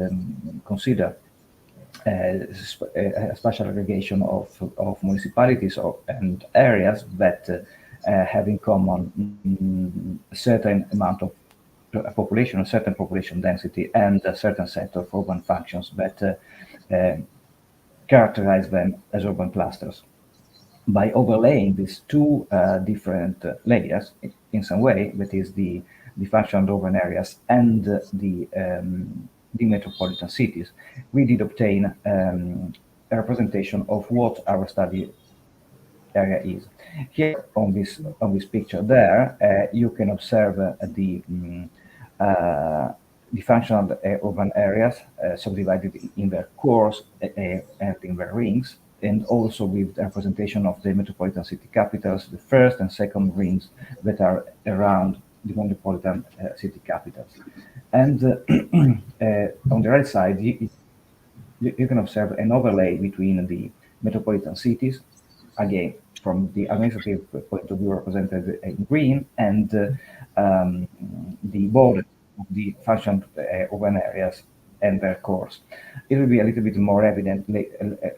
consider a spatial aggregation of municipalities and areas that have in common a certain amount of population, a certain population density, and a certain set of urban functions that characterize them as urban clusters. By overlaying these two different layers in some way, that is the functional urban areas and the metropolitan cities, we did obtain a representation of what our study area is. Here on this picture there, you can observe the functional urban areas subdivided in their cores and in their rings, and also with the representation of the metropolitan city capitals, the first and second rings that are around the metropolitan city capitals. And on the right side, you can observe an overlay between the metropolitan cities, again, from the administrative point of view represented in green, and the border of the functional urban areas and their cores. It will be a little bit more evident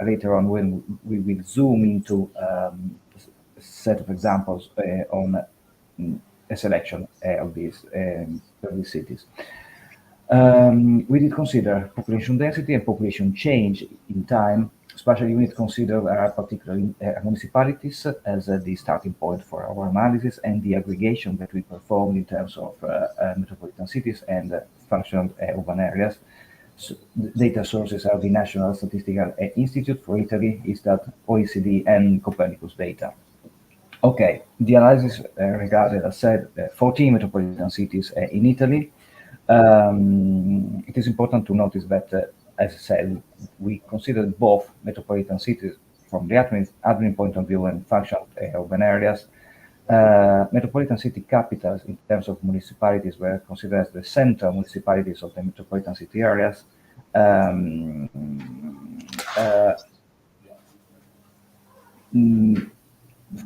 later on when we will zoom into a set of examples on a selection of these cities. We did consider population density and population change in time, especially when it consider particularly municipalities as the starting point for our analysis, and the aggregation that we performed in terms of metropolitan cities and functional urban areas. So the data sources are the National Statistical Institute for Italy, ISTAT, OECD, and Copernicus data. Okay, the analysis regarded, as said, 14 metropolitan cities in Italy. It is important to notice that, as I said, we considered both metropolitan cities from the admin point of view and functional urban areas. Metropolitan city capitals, in terms of municipalities, were considered as the central municipalities of the metropolitan city areas.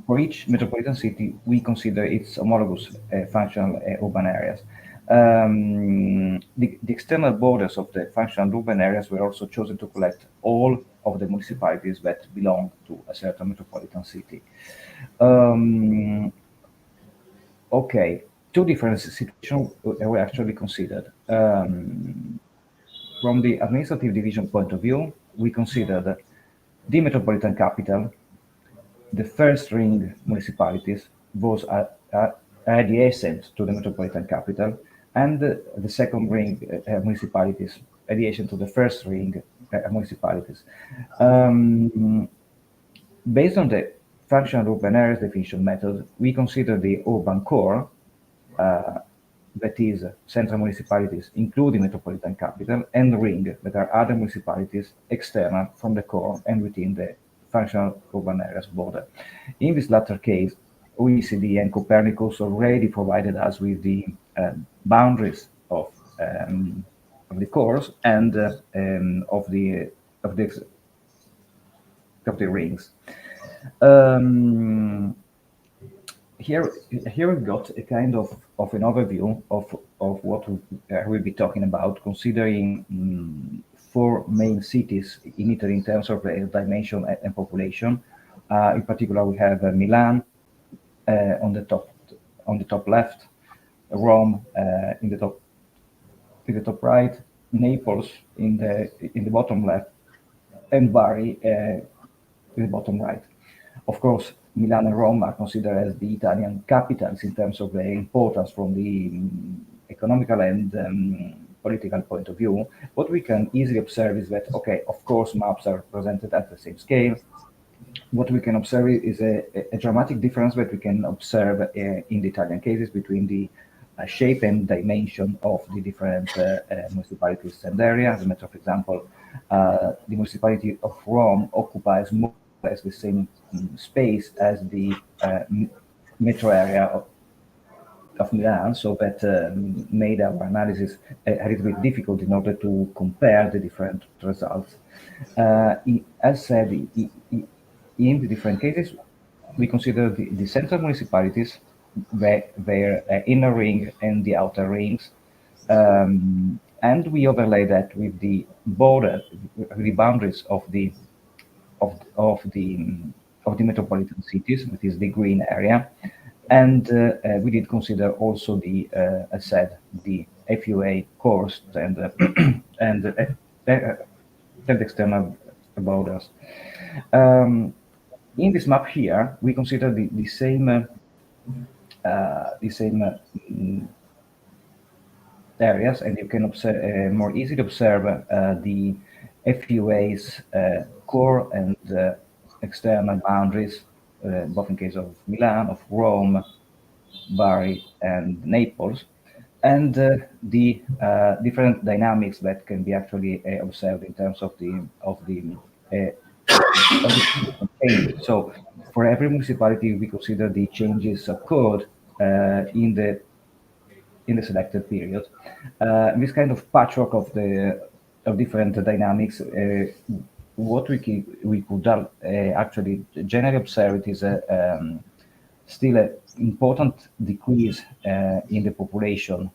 For each metropolitan city, we consider its homologous functional urban areas. The external borders of the functional urban areas were also chosen to collect all of the municipalities that belong to a certain metropolitan city. Okay, two different situations were actually considered. From the administrative division point of view, we considered the metropolitan capital, the first ring municipalities, those are adjacent to the metropolitan capital, and the second ring municipalities adjacent to the first ring municipalities. Based on the functional urban areas definition method, we consider the urban core, that is central municipalities, including metropolitan capital, and ring, that are other municipalities external from the core and within the functional urban areas border. In this latter case, OECD and Copernicus already provided us with the boundaries of the cores and of the rings. Here we've got a kind of an overview of what we'll be talking about, considering four main cities in Italy in terms of dimension and population. In particular, we have Milan on the top left, Rome in the top right, Naples in the bottom left, and Bari in the bottom right. Of course, Milan and Rome are considered as the Italian capitals in terms of their importance from the economical and political point of view. What we can easily observe is that, okay, of course, maps are presented at the same scale. What we can observe is a dramatic difference that we can observe in the Italian cases between the shape and dimension of the different municipalities and areas. As a matter of example, the municipality of Rome occupies more or less the same space as the metro area of Milan, so that made our analysis a little bit difficult in order to compare the different results. As said, in the different cases, we consider the central municipalities, their inner ring and the outer rings, and we overlay that with the border, the boundaries of the metropolitan cities, that is the green area, and we did consider also the, as said, the FUA cores and external borders. In this map here, we consider the same areas, and you can observe more easily observe the FUA's core and external boundaries, both in case of Milan, of Rome, Bari, and Naples, and the different dynamics that can be actually observed in terms of the so for every municipality, we consider the changes occurred in the selected period. This kind of patchwork of different dynamics what we could actually generally observe it is still an important decrease in the population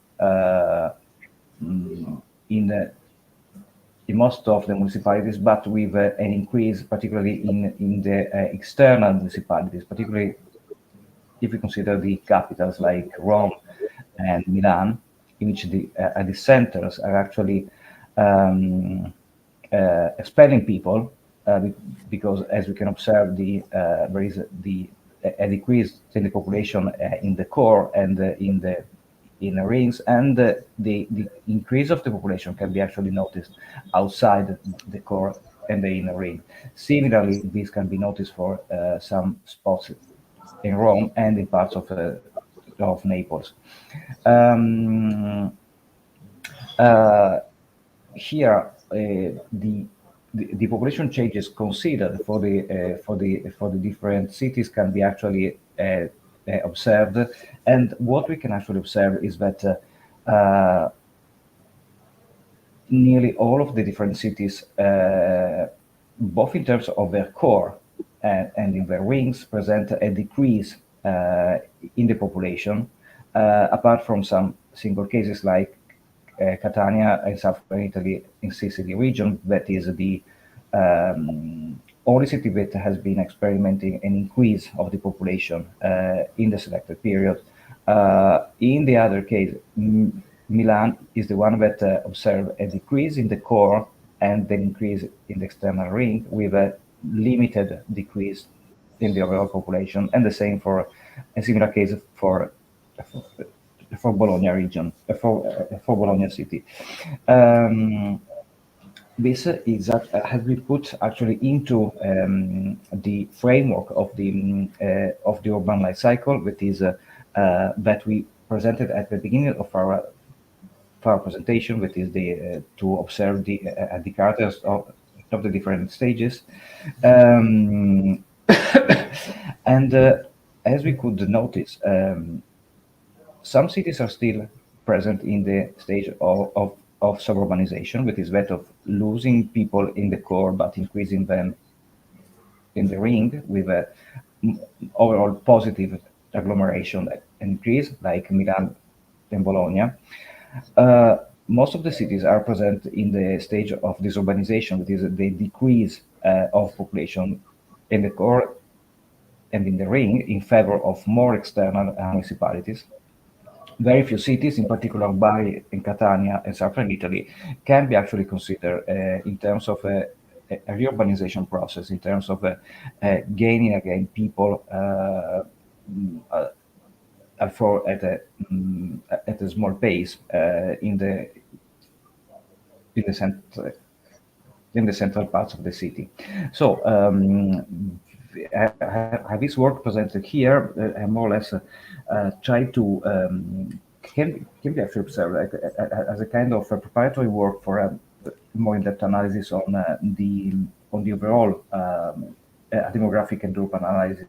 in most of the municipalities, but with an increase, particularly in the external municipalities, particularly if we consider the capitals like Rome and Milan, in which the centers are actually expelling people because, as we can observe, there is a decrease in the population in the core and in the rings, and the increase of the population can be actually noticed outside the core and the inner ring. Similarly, this can be noticed for some spots in Rome and in parts of Naples. Here, the population changes considered for the different cities can be actually observed, and what we can actually observe is that nearly all of the different cities, both in terms of their core and in their rings, present a decrease in the population, apart from some single cases like Catania in southern Italy, in Sicily region, that is the only city that has been experimenting an increase of the population in the selected period. In the other case, Milan is the one that observed a decrease in the core and an increase in the external ring, with a limited decrease in the overall population, and the same for a similar case for Bologna region, for Bologna city. This has been put actually into the framework of the urban life cycle, that is that we presented at the beginning of our presentation, that is to observe the characters of the different stages. And as we could notice, some cities are still present in the stage of suburbanization, which is that of losing people in the core but increasing them in the ring, with a overall positive agglomeration increase, like Milan and Bologna. Most of the cities are present in the stage of disurbanization, that is the decrease of population in the core and in the ring in favor of more external municipalities. Very few cities, in particular Bari and Catania and southern Italy, can be actually considered in terms of a reurbanization process, in terms of gaining again people at a small pace in the central parts of the city. So this work presented here more or less try to can be actually observed as a kind of a preparatory work for a more in-depth analysis on the overall demographic and urban analysis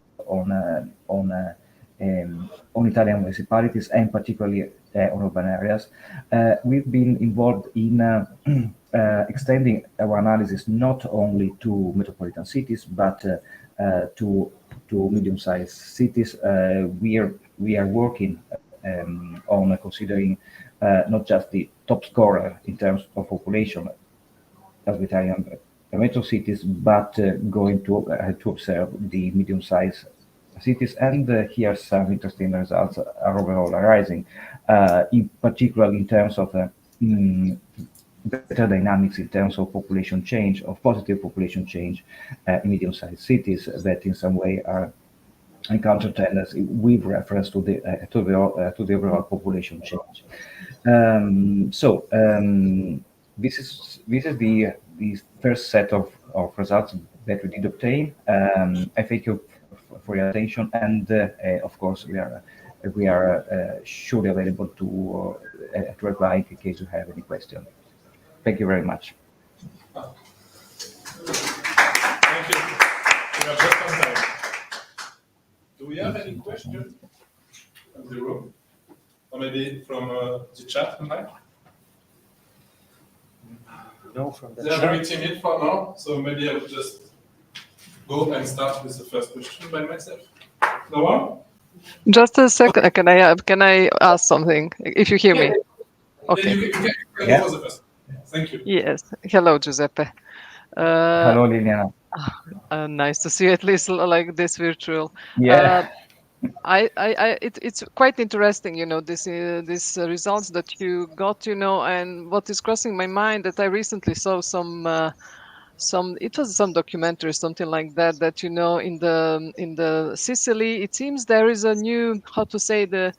on Italian municipalities, and particularly on urban areas. We've been involved in extending our analysis not only to metropolitan cities, but to medium-sized cities. We are working on considering not just the top scorer in terms of population as the Italian metro cities, but going to observe the medium-sized cities, and here some interesting results are overall arising, in particular in terms of better dynamics in terms of population change, of positive population change in medium-sized cities that in some way are encounter tendency with reference to the overall population change. This is the first set of results that we did obtain. I thank you for your attention, and of course we are surely available to reply in case you have any question. Thank you very much. Thank you. We are just on time. Do we have any questions in the room? Or maybe from the chat online? No from the They are chat. very timid for now, so maybe I will just go and start with the first question by myself. No one? Just a second. Can I ask something? If you hear me? Okay. You can Yeah. go for the first. Thank you. Yes. Hello, Giuseppe. Hello, Liliana. Nice to see you at least like this virtual. Yeah. It's quite interesting, you know, these results that you got, you know, and what is crossing my mind that I recently saw it was some documentary, something like that, that, you know, in the Sicily, it seems there is a new, how to say, the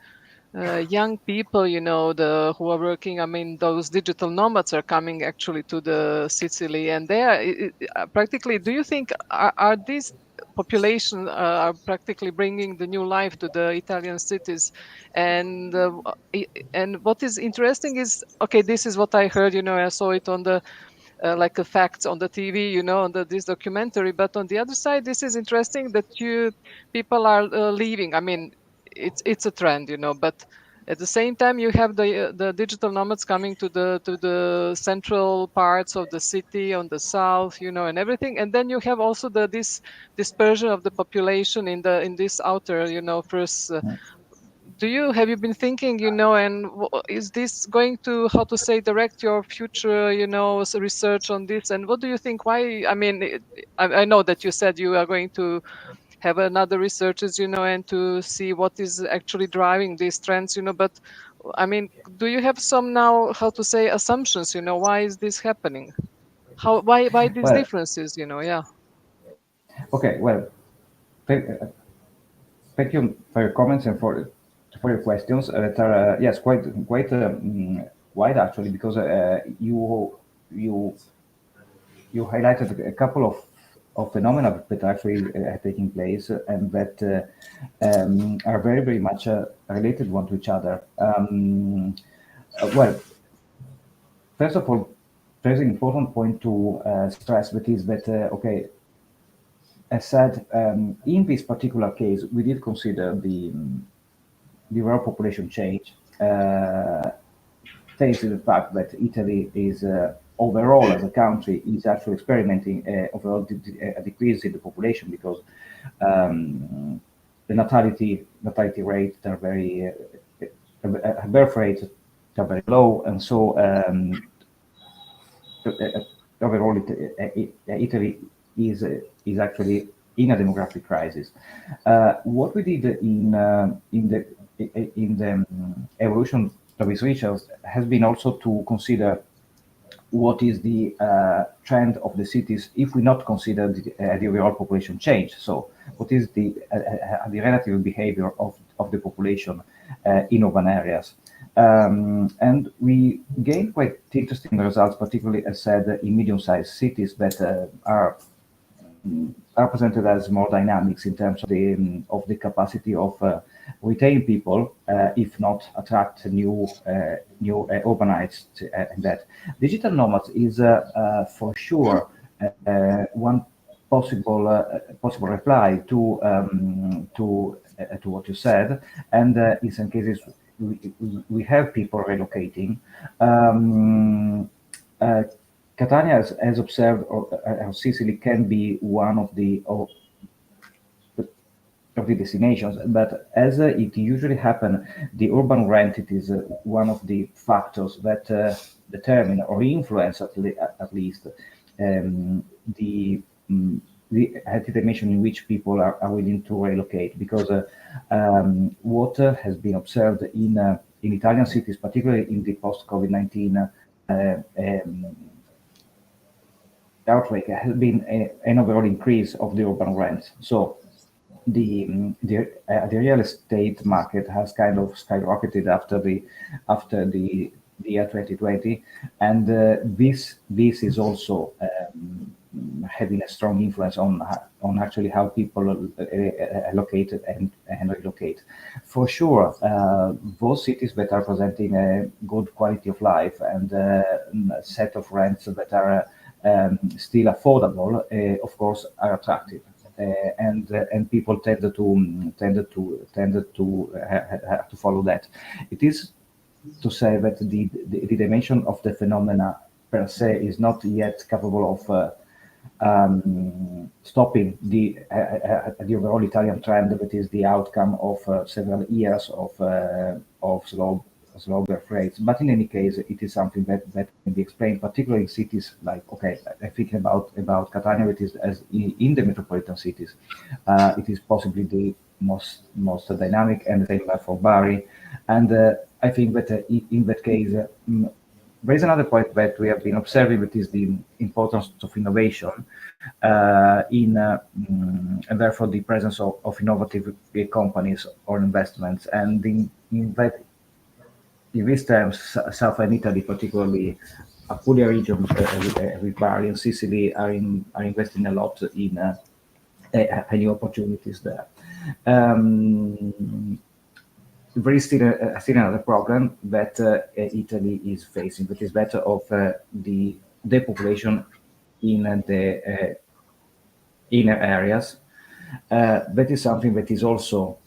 young people, you know, who are working. I mean, those digital nomads are coming actually to the Sicily, and they are practically. Do you think are these population are practically bringing the new life to the Italian cities? And and what is interesting is, okay, this is what I heard. You know, I saw it on the like a fact on the TV, you know, on this documentary. But on the other side, this is interesting that people are leaving. I mean, it's a trend, you know, but at the same time you have the digital nomads coming to the central parts of the city on the south, you know, and everything, and then you have also this dispersion of the population in this outer, you know, first have you been thinking, you know, and is this going to, how to say, direct your future, you know, research on this? And what do you think, why, I mean, I know that you said you are going to have another researches, you know, and to see what is actually driving these trends, you know, but I mean, do you have some now, how to say, assumptions, you know, why is this happening? Why these Well, differences, you know? Yeah. okay. Well, thank, thank you for your comments and for your questions that are yes, quite wide actually, because you highlighted a couple of phenomena that are actually taking place and that are very much related one to each other. Well, first of all, there's an important point to stress, that is that okay, as said, in this particular case, we did consider the overall population change, thanks to the fact that Italy is overall as a country is actually experimenting overall a decrease in the population, because the natality rates are very birth rates are very low, and so overall Italy is actually in a demographic crisis. What we did in the evolution of this research has been also to consider what is the trend of the cities if we not consider the overall population change. So what is the relative behavior of the population in urban areas. And we gained quite interesting results, particularly as said in medium-sized cities that are presented as more dynamics in terms of the capacity of retain people, if not attract new urbanites. And that digital nomads is for sure one possible reply to what you said, and in some cases we have people relocating. Catania has observed, or Sicily can be one of the destinations, but as it usually happens, the urban rent it is one of the factors that determine or influence at least the dimension in which people are willing to relocate, because what has been observed in Italian cities, particularly in the post-COVID-19 outbreak, has been an overall increase of the urban rents. So the real estate market has kind of skyrocketed after the year 2020, and this is also having a strong influence on actually how people allocate and relocate. For sure, those cities that are presenting a good quality of life and a set of rents that are still affordable, of course, are attractive. And people tend to follow that. It is to say that the dimension of the phenomena per se is not yet capable of stopping the overall Italian trend, that is the outcome of several years of slow birth rates. But in any case, it is something that can be explained, particularly in cities like, okay, I'm thinking about Catania, it is as in the metropolitan cities. It is possibly the most dynamic, and the same for Bari. And I think that in that case, there is another point that we have been observing, that is the importance of innovation and therefore the presence of innovative companies or investments. And in these terms, Southern Italy, particularly Apulia region with Bari and Sicily, are investing a lot in new opportunities there. There is still another problem that Italy is facing, that is that of the depopulation in the inner areas. That is something that is also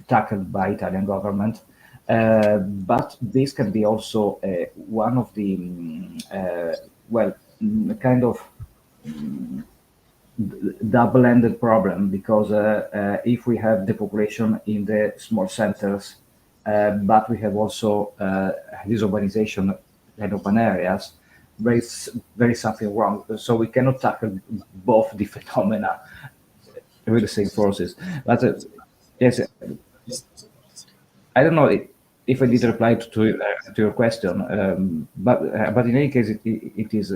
tackled by Italian government, but this can be also one of the kind of double-ended problem, because if we have depopulation in the small centers, but we have also this urbanization in urban areas, there is something wrong. So we cannot tackle both the phenomena with the same forces. But yes, I don't know if I did reply to your question, but in any case, it is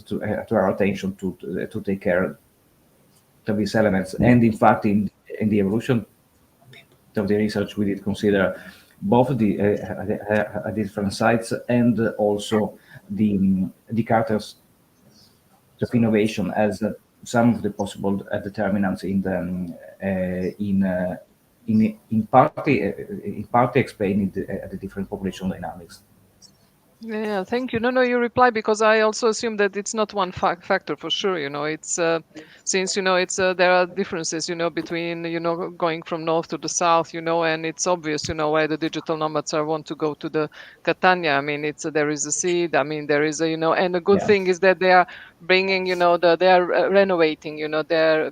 to our attention to take care of these elements. And in fact, in the evolution of the research, we did consider both the different sites and also the characters of innovation as some of the possible determinants in partly explaining the different population dynamics. Yeah, thank you. No, you reply, because I also assume that it's not one factor for sure. It's since it's there are differences, between going from north to the south, and it's obvious, why the digital nomads want to go to the Catania. I mean, there is a seed. I mean, there is a and the good thing is that they are bringing, they are renovating, they're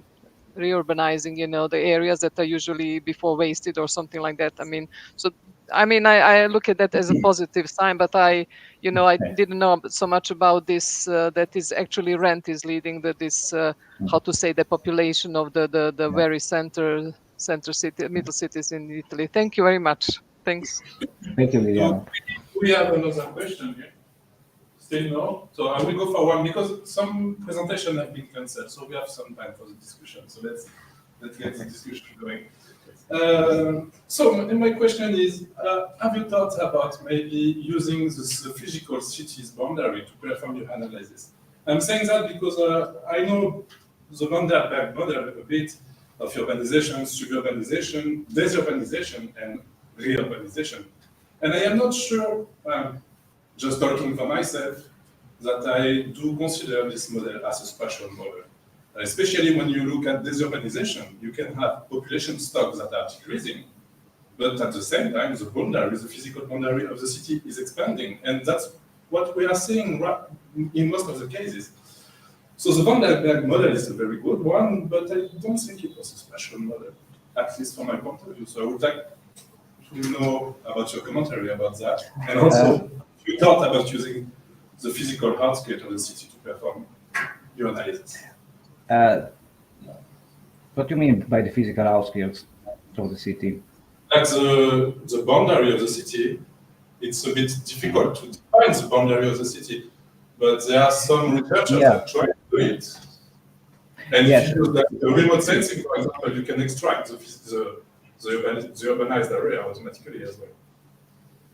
reurbanizing, the areas that are usually before wasted or something like that. I mean, I look at that as a positive sign, but I didn't know so much about this, that is actually rent is leading this, how to say, the population of the very center city, middle cities in Italy. Thank you very much. Thanks. Thank you, Liliana. We have another question here. Still no? So I will go for one, because some presentation have been cancelled, so we have some time for the discussion. So let's get the discussion going. So my question is, have you thought about maybe using the physical city's boundary to perform your analysis? I'm saying that because I know the Van der Berg model a bit of urbanization, suburbanization, desurbanization, and reurbanization. And I am not sure, just talking for myself, that I do consider this model as a spatial model. Especially when you look at desurbanization, you can have population stocks that are decreasing, but at the same time, the boundary, the physical boundary of the city is expanding. And that's what we are seeing in most of the cases. So the Van der Berg model is a very good one, but I don't think it was a spatial model, at least from my point of view. So I would like to know about your commentary about that. And also, you thought about using the physical hardscape of the city to perform your analysis. What do you mean by the physical outskirts of the city? Like the boundary of the city, it's a bit difficult to define the boundary of the city, but there are some researchers that try to do it. And if you use the remote sensing, for example, you can extract the urbanized area automatically as well.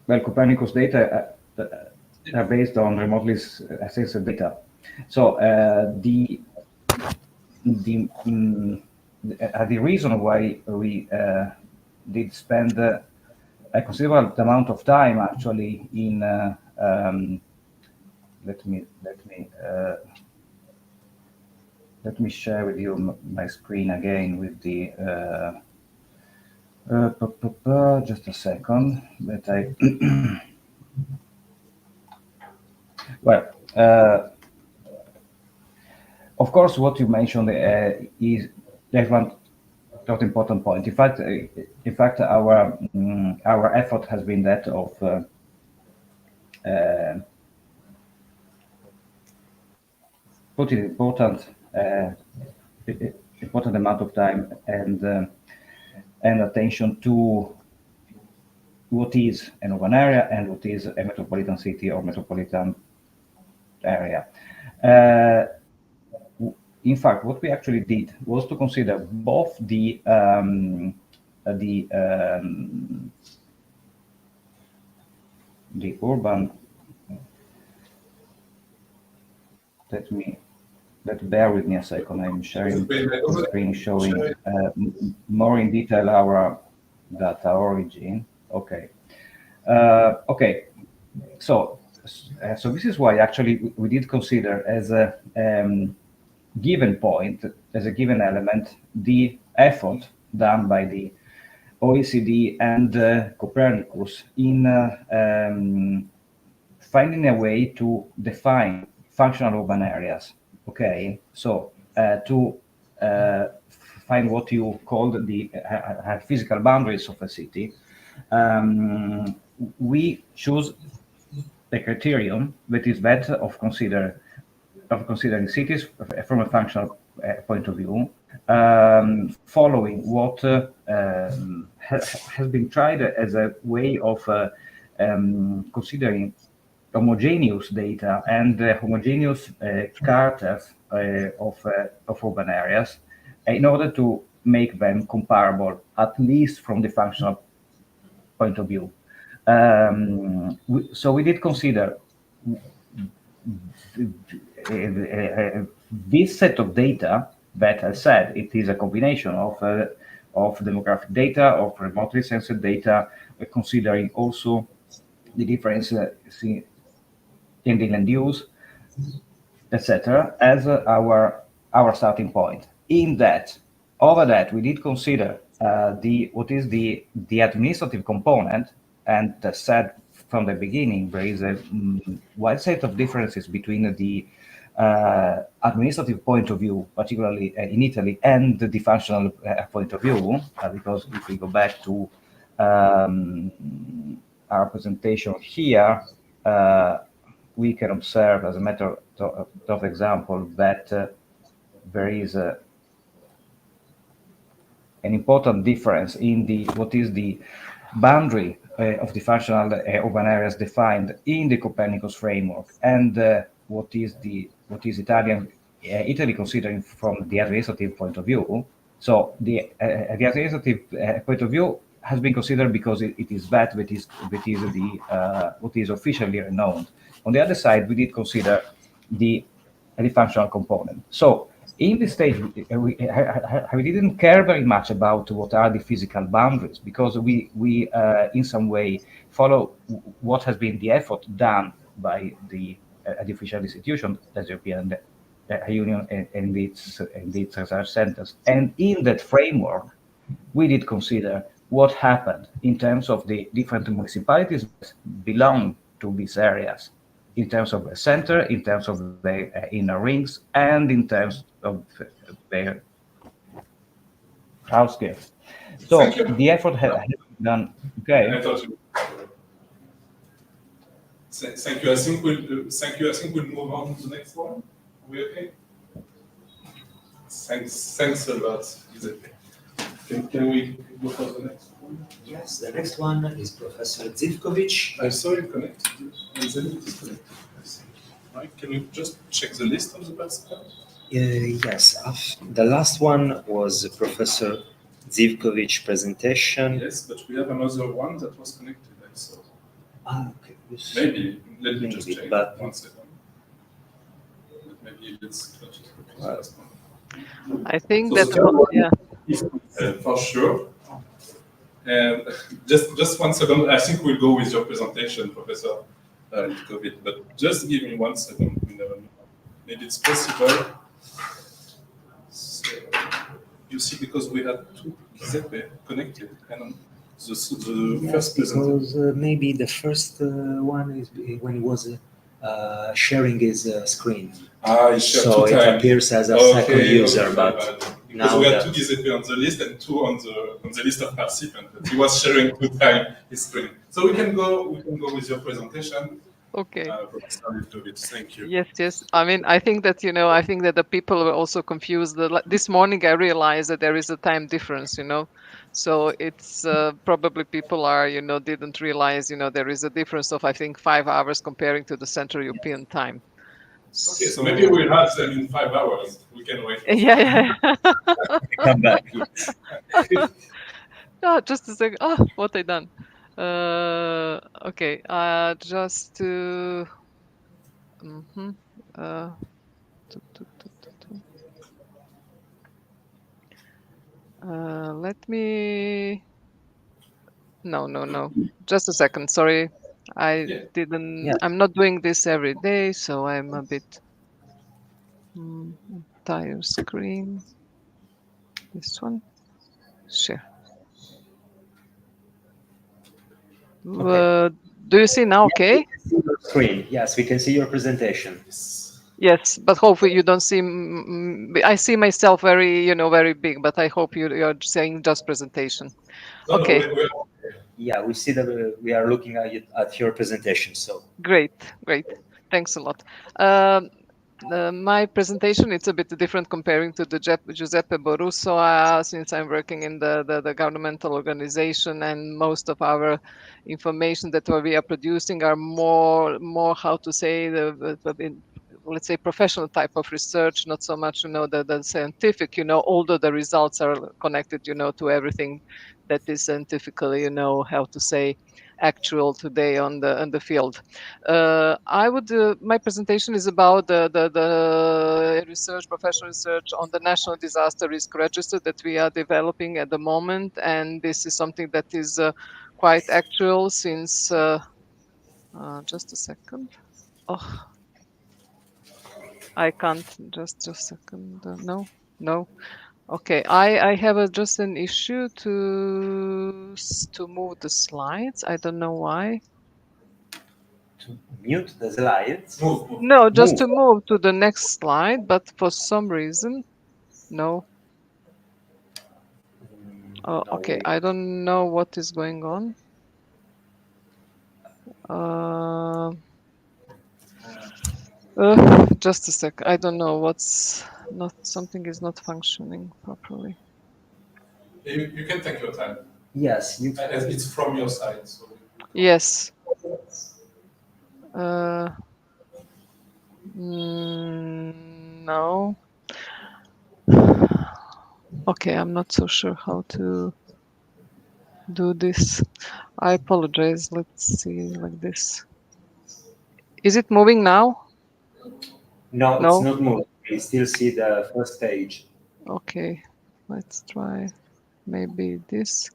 Well, Copernicus data are based on remotely assessed data. So the reason why we did spend a considerable amount of time actually in let me share with you my screen again with the just a second that I well Of course, what you mentioned is there's one not important point. In fact, our effort has been that of putting important amount of time and attention to what is an urban area and what is a metropolitan city or metropolitan area. In fact, what we actually did was to consider both the urban. Bear with me a second. I'm sharing the screen, showing more in detail our data origin. Okay. Okay. So this is why actually we did consider as a given point, as a given element, the effort done by the OECD and Copernicus in finding a way to define functional urban areas. Okay, so to find what you called the physical boundaries of a city, we choose the criterion that is that of considering cities from a functional point of view, following what has been tried as a way of considering homogeneous data and homogeneous characters of urban areas in order to make them comparable, at least from the functional point of view. So we did consider this set of data that, as said, it is a combination of demographic data, of remotely sensed data, considering also the difference in the land use, etc., as our starting point. Over that, we did consider what is the administrative component, and as said from the beginning, there is a wide set of differences between the administrative point of view, particularly in Italy, and the functional point of view, because if we go back to our presentation here, we can observe, as a matter of example, that there is an important difference in what is the boundary of the functional urban areas defined in the Copernicus framework and what is Italy considering from the administrative point of view. So the administrative point of view has been considered because it is that is what is officially renowned. On the other side, we did consider the functional component. So in this stage, we didn't care very much about what are the physical boundaries, because we in some way follow what has been the effort done by the official institution, the European Union and its research centers. And in that framework, we did consider what happened in terms of the different municipalities that belong to these areas, in terms of the center, in terms of the inner rings, and in terms of their outskirts. So the effort has been done. Okay. Thank you. I think we'll move on to the next one. Are we okay? Thanks a lot, Giuseppe. Can we go for the next one? Yes, the next one is Professor Zivkovic. I saw you connected, and then it is connected. Right? Can you just check the list of the participants? Yes, the last one was Professor Zivkovic presentation. Yes, but we have another one that was connected, I saw. Okay. Maybe, let me just check. But 1 second. But maybe let's just the last one. I think so that, for sure. And just 1 second, I think we'll go with your presentation, Professor Zivkovic, but just give me 1 second. We never know. Maybe it's possible. So, you see, because we had two Giuseppe connected, and the first presentation. Because maybe the first one is when it was sharing his screen. He shared So two it times. appears as a second user, but because now we had that- two Giuseppe on the list and two on the list of participants. But he was sharing two times his screen. So we can go with your presentation. Okay. Professor Liftovich, thank you. Yes. I mean, I think that the people were also confused. This morning, I realized that there is a time difference. So it's probably people are didn't realize there is a difference of, I think, 5 hours comparing to the Central European time. Okay, so maybe we'll have them in 5 hours. We can wait. Yeah. Come back. Oh, just a second. Oh, what I done? Okay. Just to. Mhm. Let me. No. Just a second. Sorry. I didn't. Yeah. I'm not doing this every day, so I'm a bit. Entire screen. This one. Share. Okay. Do you see now? Okay. Screen. Yes, we can see your presentation. Yes, but hopefully you don't see. I see myself very, very big, but I hope you're saying just presentation. Okay. Yeah, we see that we are looking at your presentation. So Great. Thanks a lot. My presentation, it's a bit different comparing to the Giuseppe Borusso, since I'm working in the governmental organization, and most of our information that we are producing are more how to say, let's say, professional type of research, not so much the scientific, although the results are connected to everything that is scientifically, how to say, actual today on the field. My presentation is about the research, professional research on the National Disaster Risk Register that we are developing at the moment, and this is something that is quite actual since. Just a second. Oh, I can't. Just a second. No. Okay, I have just an issue to move the slides. I don't know why. to mute the slides. No, just to move to the next slide, but for some reason, no. Oh, okay, I don't know what is going on. Just a sec. I don't know something is not functioning properly. You can take your time. Yes, As it's from your side. So. Yes. No. Okay, I'm not so sure how to do this. I apologize. Let's see like this. Is it moving now? No, it's not moving. We still see the first page. Okay, let's try maybe this.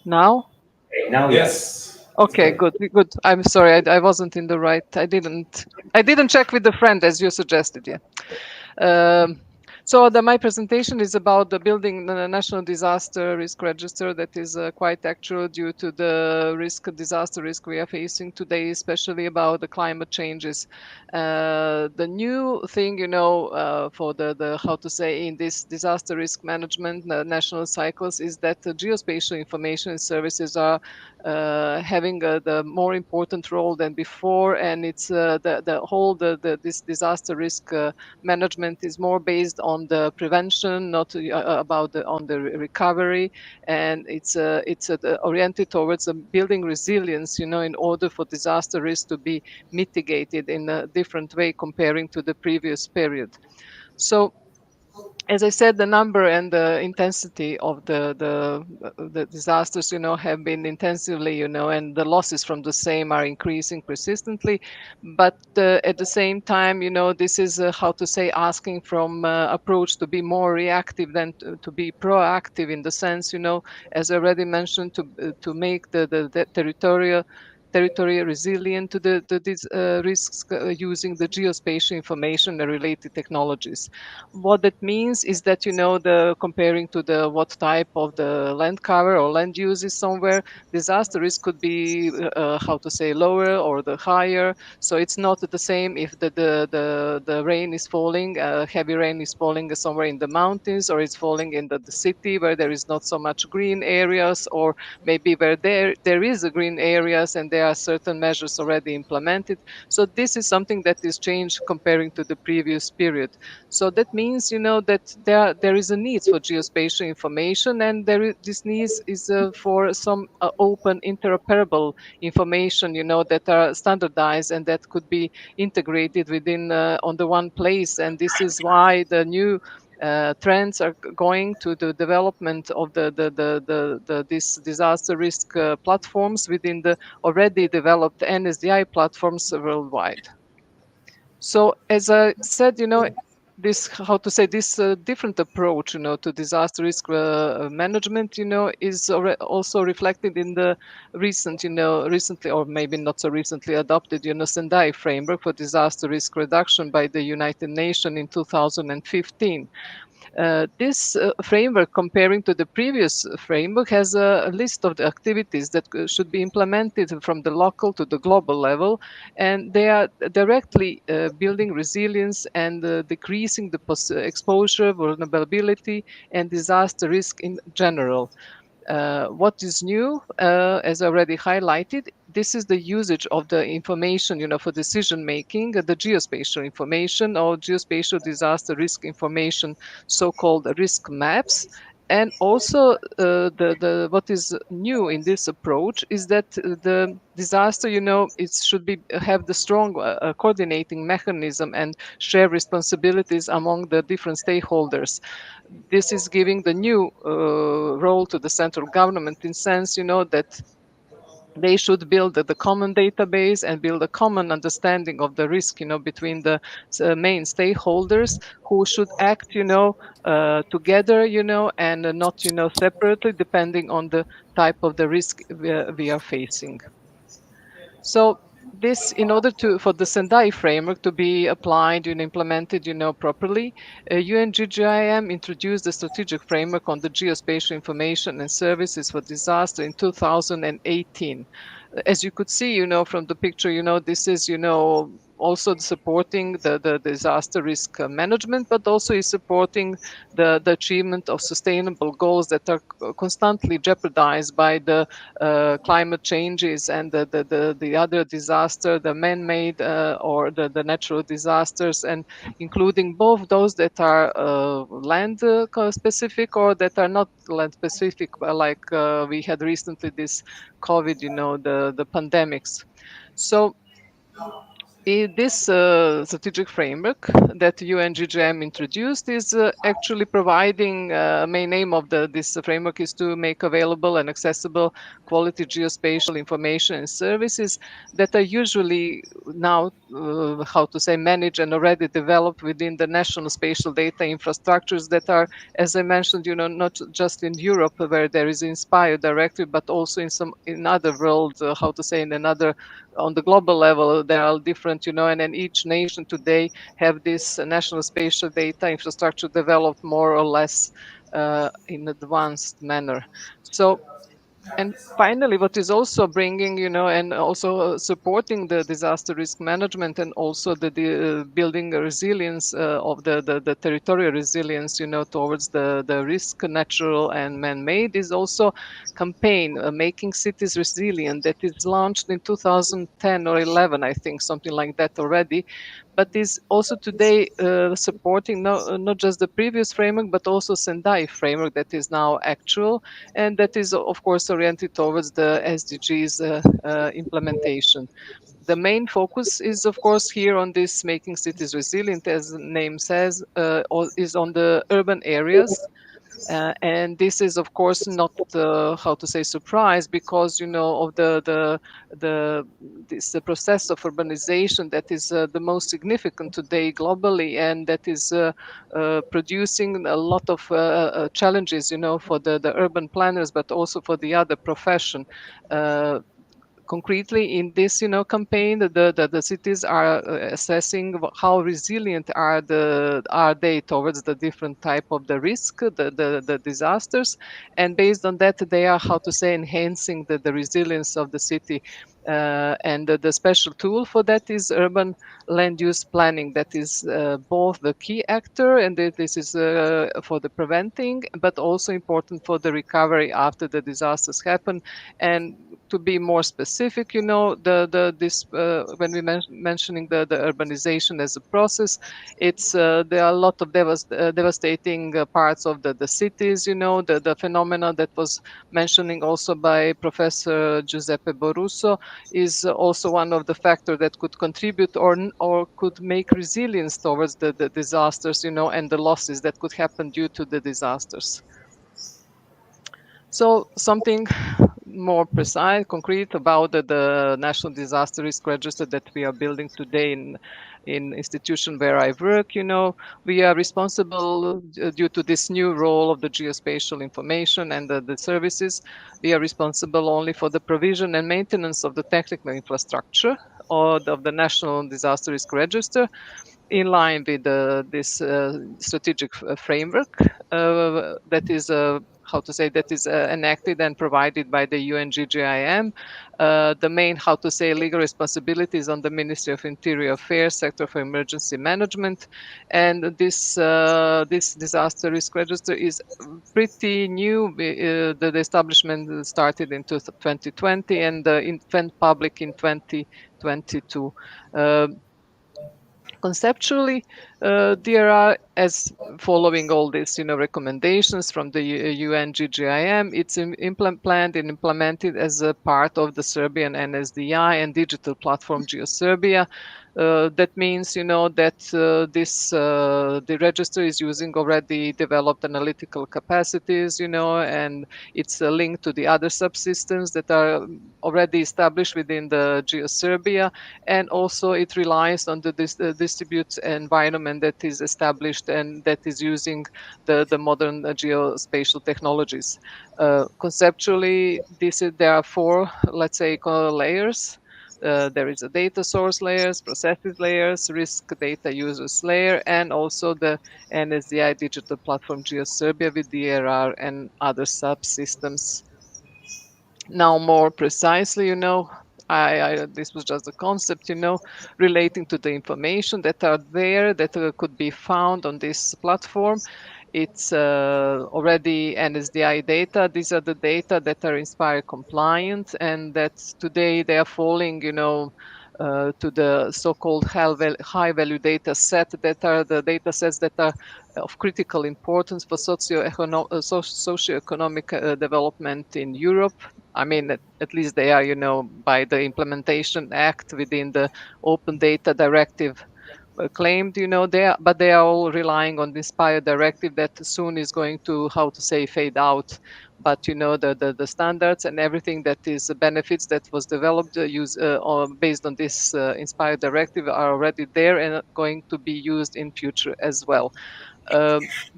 Now? Okay, now yes. Okay, good. I'm sorry, I wasn't in the right. I didn't check with the friend as you suggested. Yeah. So my presentation is about the building the National Disaster Risk Register that is quite actual due to the disaster risk we are facing today, especially about the climate changes. The new thing, for the how to say in this disaster risk management national cycles is that the geospatial information services are having the more important role than before, and it's the whole this disaster risk management is more based on the prevention, not about on the recovery, and it's oriented towards building resilience, in order for disaster risk to be mitigated in a different way comparing to the previous period. So, as I said, the number and the intensity of the disasters, have been intensively, and the losses from the same are increasing persistently. But at the same time, this is how to say asking from approach to be more reactive than to be proactive in the sense, as I already mentioned, to make the territory resilient to these risks using the geospatial information and related technologies. What that means is that, the comparing to the what type of the land cover or land use is somewhere, disaster risk could be, how to say, lower or the higher. So it's not the same if the rain is falling, heavy rain is falling somewhere in the mountains, or it's falling in the city where there is not so much green areas, or maybe where there is a green areas and there are certain measures already implemented. So this is something that is changed comparing to the previous period. So that means, that there is a need for geospatial information, and this need is for some open interoperable information, that are standardized and that could be integrated within on the one place. And this is why the new trends are going to the development of this disaster risk platforms within the already developed NSDI platforms worldwide. So as I said, this, how to say, this different approach, to disaster risk management, is also reflected in the recently, or maybe not so recently adopted, Sendai framework for disaster risk reduction by the United Nations in 2015. This framework, comparing to the previous framework, has a list of the activities that should be implemented from the local to the global level, and they are directly building resilience and decreasing the exposure, vulnerability, and disaster risk in general. What is new, as already highlighted, this is the usage of the information, for decision making, the geospatial information or geospatial disaster risk information, so-called risk maps. And also, what is new in this approach is that the disaster, it should be have the strong coordinating mechanism and share responsibilities among the different stakeholders. This is giving the new role to the central government in sense, that they should build the common database and build a common understanding of the risk, between the main stakeholders who should act, together, and not, separately, depending on the type of the risk we are facing. So this, in order for the Sendai framework to be applied and implemented, properly, UNGGIM introduced the strategic framework on the geospatial information and services for disaster in 2018. As you could see, from the picture, this is, also supporting the disaster risk management, but also is supporting the achievement of sustainable goals that are constantly jeopardized by the climate changes and the other disaster, the man-made or the natural disasters, and including both those that are land specific or that are not land specific, like we had recently this COVID, the pandemics. So this strategic framework that UNGGM introduced is actually providing, main aim of this framework is to make available and accessible quality geospatial information and services that are usually now, how to say, managed and already developed within the national spatial data infrastructures that are, as I mentioned, not just in Europe where there is Inspire directly, but also in other worlds, how to say, in another, on the global level, there are different, and then each nation today have this national spatial data infrastructure developed more or less in advanced manner. So, and finally, what is also bringing, and also supporting the disaster risk management and also the building a resilience of the territorial resilience, towards the risk, natural and man-made, is also campaign making cities resilient that is launched in 2010 or 11, I think, something like that already, but is also today supporting not just the previous framework, but also Sendai framework that is now actual, and that is, of course, oriented towards the SDGs implementation. The main focus is, of course, here on this making cities resilient, as the name says, is on the urban areas. And this is, of course, not how to say surprise, because of the process of urbanization that is the most significant today globally, and that is producing a lot of challenges, for the urban planners, but also for the other profession. concretely in this campaign, the cities are assessing how resilient are they towards the different type of the risk, the disasters, and based on that they are, how to say, enhancing the resilience of the city. And the special tool for that is urban land use planning. That is both the key actor, and this is for the preventing, but also important for the recovery after the disasters happen. And to be more specific, when we mentioning the urbanization as a process, it's there are a lot of devastating parts of the cities. The phenomena that was mentioning also by Professor Giuseppe Borusso is also one of the factors that could contribute or could make resilience towards the disasters, and the losses that could happen due to the disasters. So something more precise, concrete about the National Disaster Risk Register that we are building today in institution where I work. We are responsible due to this new role of the geospatial information and the services. We are responsible only for the provision and maintenance of the technical infrastructure of the National Disaster Risk Register, in line with this strategic framework that is how to say, that is enacted and provided by the UNGGIM. The main, how to say, legal responsibilities on the Ministry of Interior Affairs, Sector for Emergency Management. And this disaster risk register is pretty new. The establishment started in 2020 and went public in 2022. Conceptually, there are, as following all these recommendations from the UNGGIM, it's planned and implemented as a part of the Serbian NSDI and digital platform GeoSerbia. That means that the register is using already developed analytical capacities, and it's linked to the other subsystems that are already established within the GeoSerbia, and also it relies on the distributed environment that is established and that is using the modern geospatial technologies. Conceptually, there are four, let's say, layers. There is a data source layers, processes layers, risk data users layer, and also the NSDI digital platform GeoSerbia with DRR and other subsystems. Now, more precisely, this was just a concept, relating to the information that are there that could be found on this platform. It's already NSDI data. These are the data that are Inspire compliant, and that today they are falling, to the so-called high value data set, that are the data sets that are of critical importance for socioeconomic development in Europe. I mean, at least they are, by the Implementation Act within the Open Data Directive claimed, but they are all relying on the Inspire directive that soon is going to, how to say, fade out. But the standards and everything that is benefits that was developed based on this Inspire directive are already there and going to be used in future as well.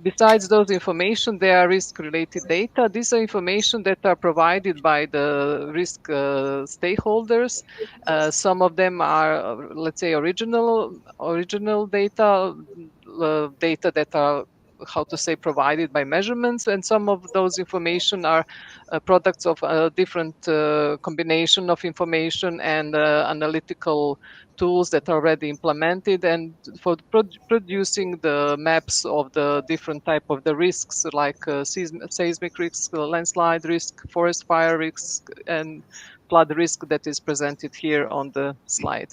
Besides those information, there are risk-related data. These are information that are provided by the risk stakeholders. Some of them are, let's say, original data, data that are, how to say, provided by measurements, and some of those information are products of a different combination of information and analytical tools that are already implemented, and for producing the maps of the different type of the risks, like seismic risk, landslide risk, forest fire risk, and flood risk that is presented here on the slide.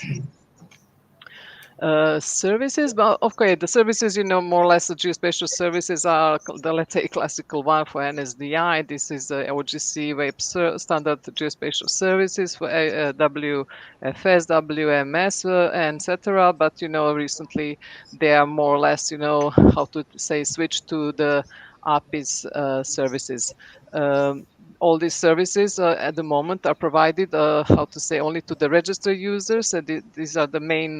Services, but okay, the services, more or less the geospatial services are the, let's say, classical one for NSDI. This is the OGC Web Standard Geospatial Services for WFS, WMS, and etc. But recently they are more or less, how to say, switch to the APIs services. All these services at the moment are provided, how to say, only to the register users. These are the main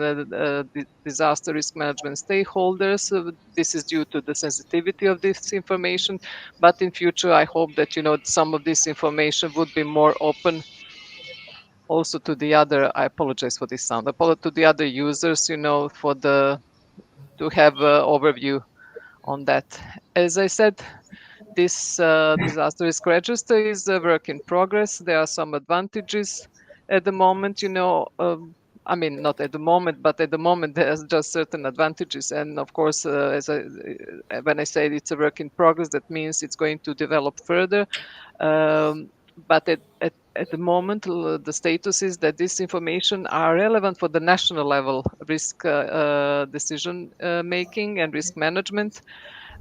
disaster risk management stakeholders. This is due to the sensitivity of this information. But in future, I hope that some of this information would be more open also to the other, I apologize for this sound, to the other users, you know, to have an overview on that. As I said, this disaster risk register is a work in progress. There are some advantages at the moment, you know. I mean, not at the moment, but at the moment there's just certain advantages. And of course, when I say it's a work in progress, that means it's going to develop further. But at the moment, the status is that this information are relevant for the national level risk decision making and risk management.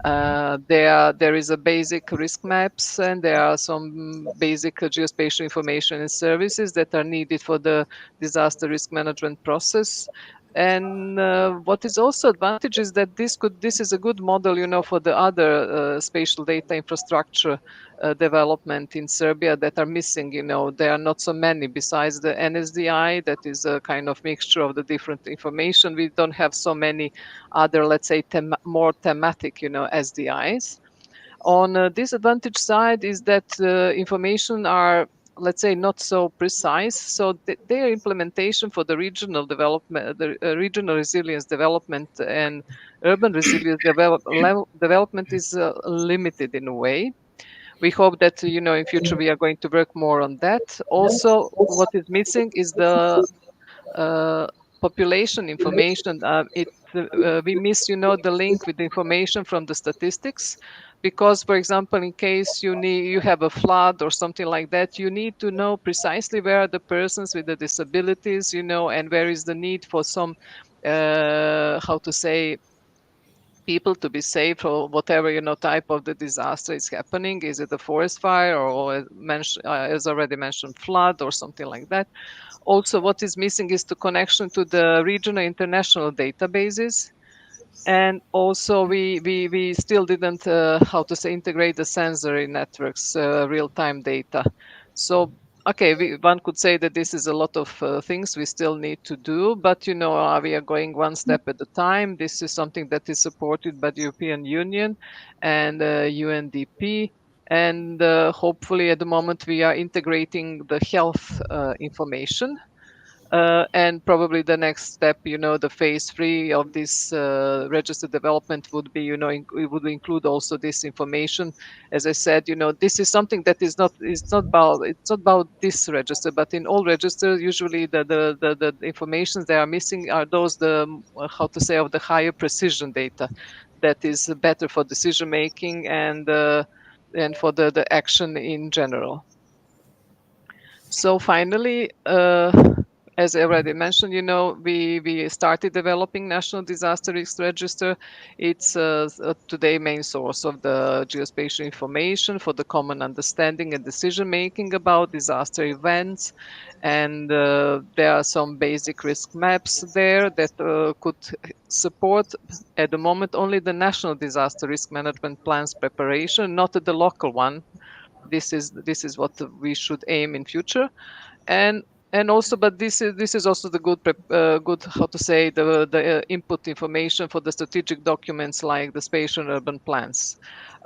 There is a basic risk maps, and there are some basic geospatial information and services that are needed for the disaster risk management process. And what is also advantage is that this is a good model, you know, for the other spatial data infrastructure development in Serbia that are missing. You know, there are not so many besides the NSDI. That is a kind of mixture of the different information. We don't have so many other, let's say, more thematic, you know, SDIs. On disadvantage side is that information are, let's say, not so precise. So their implementation for the regional development, the regional resilience development and urban resilience development is limited in a way. We hope that, you know, in future we are going to work more on that. Also, what is missing is the population information. We miss, you know, the link with the information from the statistics, because, for example, in case you have a flood or something like that, you need to know precisely where are the persons with the disabilities, you know, and where is the need for some how to say, people to be safe or whatever, you know, type of the disaster is happening. Is it a forest fire or as already mentioned, flood or something like that? Also, what is missing is the connection to the regional international databases. And also we still didn't how to say, integrate the sensory networks real-time data. So okay, one could say that this is a lot of things we still need to do, but you know, we are going one step at a time. This is something that is supported by the European Union and UNDP. And hopefully at the moment we are integrating the health information. And probably the next step, you know, the phase 3 of this register development would be, you know, it would include also this information. As I said, you know, this is something that is not about this register, but in all registers, usually the information they are missing are those how to say, of the higher precision data that is better for decision making and for the action in general. So finally, as I already mentioned, you know, we started developing National Disaster Risk Register. It's today main source of the geospatial information for the common understanding and decision making about disaster events. And there are some basic risk maps there that could support at the moment only the national disaster risk management plans preparation, not the local one. This is what we should aim in future. And also, but this is also the good, how to say, the input information for the strategic documents like the spatial and urban plans.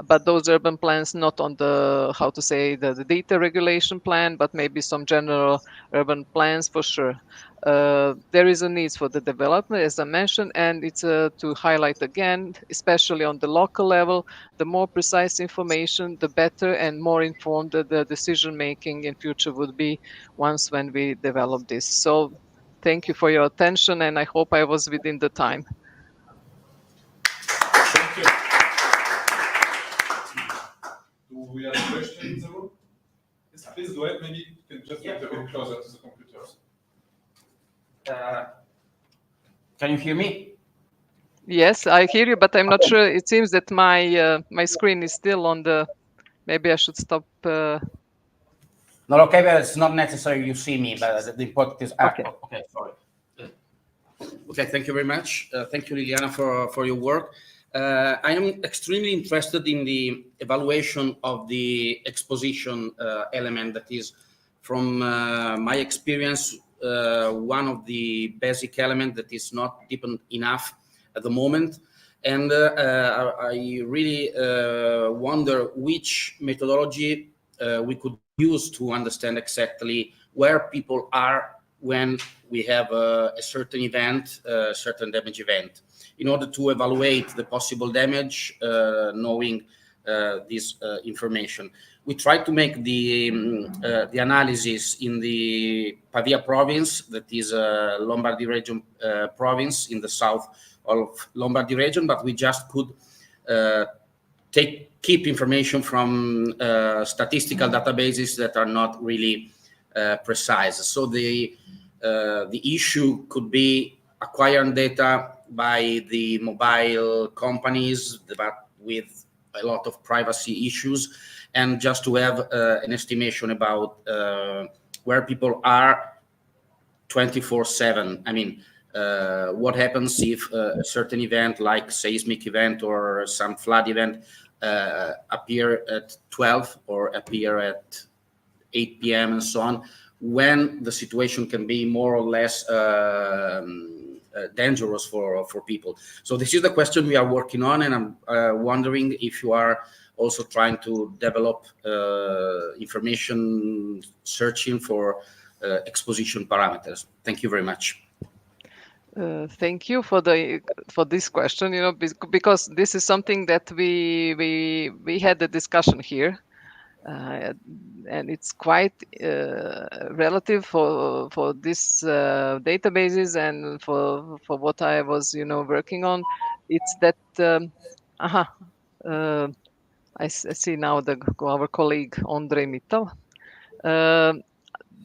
But those urban plans not on the, how to say, the data regulation plan, but maybe some general urban plans for sure. There is a need for the development, as I mentioned, and it's to highlight again, especially on the local level, the more precise information, the better and more informed the decision making in future would be once when we develop this. So thank you for your attention, and I hope I was within the time. Thank you. Do we have a question in the room? Yes, please go ahead. Maybe you can just get a bit closer to the computers. Can you hear me? Yes, I hear you, but I'm not sure. It seems that my screen is still on the. Maybe I should stop. No, okay, but it's not necessary you see me, but the important is. Okay. Okay, sorry. Okay, thank you very much. Thank you, Liliana, for your work. I am extremely interested in the evaluation of the exposition element that is, from my experience, one of the basic elements that is not deep enough at the moment. And I really wonder which methodology we could use to understand exactly where people are when we have a certain event, a certain damage event, in order to evaluate the possible damage, knowing this information. We tried to make the analysis in the Pavia province, that is Lombardy region province in the south of Lombardy region, but we just could keep information from statistical databases that are not really precise. So the issue could be acquiring data by the mobile companies, but with a lot of privacy issues, and just to have an estimation about where people are 24/7. I mean, what happens if a certain event like seismic event or some flood event appear at 12 or appear at 8 p.m. and so on, when the situation can be more or less dangerous for people. So this is the question we are working on, and I'm wondering if you are also trying to develop information searching for exposition parameters. Thank you very much. Thank you for this question. You know, because this is something that we had a discussion here, and it's quite relative for this databases and for what I was working on. It's that I see now our colleague Andre Mittal.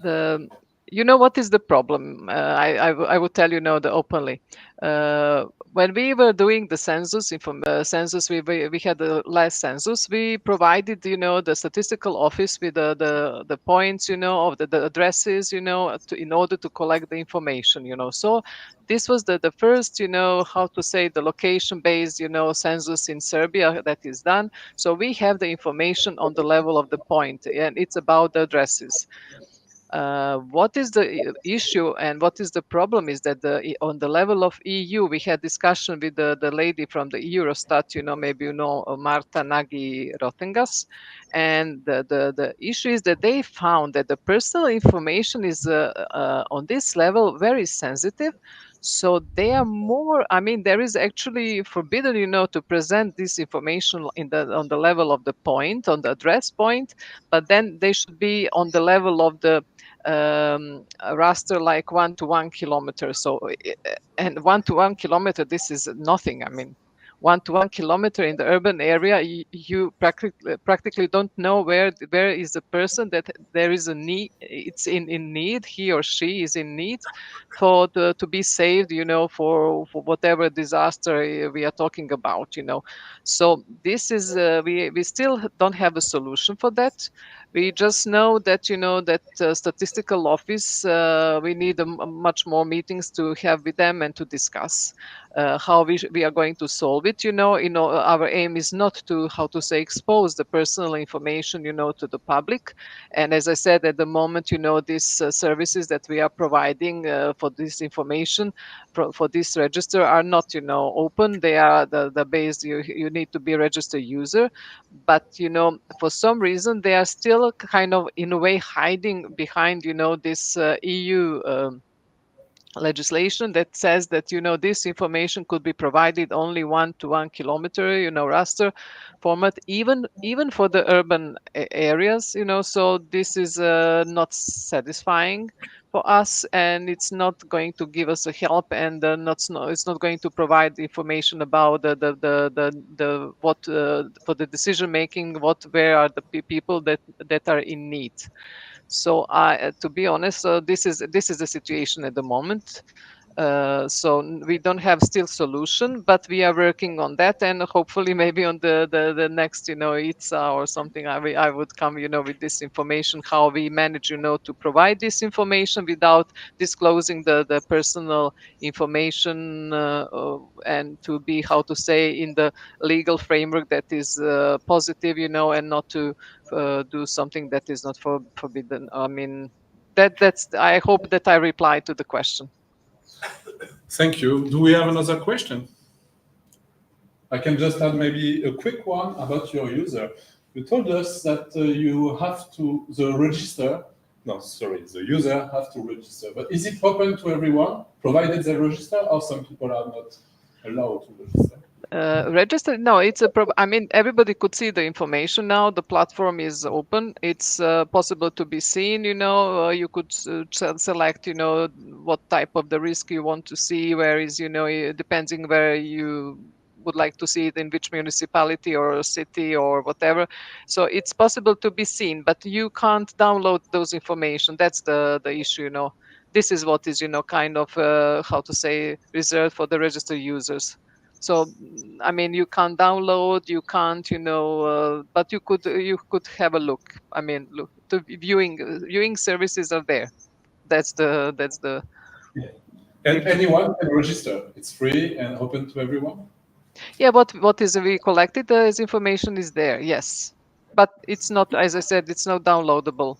The what is the problem? I would tell openly. When we were doing the census, census, we had the last census. We provided the statistical office with the points of the addresses in order to collect the information. So this was the first how to say the location based census in Serbia that is done. So we have the information on the level of the point, and it's about the addresses. What is the issue and what is the problem is that on the level of EU, we had discussion with the lady from the Eurostat, maybe Marta Nagy Rotengas, and the issue is that they found that the personal information is on this level very sensitive. So they are more. I mean, there is actually forbidden, to present this information on the level of the point, on the address point, but then they should be on the level of the raster like 1 to 1 kilometer. So, and 1 to 1 kilometer, this is nothing. I mean, 1 to 1 kilometer in the urban area, you practically don't know where is the person that there is a need. It's in need. He or she is in need to be saved. For whatever disaster we are talking about. So this is we still don't have a solution for that. We just know that that statistical office. We need much more meetings to have with them and to discuss how we are going to solve it. Our aim is not to expose the personal information to the public. And as I said, at the moment, these services that we are providing for this information for this register are not open. They are the base. You need to be a registered user, but for some reason they are still kind of in a way hiding behind this EU legislation that says that this information could be provided only 1 to 1 kilometer raster format, even for the urban areas. So this is not satisfying for us, and it's not going to give us a help, and it's not going to provide information about the what for the decision making, where are the people that are in need. So to be honest, this is the situation at the moment. So we don't have still solution, but we are working on that, and hopefully maybe on the next ICCSA or something, I would come with this information, how we manage to provide this information without disclosing the personal information, and to be, how to say, in the legal framework that is positive, and not to do something that is not forbidden. I mean, that's. I hope that I replied to the question. Thank you. Do we have another question? I can just add maybe a quick one about your user. You told us that you have to, the user have to register. But is it open to everyone, provided they register, or some people are not allowed to register? Register? No, it's I mean, everybody could see the information now. The platform is open. It's possible to be seen. You could select, what type of the risk you want to see. Where is, depending where you would like to see it, in which municipality or city or whatever. So it's possible to be seen, but you can't download those information. That's the issue. This is what is, kind of how to say, reserved for the registered users. So, I mean, you can't download, you can't, but you could have a look. I mean, look, the viewing services are there. That's the. Yeah. And anyone can register. It's free and open to everyone. Yeah, what is we collected as information is there. Yes, but it's not, as I said, it's not downloadable.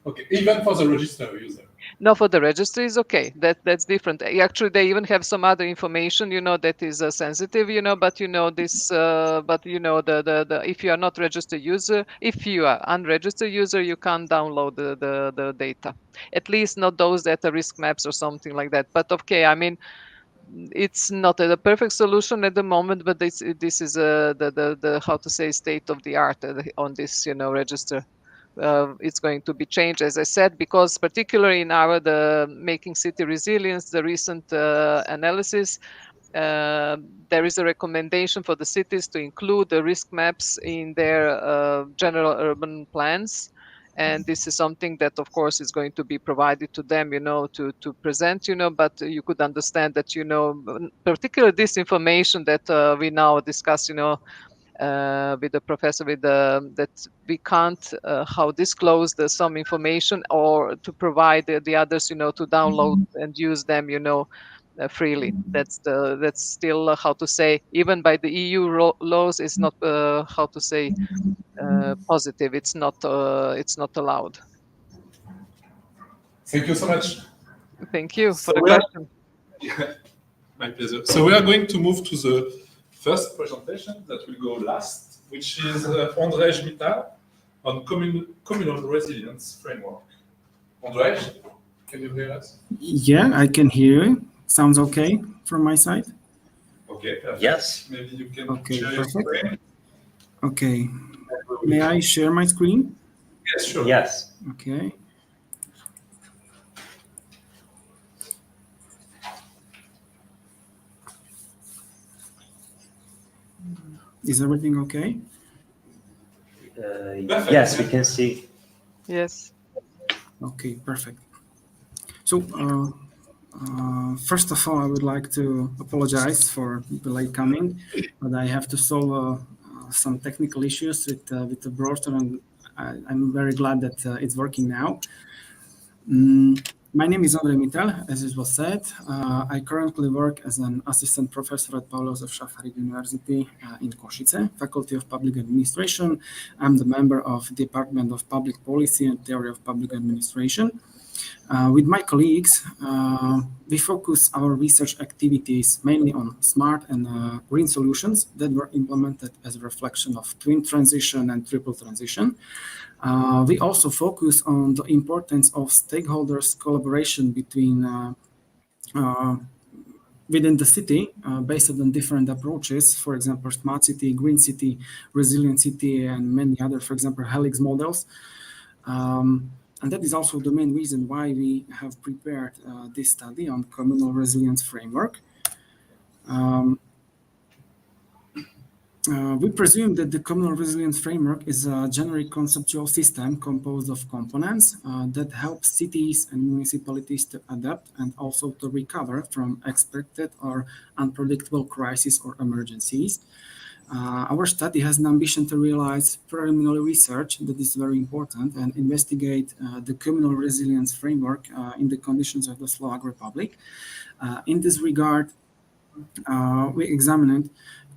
Okay, even for the registered user. No, for the registry is okay. That's different. Actually, they even have some other information, that is sensitive, but this, but the if you are not registered user, if you are unregistered user, you can't download the data. At least not those that are risk maps or something like that. But okay, I mean, it's not a perfect solution at the moment, but this is the how to say, state of the art on this, register. It's going to be changed, as I said, because particularly in the Making City Resilience, the recent analysis, there is a recommendation for the cities to include the risk maps in their general urban plans. And this is something that, of course, is going to be provided to them, to present, but you could understand that, particularly this information that we now discuss, with the professor, that we can't how disclose some information, or to provide the others, to download and use them, freely. That's still how to say, even by the EU laws, is not how to say positive. It's not allowed. Thank you so much. Thank you for the question. Yeah, my pleasure. So we are going to move to the first presentation that will go last, which is Andrzej Mital on communal resilience framework. Andrzej, can you hear us? Yeah, I can hear you. Sounds okay from my side? Okay, perfect. Yes. Maybe you can share your screen. Okay. May I share my screen? Yes, sure. Yes. Okay. Is everything okay? Yes, we can see. Yes. Okay, perfect. So, first of all, I would like to apologize for the late coming, but I have to solve some technical issues with the browser, and I'm very glad that it's working now. My name is Andrzej Mital, as it was said. I currently work as an assistant professor at Paul Jozef Szafarik University in Košice, Faculty of Public Administration. I'm the member of the Department of Public Policy and Theory of Public Administration. With my colleagues, we focus our research activities mainly on smart and green solutions that were implemented as a reflection of twin transition and triple transition. We also focus on the importance of stakeholders' collaboration between within the city, based on different approaches, for example, smart city, green city, resilient city, and many other, for example, helix models. And that is also the main reason why we have prepared this study on communal resilience framework. We presume that the communal resilience framework is a generic conceptual system composed of components that help cities and municipalities to adapt and also to recover from expected or unpredictable crises or emergencies. Our study has an ambition to realize preliminary research that is very important and investigate the communal resilience framework in the conditions of the Slovak Republic. In this regard, we examined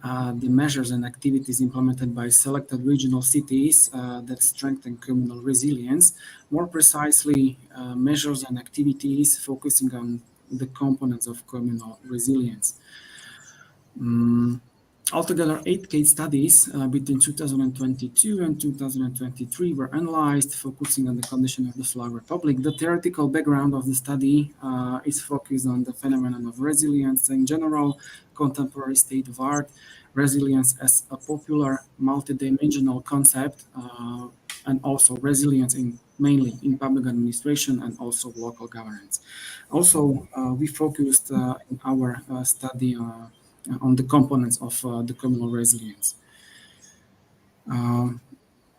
the measures and activities implemented by selected regional cities that strengthen communal resilience. More precisely, measures and activities focusing on the components of communal resilience. Altogether, 8 case studies between 2022 and 2023 were analyzed, focusing on the condition of the Flag Republic. The theoretical background of the study is focused on the phenomenon of resilience in general, contemporary state of art, resilience as a popular multidimensional concept, and also resilience mainly in public administration and also local governance. Also, we focused in our study on the components of the communal resilience. In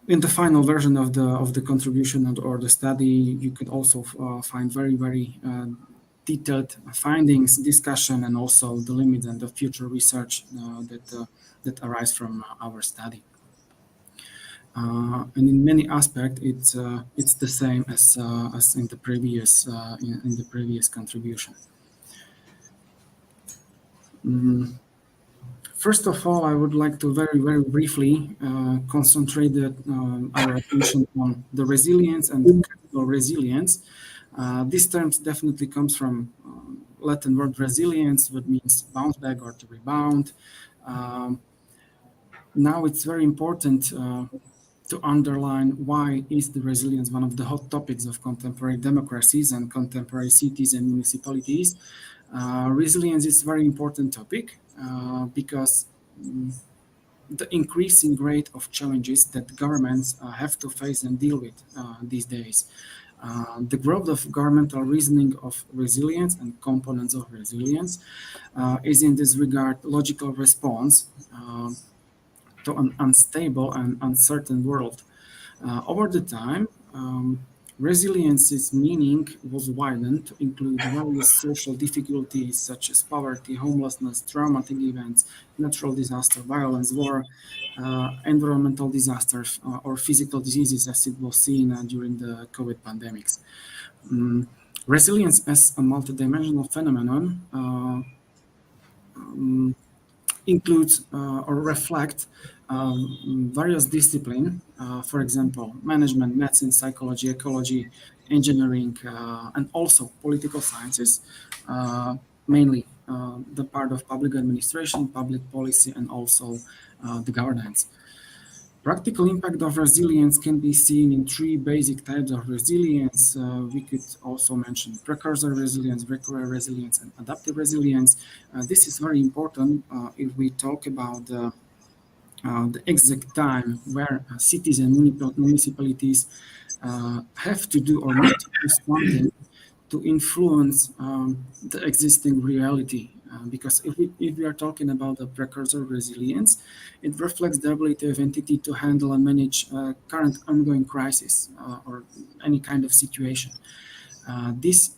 the final version of the contribution or the study, you could also find very detailed findings, discussion, and also the limits and the future research that arise from our study. And in many aspects, it's the same as in the previous contribution. First of all, I would like to very briefly concentrate our attention on the resilience and the capital resilience. These terms definitely comes from Latin word resilience, which means bounce back or to rebound. Now it's very important to underline why is the resilience one of the hot topics of contemporary democracies and contemporary cities and municipalities. Resilience is a very important topic because the increasing rate of challenges that governments have to face and deal with these days. The growth of governmental reasoning of resilience and components of resilience is in this regard logical response to an unstable and uncertain world. Over the time, resilience's meaning was widened to include various social difficulties such as poverty, homelessness, traumatic events, natural disaster, violence, war, environmental disasters, or physical diseases, as it was seen during the COVID pandemics. Resilience as a multidimensional phenomenon includes or reflect various disciplines, for example, management, medicine, psychology, ecology, engineering, and also political sciences, mainly the part of public administration, public policy, and also the governance. Practical impact of resilience can be seen in 3 basic types of resilience. We could also mention precursor resilience, recurrent resilience, and adaptive resilience. This is very important if we talk about the exact time where cities and municipalities have to do or need to do something to influence the existing reality. Because if we are talking about the precursor resilience, it reflects the ability of entity to handle and manage current ongoing crisis or any kind of situation. This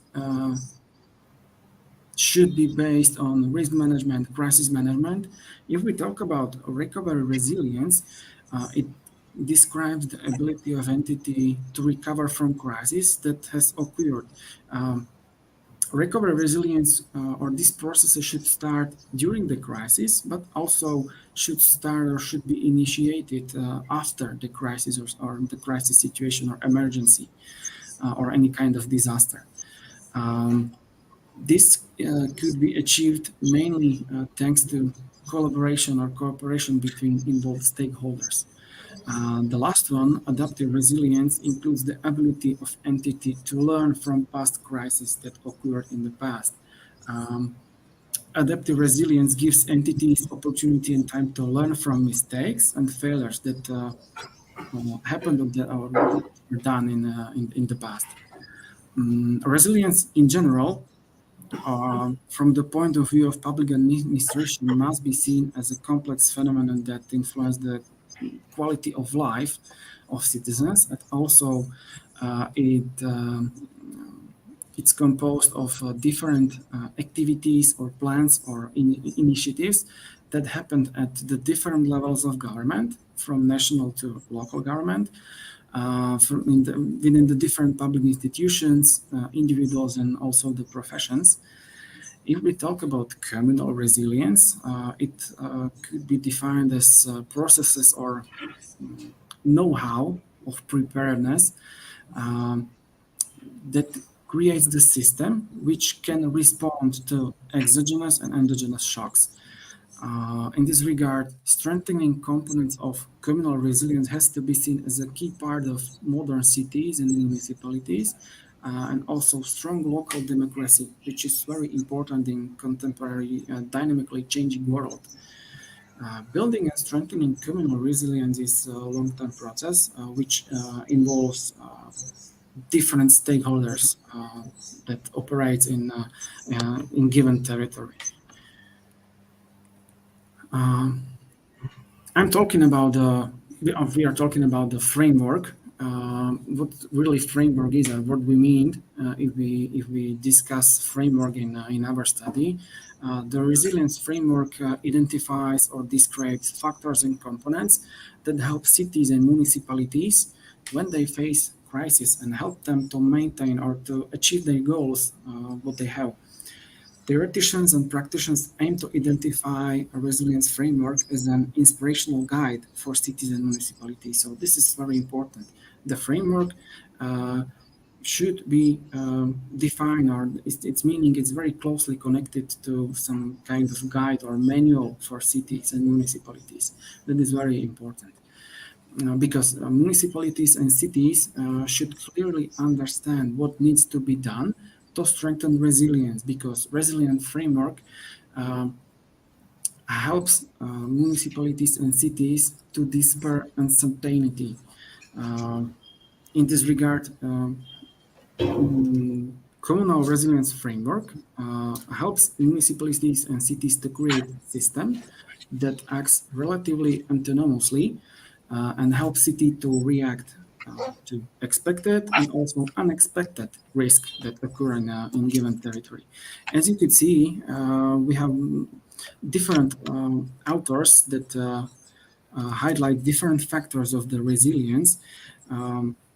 should be based on risk management, crisis management. If we talk about recovery resilience, it describes the ability of entity to recover from crisis that has occurred. Recovery resilience or this process should start during the crisis, but also should start or should be initiated after the crisis or the crisis situation or emergency or any kind of disaster. This could be achieved mainly thanks to collaboration or cooperation between involved stakeholders. The last one, adaptive resilience, includes the ability of entity to learn from past crises that occurred in the past. Adaptive resilience gives entities opportunity and time to learn from mistakes and failures that happened or were done in the past. Resilience in general, from the point of view of public administration, must be seen as a complex phenomenon that influences the quality of life of citizens, and also it's composed of different activities or plans or initiatives that happened at the different levels of government, from national to local government, within the different public institutions, individuals, and also the professions. If we talk about communal resilience, it could be defined as processes or know-how of preparedness that creates the system which can respond to exogenous and endogenous shocks. In this regard, strengthening components of communal resilience has to be seen as a key part of modern cities and municipalities, and also strong local democracy, which is very important in contemporary dynamically changing world. Building and strengthening communal resilience is a long-term process which involves different stakeholders that operate in given territory. I'm talking about we are talking about the framework. What really framework is and what we mean if we discuss framework in our study. The resilience framework identifies or describes factors and components that help cities and municipalities when they face crisis and help them to maintain or to achieve their goals, what they have. Theoreticians and practitioners aim to identify a resilience framework as an inspirational guide for cities and municipalities. So this is very important. The framework should be defined, or its meaning is very closely connected to some kind of guide or manual for cities and municipalities. That is very important. Because municipalities and cities should clearly understand what needs to be done to strengthen resilience, because resilient framework helps municipalities and cities to dispel uncertainty. In this regard, communal resilience framework helps municipalities and cities to create a system that acts relatively autonomously and helps city to react to expected and also unexpected risk that occur in given territory. As you could see, we have different authors that highlight different factors of the resilience.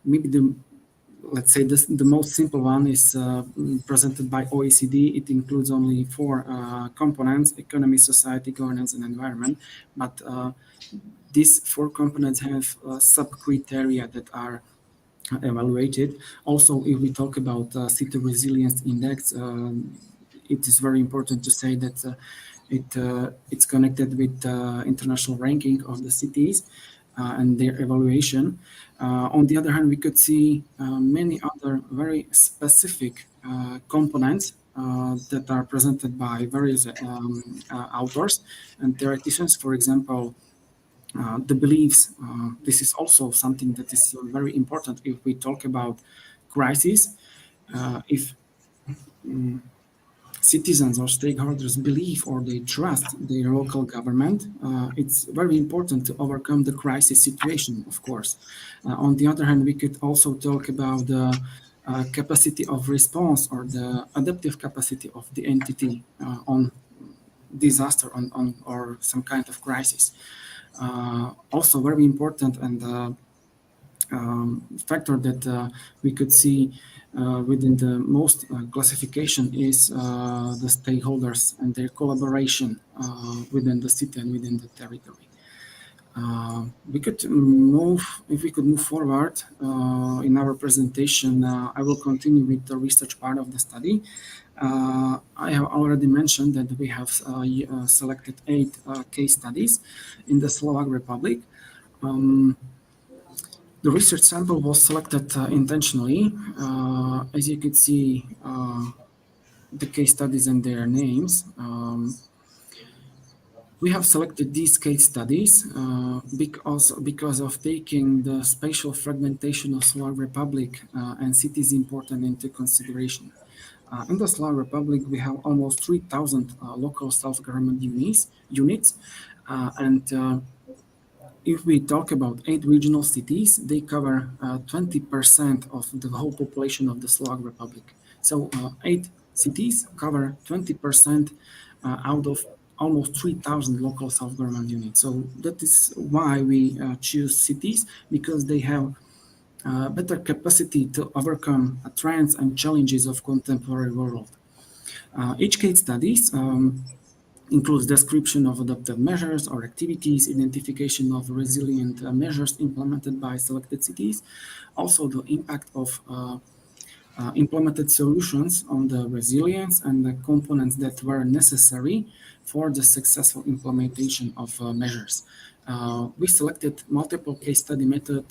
Maybe let's say the most simple one is presented by OECD. It includes only 4 components: economy, society, governance, and environment. But these 4 components have sub-criteria that are evaluated. Also, if we talk about city resilience index, it is very important to say that it's connected with international ranking of the cities and their evaluation. On the other hand, we could see many other very specific components that are presented by various authors and theoreticians. For example, the beliefs. This is also something that is very important if we talk about crisis. If citizens or stakeholders believe or they trust their local government, it's very important to overcome the crisis situation, of course. On the other hand, we could also talk about the capacity of response or the adaptive capacity of the entity on disaster or some kind of crisis. Also very important and factor that we could see within the most classification is the stakeholders and their collaboration within the city and within the territory. If we could move forward in our presentation, I will continue with the research part of the study. I have already mentioned that we have selected 8 case studies in the Slovak Republic. The research sample was selected intentionally. As you can see, the case studies and their names. We have selected these case studies because of taking the spatial fragmentation of Slovak Republic and cities important into consideration. In the Slovak Republic, we have almost 3,000 local self-government units, and if we talk about 8 regional cities, they cover 20% of the whole population of the Slovak Republic. So 8 cities cover 20% out of almost 3,000 local self-government units. So that is why we choose cities, because they have better capacity to overcome trends and challenges of contemporary world. Each case studies includes description of adaptive measures or activities, identification of resilient measures implemented by selected cities, also the impact of implemented solutions on the resilience and the components that were necessary for the successful implementation of measures. We selected multiple case study method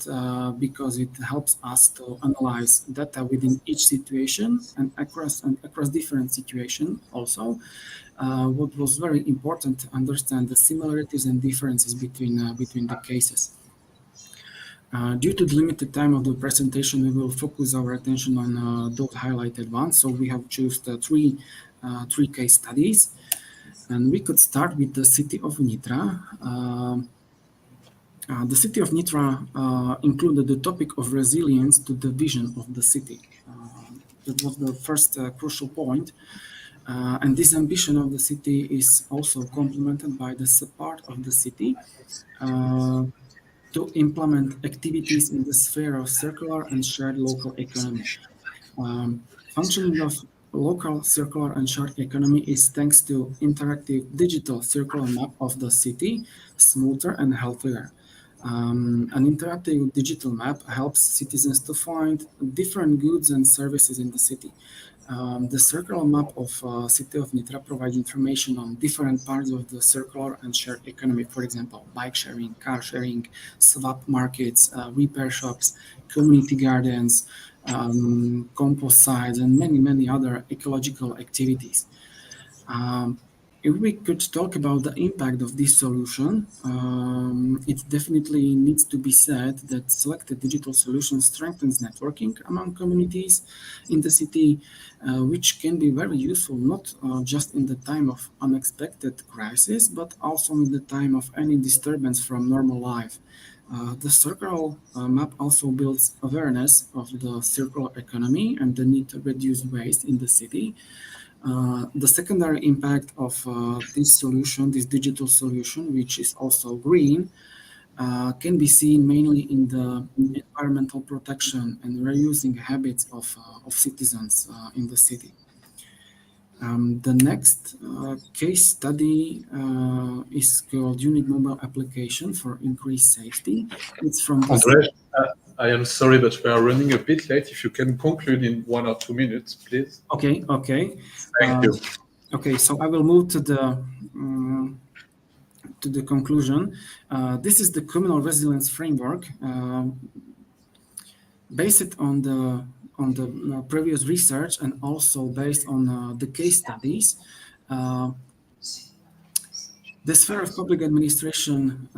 because it helps us to analyze data within each situation and across different situations also. What was very important to understand the similarities and differences between the cases. Due to the limited time of the presentation, we will focus our attention on those highlighted ones. So we have chosen three case studies, and we could start with the city of Nitra. The city of Nitra included the topic of resilience to the vision of the city. That was the first crucial point. And this ambition of the city is also complemented by the support of the city to implement activities in the sphere of circular and shared local economy. Functioning of local circular and shared economy is thanks to interactive digital circular map of the city, smoother and healthier. An interactive digital map helps citizens to find different goods and services in the city. The circular map of city of Nitra provides information on different parts of the circular and shared economy. For example, bike sharing, car sharing, swap markets, repair shops, community gardens, compost sites, and many other ecological activities. If we could talk about the impact of this solution, it definitely needs to be said that selected digital solution strengthens networking among communities in the city, which can be very useful not just in the time of unexpected crisis, but also in the time of any disturbance from normal life. The circular map also builds awareness of the circular economy and the need to reduce waste in the city. The secondary impact of this solution, this digital solution, which is also green, can be seen mainly in the environmental protection and reusing habits of citizens in the city. The next case study is called Unit Mobile Application for Increased Safety. It's from the Andrzej, I am sorry, but we are running a bit late. If you can conclude in 1 or 2 minutes, please. Okay. Thank you. Okay, so I will move to the conclusion. This is the communal resilience framework based on the previous research and also based on the case studies. The sphere of public administration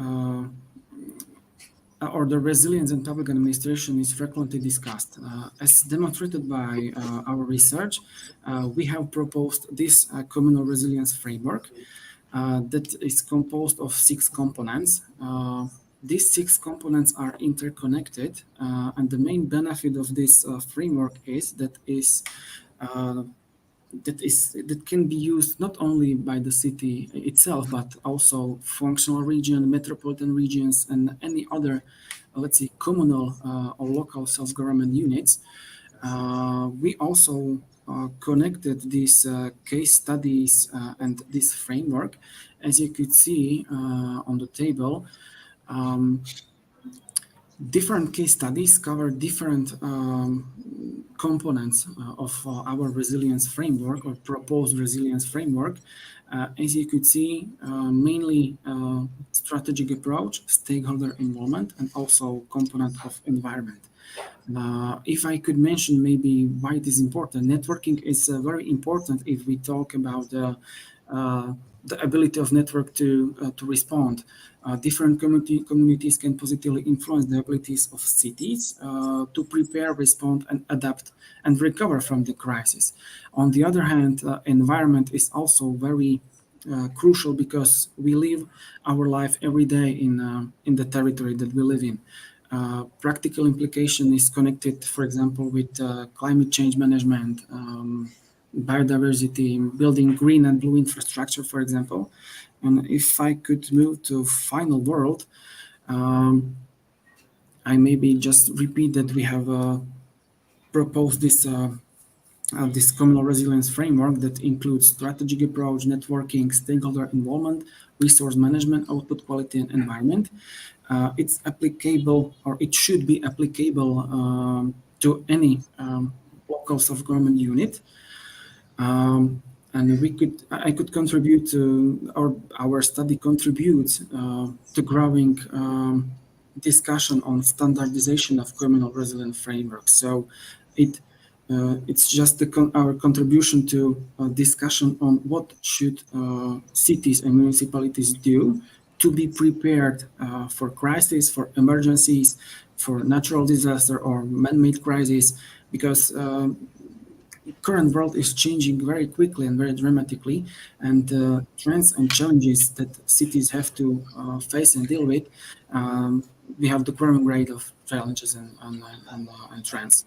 or the resilience in public administration is frequently discussed. As demonstrated by our research, we have proposed this communal resilience framework that is composed of 6 components. These 6 components are interconnected, and the main benefit of this framework is that can be used not only by the city itself, but also functional region, metropolitan regions, and any other, let's say, communal or local self-government units. We also connected these case studies and this framework. As you could see on the table, different case studies cover different components of our resilience framework or proposed resilience framework. As you could see, mainly strategic approach, stakeholder involvement, and also component of environment. If I could mention maybe why it is important, networking is very important if we talk about the ability of network to respond. Different communities can positively influence the abilities of cities to prepare, respond, and adapt and recover from the crisis. On the other hand, environment is also very crucial because we live our life every day in the territory that we live in. Practical implication is connected, for example, with climate change management, biodiversity, building green and blue infrastructure, for example. And if I could move to final world, I maybe just repeat that we have proposed this communal resilience framework that includes strategic approach, networking, stakeholder involvement, resource management, output quality, and environment. It's applicable, or it should be applicable to any local self-government unit. And I could contribute to, our study contributes to growing discussion on standardization of communal resilient frameworks. So it's just our contribution to a discussion on what should cities and municipalities do to be prepared for crises, for emergencies, for natural disaster or man-made crises, because current world is changing very quickly and very dramatically, and trends and challenges that cities have to face and deal with, we have the growing rate of challenges and trends.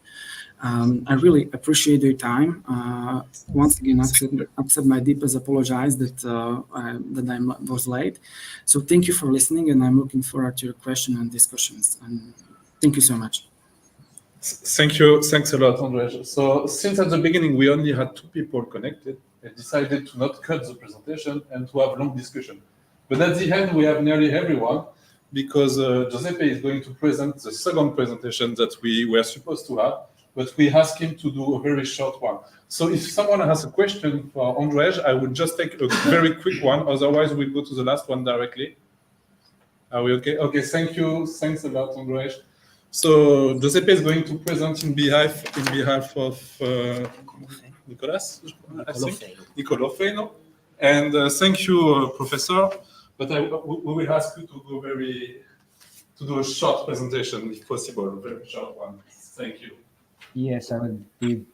I really appreciate your time. Once again, accept my deepest apologies that I was late. So thank you for listening, and I'm looking forward to your questions and discussions. And thank you so much. Thank you. Thanks a lot, Andrzej. So since at the beginning we only had 2 people connected, I decided to not cut the presentation and to have long discussion. But at the end, we have nearly everyone, because Giuseppe is going to present the second presentation that we were supposed to have, but we asked him to do a very short one. So if someone has a question for Andrzej, I would just take a very quick one. Otherwise, we'll go to the last one directly. Are we okay? Okay, thank you. Thanks a lot, Andrzej. So Giuseppe is going to present in behalf of Nicolas, I think, Niccolò Feno. And thank you, Professor. But we will ask you to do a short presentation, if possible, a very short one. Thank you. Yes, I will be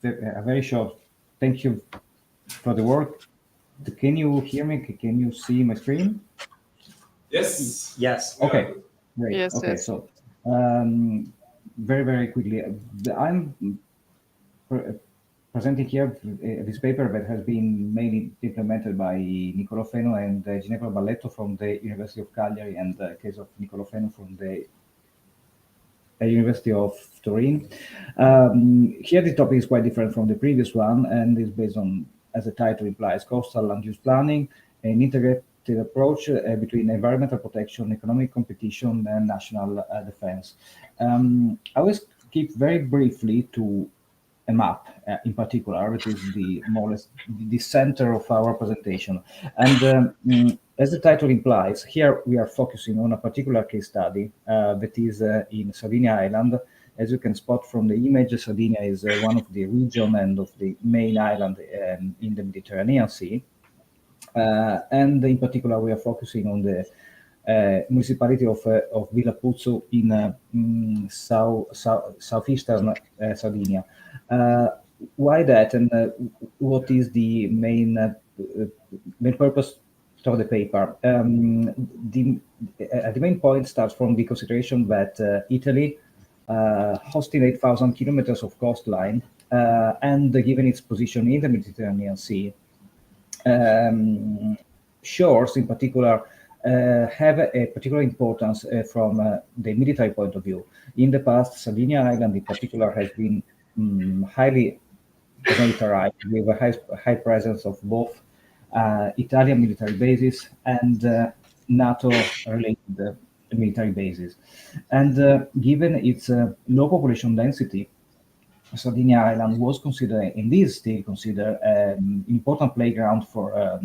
a very short. Thank you for the work. Can you hear me? Can you see my screen? Yes. Yes. Okay. Great. Yes, okay. yes. So very quickly, I'm presenting here this paper that has been mainly implemented by Niccolò Feno and Ginevra Balletto from the University of Cagliari, and the case of Niccolò Feno from the University of Turin. Here the topic is quite different from the previous one, and is based on, as the title implies, coastal land use planning, an integrated approach between environmental protection, economic competition, and national defense. I will keep very briefly to a map in particular. It is the more or less the center of our presentation. And as the title implies, here we are focusing on a particular case study that is in Sardinia Island. As you can spot from the image, Sardinia is one of the region and of the main island in the Mediterranean Sea. And in particular, we are focusing on the municipality of Villapuzzo in southeastern Sardinia. Why that, and what is the main purpose of the paper? The main point starts from the consideration that Italy, hosting 8,000 kilometers of coastline, and given its position in the Mediterranean Sea, shores in particular have a particular importance from the military point of view. In the past, Sardinia Island in particular has been highly militarized, with a high presence of both Italian military bases and NATO-related military bases. And given its low population density, Sardinia Island was considered, and is still considered, an important playground for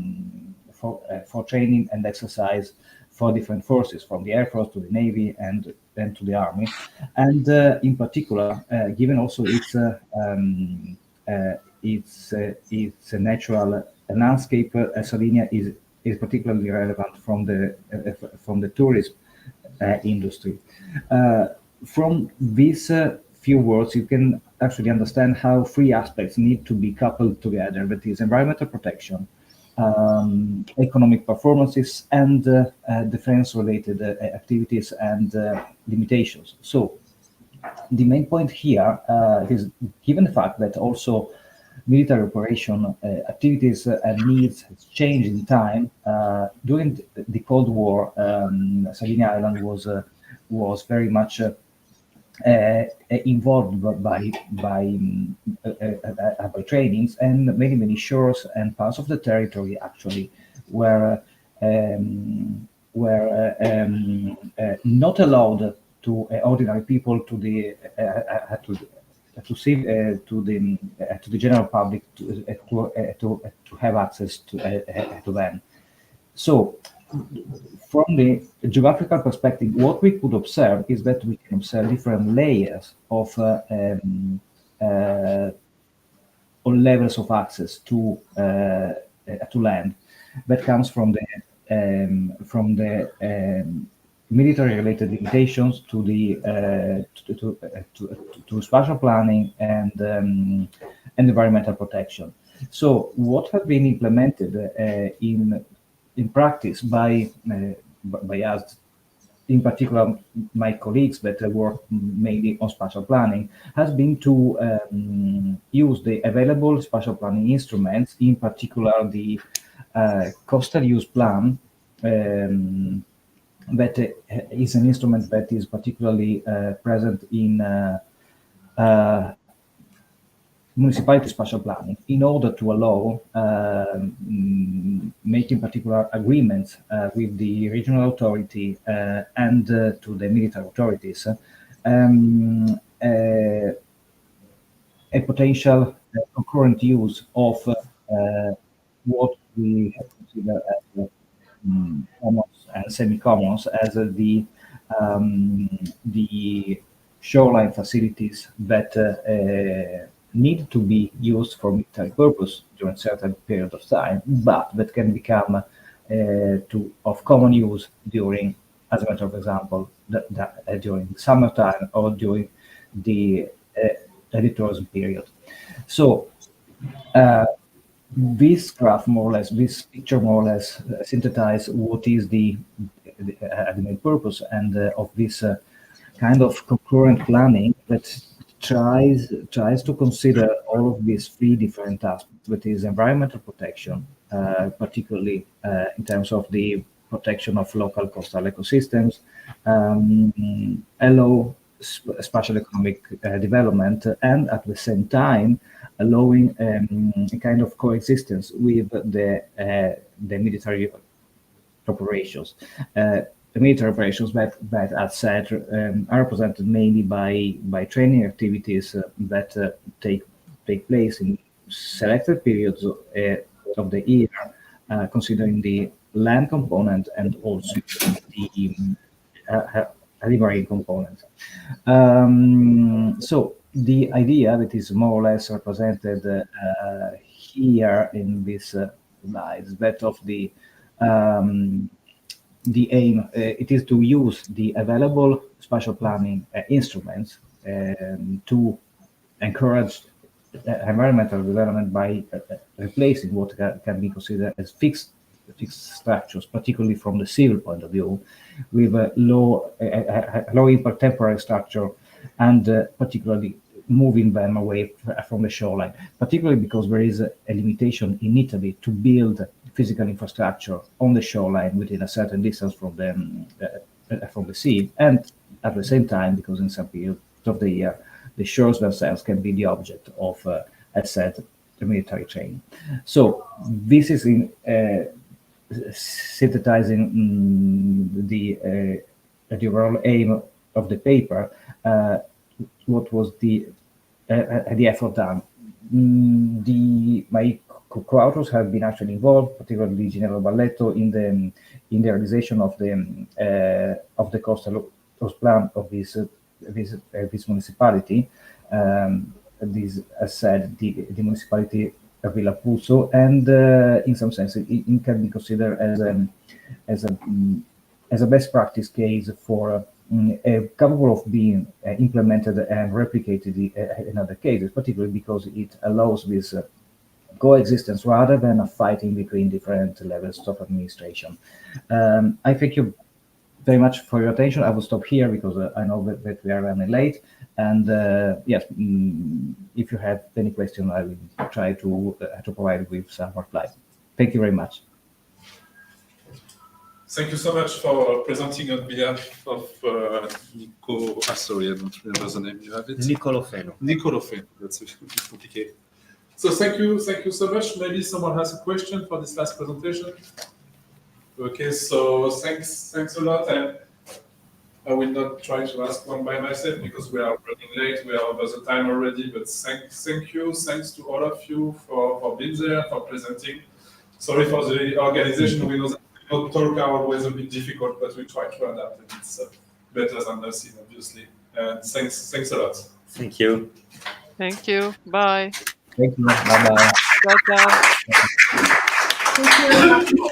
training and exercise for different forces, from the Air Force to the Navy and then to the Army. And in particular, given also its natural landscape, Sardinia is particularly relevant from the tourism industry. From these few words, you can actually understand how three aspects need to be coupled together. That is environmental protection, economic performances, and defense-related activities and limitations. So the main point here is, given the fact that also military operation activities and needs change in time, during the Cold War, Sardinia Island was very much involved by trainings, and many shores and parts of the territory actually were not allowed to ordinary people to to the general public to have access to them. So, from the geographical perspective, what we could observe is that we can observe different layers of or levels of access to land that comes from the military-related limitations to the to spatial planning and environmental protection. So, what has been implemented in practice by us, in particular my colleagues that work mainly on spatial planning, has been to use the available spatial planning instruments, in particular the coastal use plan, that is an instrument that is particularly present in municipality spatial planning, in order to allow making particular agreements with the regional authority and to the military authorities, a potential concurrent use of what we consider as commons and semi-commons, as the shoreline facilities that need to be used for military purpose during a certain period of time, but that can become of common use during, as a matter of example, during the summertime or during the tourism period. So this graph, more or less, this picture more or less synthesize what is the main purpose and of this kind of concurrent planning that tries to consider all of these three different aspects, that is environmental protection, particularly in terms of the protection of local coastal ecosystems, allow spatial economic development, and at the same time allowing a kind of coexistence with the military operations. The military operations that as said, are represented mainly by training activities that take place in selected periods of the year, considering the land component and also the marine component. So the idea that is more or less represented here in this slide is that of the aim, it is to use the available spatial planning instruments to encourage environmental development by replacing what can be considered as fixed structures, particularly from the civil point of view, with a low impact temporary structure, and particularly moving them away from the shoreline, particularly because there is a limitation in Italy to build physical infrastructure on the shoreline within a certain distance from the sea, and at the same time, because in some periods of the year, the shores themselves can be the object of, as said, the military training. So this is in synthesizing the overall aim of the paper. What was the effort done? My co-authors have been actually involved, particularly General Balletto, in the realization of the coastal plan of this municipality. This, as said, the municipality of Villa Puzzo, and in some sense, it can be considered as a best practice case for capable of being implemented and replicated in other cases, particularly because it allows this coexistence rather than a fighting between different levels of administration. I thank you very much for your attention. I will stop here because I know that we are running late. And yes, if you have any question, I will try to provide with some replies. Thank you very much. Thank you so much for presenting on behalf of Nico. Sorry, I don't remember the name. You have it? Nicolo Feno. Nicolo Feno. That's a bit complicated. So thank you so much. Maybe someone has a question for this last presentation. Okay, so thanks a lot. And I will not try to ask one by myself because we are running late, we are over the time already, but thank you, thanks to all of you for being there, for presenting. Sorry for the organization, we know that talk are always a bit difficult, but we try to adapt, and it's better than nothing, obviously. And thanks a lot. Thank you. Thank you. Bye. Thank you. Bye-bye. Ciao, ciao. Thank you.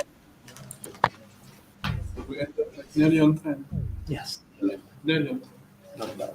We end up like nearly on time. Yes. Nearly on time. Not bad.